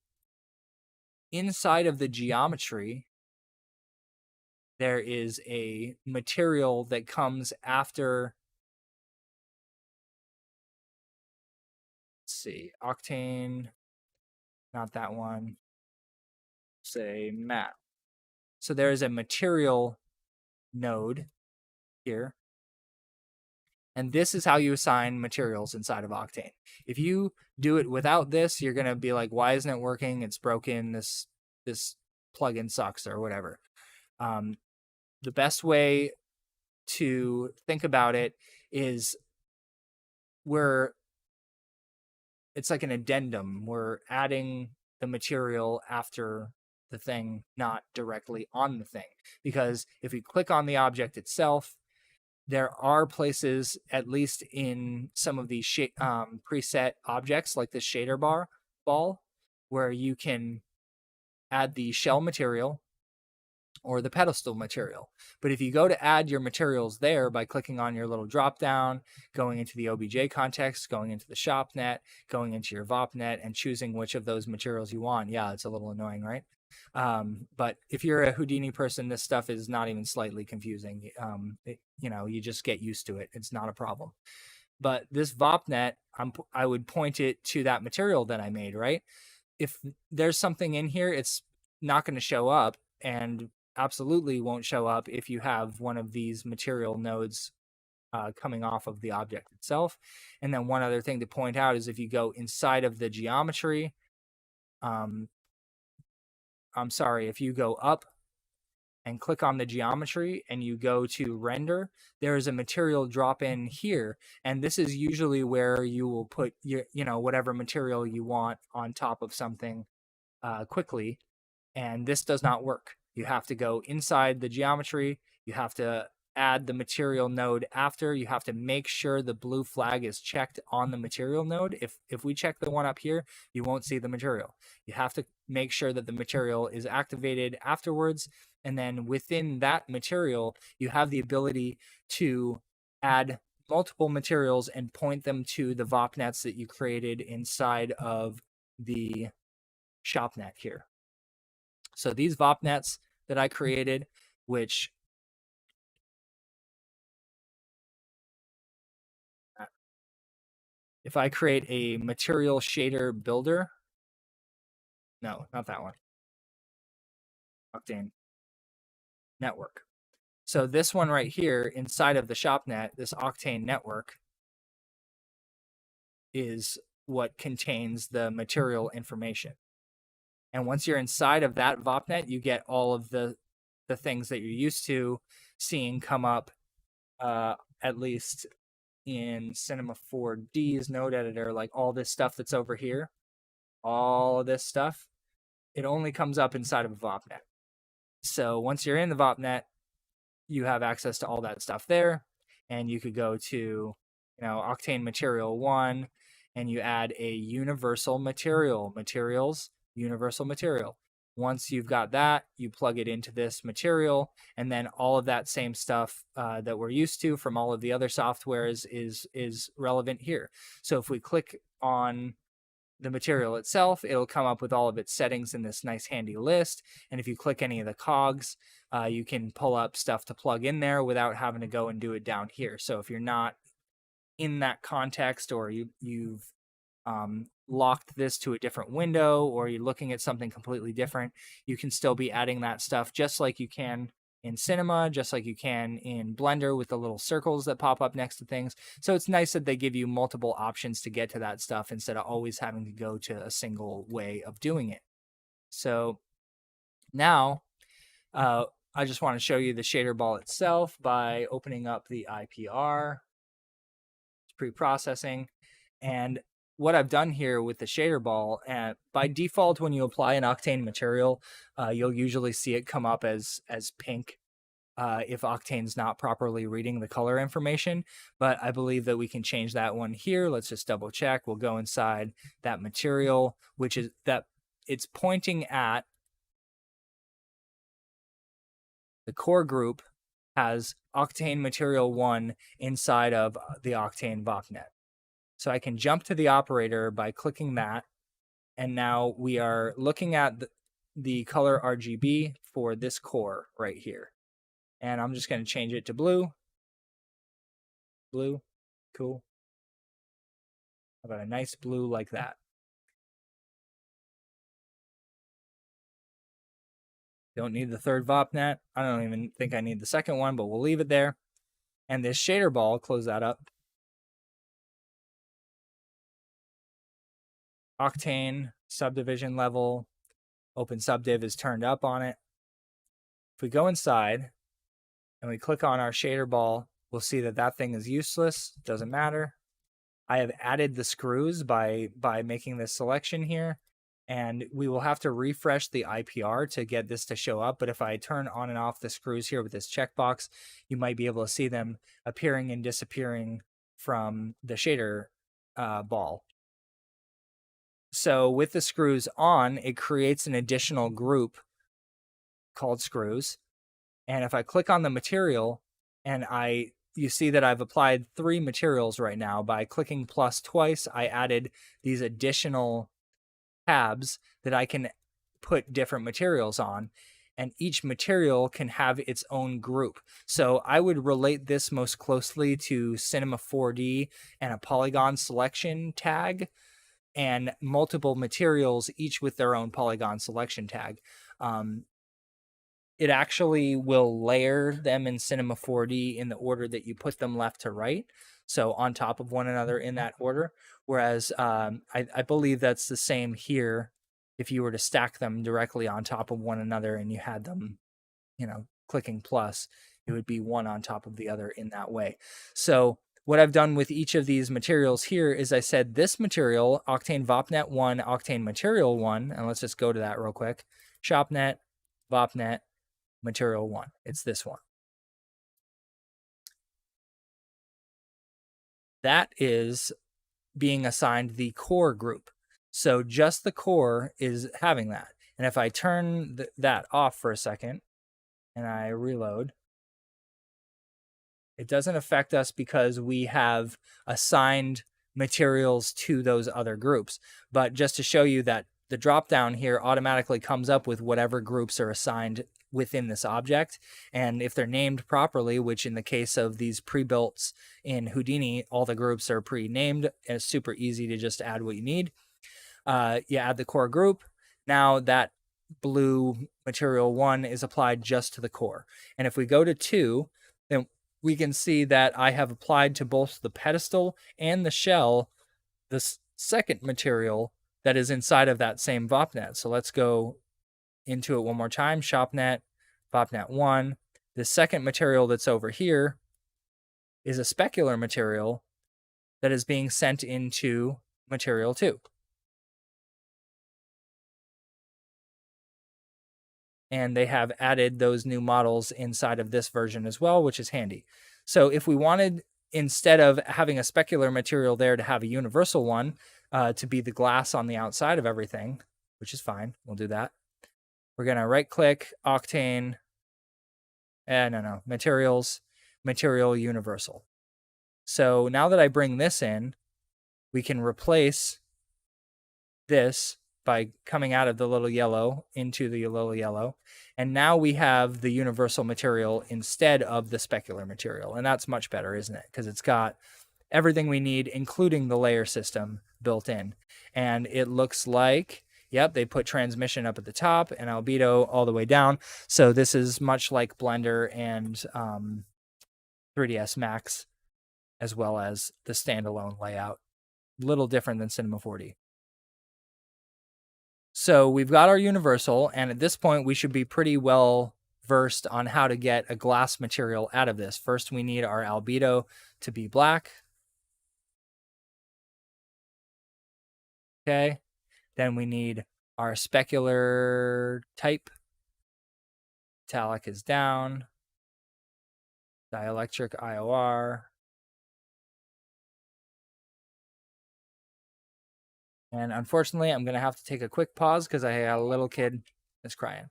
inside of the geometry, there is a material that comes after, let's see, Octane, not that one, say matte. So there is a material node here. And this is how you assign materials inside of Octane. If you do it without this, you're going to be like, why isn't it working? It's broken. This plugin sucks or whatever. The best way to think about it is it's like an addendum. We're adding the material after the thing, not directly on the thing. Because if we click on the object itself, there are places, at least in some of these preset objects like the shader ball, where you can add the shell material or the pedestal material. But if you go to add your materials there by clicking on your little drop down, going into the OBJ context, going into the shop net, going into your VOP net, and choosing which of those materials you want, yeah, it's a little annoying, right? But if you're a Houdini person, this stuff is not even slightly confusing. You know, you just get used to it. It's not a problem. But this VOPNet, I would point it to that material that I made, right? If there's something in here, it's not going to show up, and absolutely won't show up if you have one of these material nodes coming off of the object itself. And then one other thing to point out is if you go inside of the geometry, if you go up and click on the geometry and you go to render, there is a material drop in here. And this is usually where you will put your, whatever material you want on top of something quickly. And this does not work. You have to go inside the geometry. You have to add the material node after. You have to make sure the blue flag is checked on the material node. If we check the one up here, you won't see the material. You have to make sure that the material is activated afterwards. And then within that material, you have the ability to add multiple materials and point them to the VOPNets that you created inside of the ShopNet here. So these VOPNets that I created, which if I create a material shader builder, no, not that one, Octane network. So this one right here inside of the ShopNet, this Octane network, is what contains the material information. And once you're inside of that VOPNet, you get all of the things that you're used to seeing come up, at least in Cinema 4D's node editor, like all this stuff that's over here, all of this stuff, it only comes up inside of a VOPNet. So once you're in the VOPNet, you have access to all that stuff there, and you could go to, Octane Material 1, and you add a universal material, materials, universal material. Once you've got that, you plug it into this material, and then all of that same stuff that we're used to from all of the other softwares is relevant here. So if we click on the material itself, it'll come up with all of its settings in this nice handy list. And if you click any of the cogs, you can pull up stuff to plug in there without having to go and do it down here. So if you're not in that context, or you've locked this to a different window, or you're looking at something completely different, you can still be adding that stuff just like you can in Cinema, just like you can in Blender with the little circles that pop up next to things. So it's nice that they give you multiple options to get to that stuff instead of always having to go to a single way of doing it. So now I just want to show you the shader ball itself by opening up the IPR. It's pre-processing. And what I've done here with the shader ball, by default, when you apply an Octane material, you'll usually see it come up as pink if Octane's not properly reading the color information. But I believe that we can change that one here. Let's just double check. We'll go inside that material, which is that it's pointing at the core group has Octane Material 1 inside of the Octane VOPNet. So I can jump to the operator by clicking that. And now we are looking at the color RGB for this core right here. And I'm just going to change it to blue. Blue. Cool. How about a nice blue like that? Don't need the third VOPNet. I don't even think I need the second one, but we'll leave it there. And this shader ball, close that up. Octane subdivision level, open subdiv is turned up on it. If we go inside and we click on our shader ball, we'll see that that thing is useless. Doesn't matter. I have added the screws by making this selection here, and we will have to refresh the IPR to get this to show up. But if I turn on and off the screws here with this checkbox, you might be able to see them appearing and disappearing from the shader ball. So with the screws on, it creates an additional group called screws. And if I click on the material, and you see that I've applied 3 materials right now. By clicking plus twice, I added these additional tabs that I can put different materials on. and each material can have its own group. So I would relate this most closely to Cinema 4D and a polygon selection tag, and multiple materials, each with their own polygon selection tag. It actually will layer them in Cinema 4D in the order that you put them left to right, so on top of one another in that order. Whereas I believe that's the same here. If you were to stack them directly on top of one another and you had them, clicking plus, it would be one on top of the other in that way. So what I've done with each of these materials here is I said this material, Octane VOPNet 1, Octane Material 1, and let's just go to that real quick. ShopNet, VOPNet, Material 1. It's this one. That is being assigned the core group. So just the core is having that. And if I turn that off for a second and I reload, it doesn't affect us because we have assigned materials to those other groups. But just to show you that the dropdown here automatically comes up with whatever groups are assigned within this object. And if they're named properly, which in the case of these pre-builts in Houdini, all the groups are pre-named, and it's super easy to just add what you need. You add the core group. Now that blue material 1 is applied just to the core. And if we go to 2, then we can see that I have applied to both the pedestal and the shell the second material that is inside of that same VOPNet. So let's go into it one more time. ShopNet, VOPNet 1. The second material that's over here is a specular material that is being sent into material 2. And they have added those new models inside of this version as well, which is handy. So if we wanted, instead of having a specular material there, to have a universal one to be the glass on the outside of everything, which is fine, we'll do that. We're going to right click Octane, Materials, Material Universal. So now that I bring this in, we can replace this by coming out of the little yellow into the little yellow. And now we have the universal material instead of the specular material. And that's much better, isn't it? Because it's got everything we need, including the layer system built in. And it looks like, yep, they put transmission up at the top and albedo all the way down. So this is much like Blender and 3ds Max, as well as the standalone layout. A little different than Cinema 4D. So we've got our universal, and at this point we should be pretty well versed on how to get a glass material out of this. First, we need our albedo to be black. Okay. Then we need our specular type. Metallic is down. Dielectric IOR. And unfortunately, I'm going to have to take a quick pause because I got a little kid that's crying.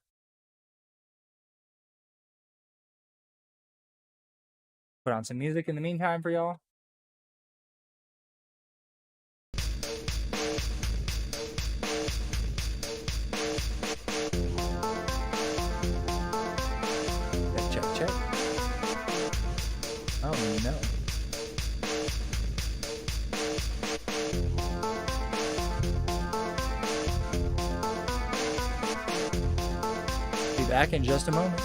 Put on some music in the meantime for y'all. Check. Oh no. Back in just a moment.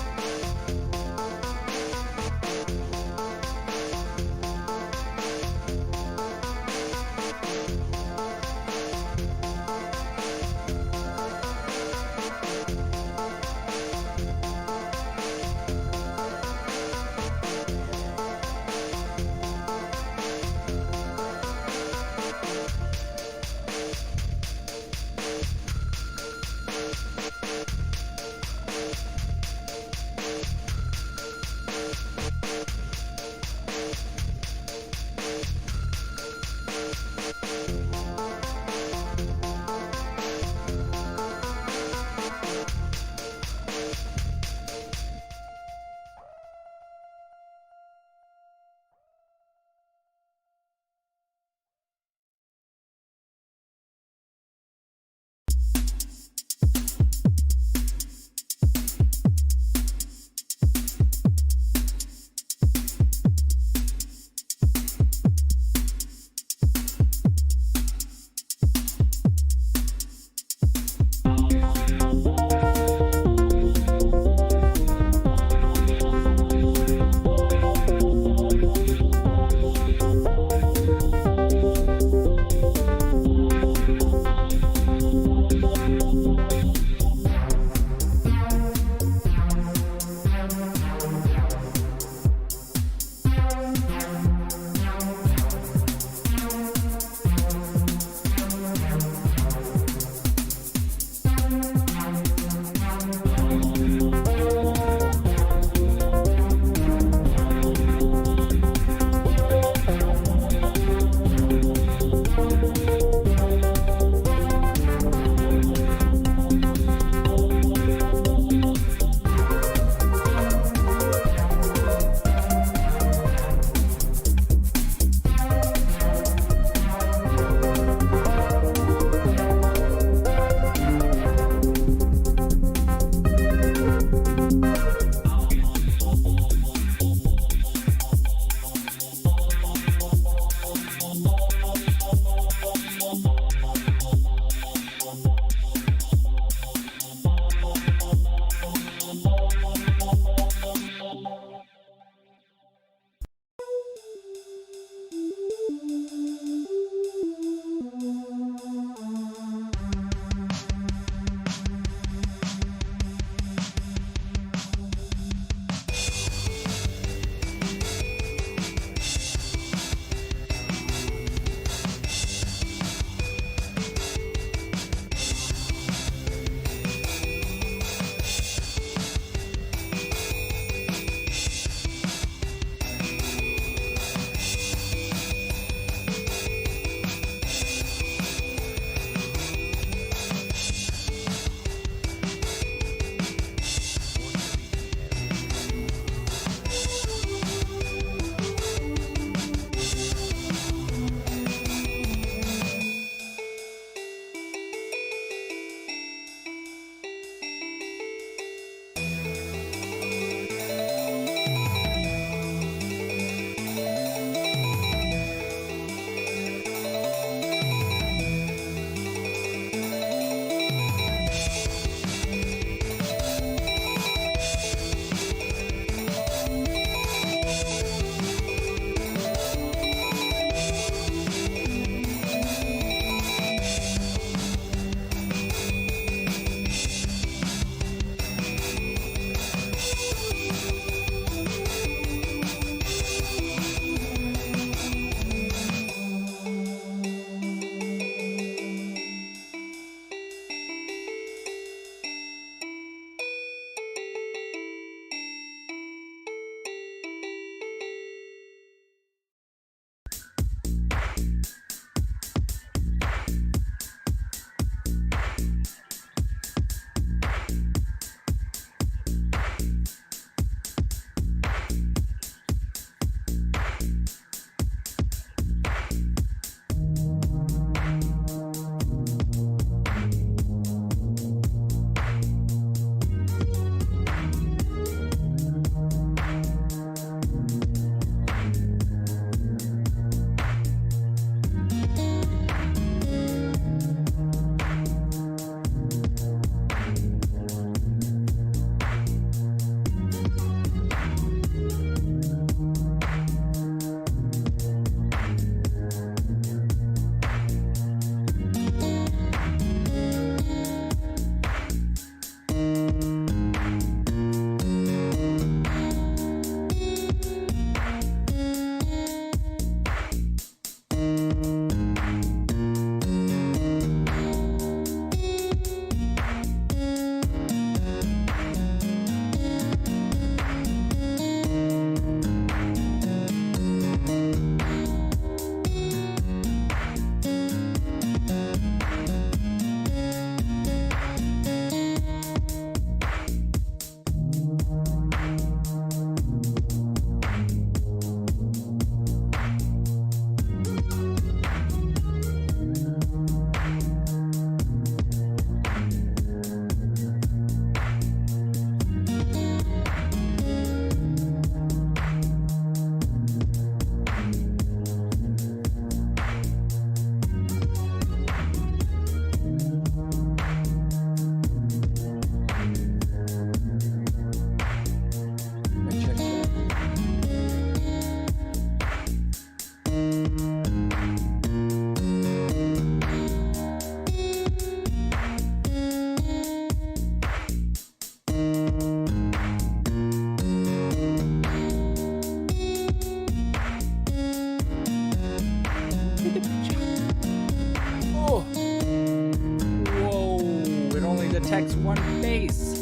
vertex, 1 base.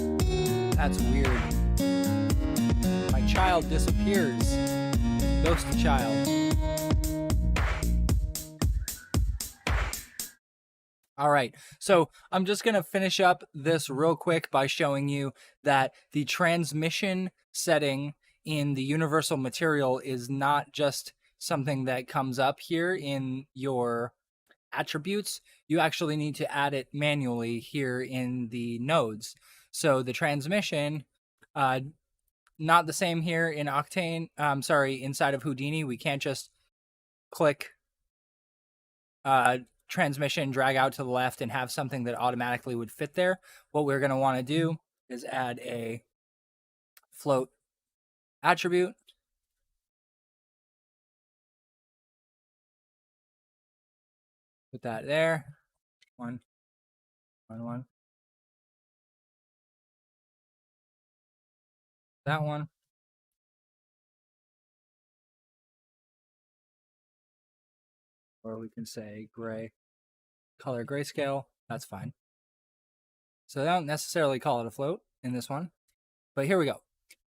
That's weird. My child disappears. Ghost child. All right, so I'm just going to finish up this real quick by showing you that the transmission setting in the universal material is not just something that comes up here in your attributes. You actually need to add it manually here in the nodes. So the transmission, not the same here in Octane. Inside of Houdini, we can't just click transmission, drag out to the left, and have something that automatically would fit there. What we're going to want to do is add a float attribute. Put that there. 1, 1, 1. That one. Or we can say gray, color grayscale. That's fine. So they don't necessarily call it a float in this one, but here we go.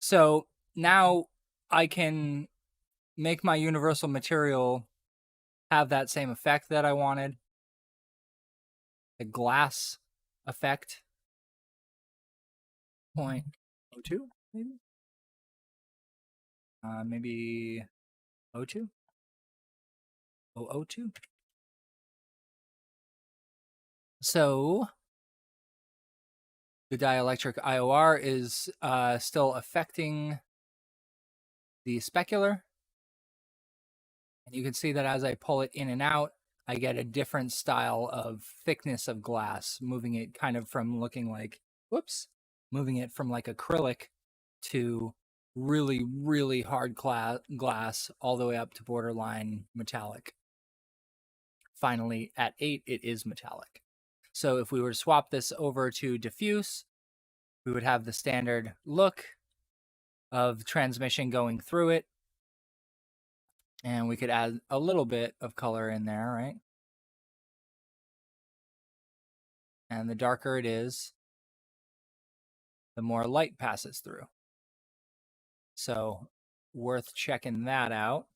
So now I can make my universal material have that same effect that I wanted. The glass effect. 0.02, maybe? Maybe 02? 002? So the dielectric IOR is still affecting the specular. And you can see that as I pull it in and out, I get a different style of thickness of glass, moving it kind of from looking like, moving it from like acrylic to really, really hard glass all the way up to borderline metallic. Finally, at 8, it is metallic. So if we were to swap this over to diffuse, we would have the standard look of transmission going through it. And we could add a little bit of color in there, right? And the darker it is, the more light passes through. So worth checking that out.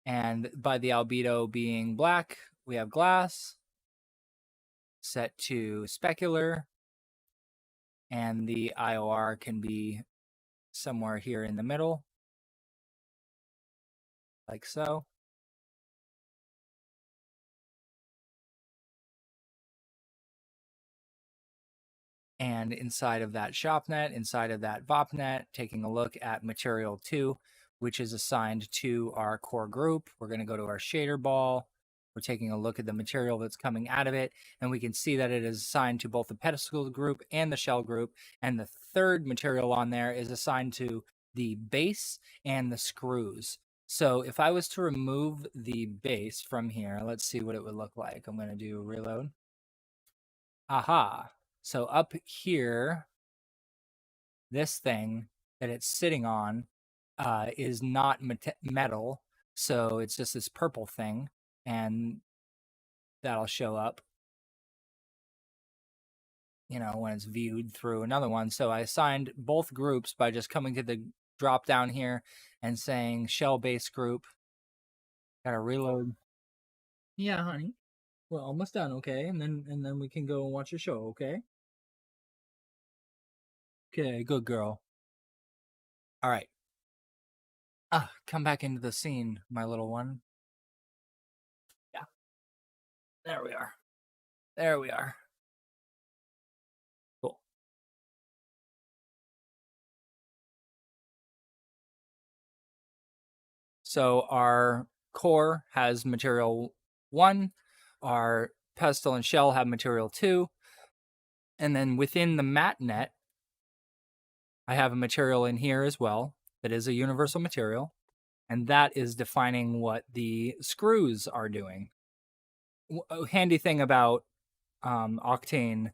And by the albedo being black, we have glass set to specular, and the IOR can be somewhere here in the middle, like so. And inside of that shopnet, inside of that VOPnet, taking a look at material 2, which is assigned to our core group. We're going to go to our shader ball. We're taking a look at the material that's coming out of it, and we can see that it is assigned to both the pedestal group and the shell group, and the third material on there is assigned to the base and the screws. So if I was to remove the base from here, let's see what it would look like. I'm going to do reload. Aha. So up here, this thing that it's sitting on is not metal. So it's just this purple thing, and that'll show up, you know, when it's viewed through another one. So I assigned both groups by just coming to the drop down here and saying shell base group. Gotta reload. Yeah, honey. We're almost done, okay? And then we can go and watch your show, okay? Okay, good girl. All right. Come back into the scene, my little one. Yeah. There we are. There we are. Cool. So our core has material 1, our pedestal and shell have material 2, and then within the mat net, I have a material in here as well that is a universal material, and that is defining what the screws are doing. A handy thing about Octane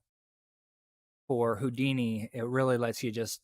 for Houdini, it really lets you just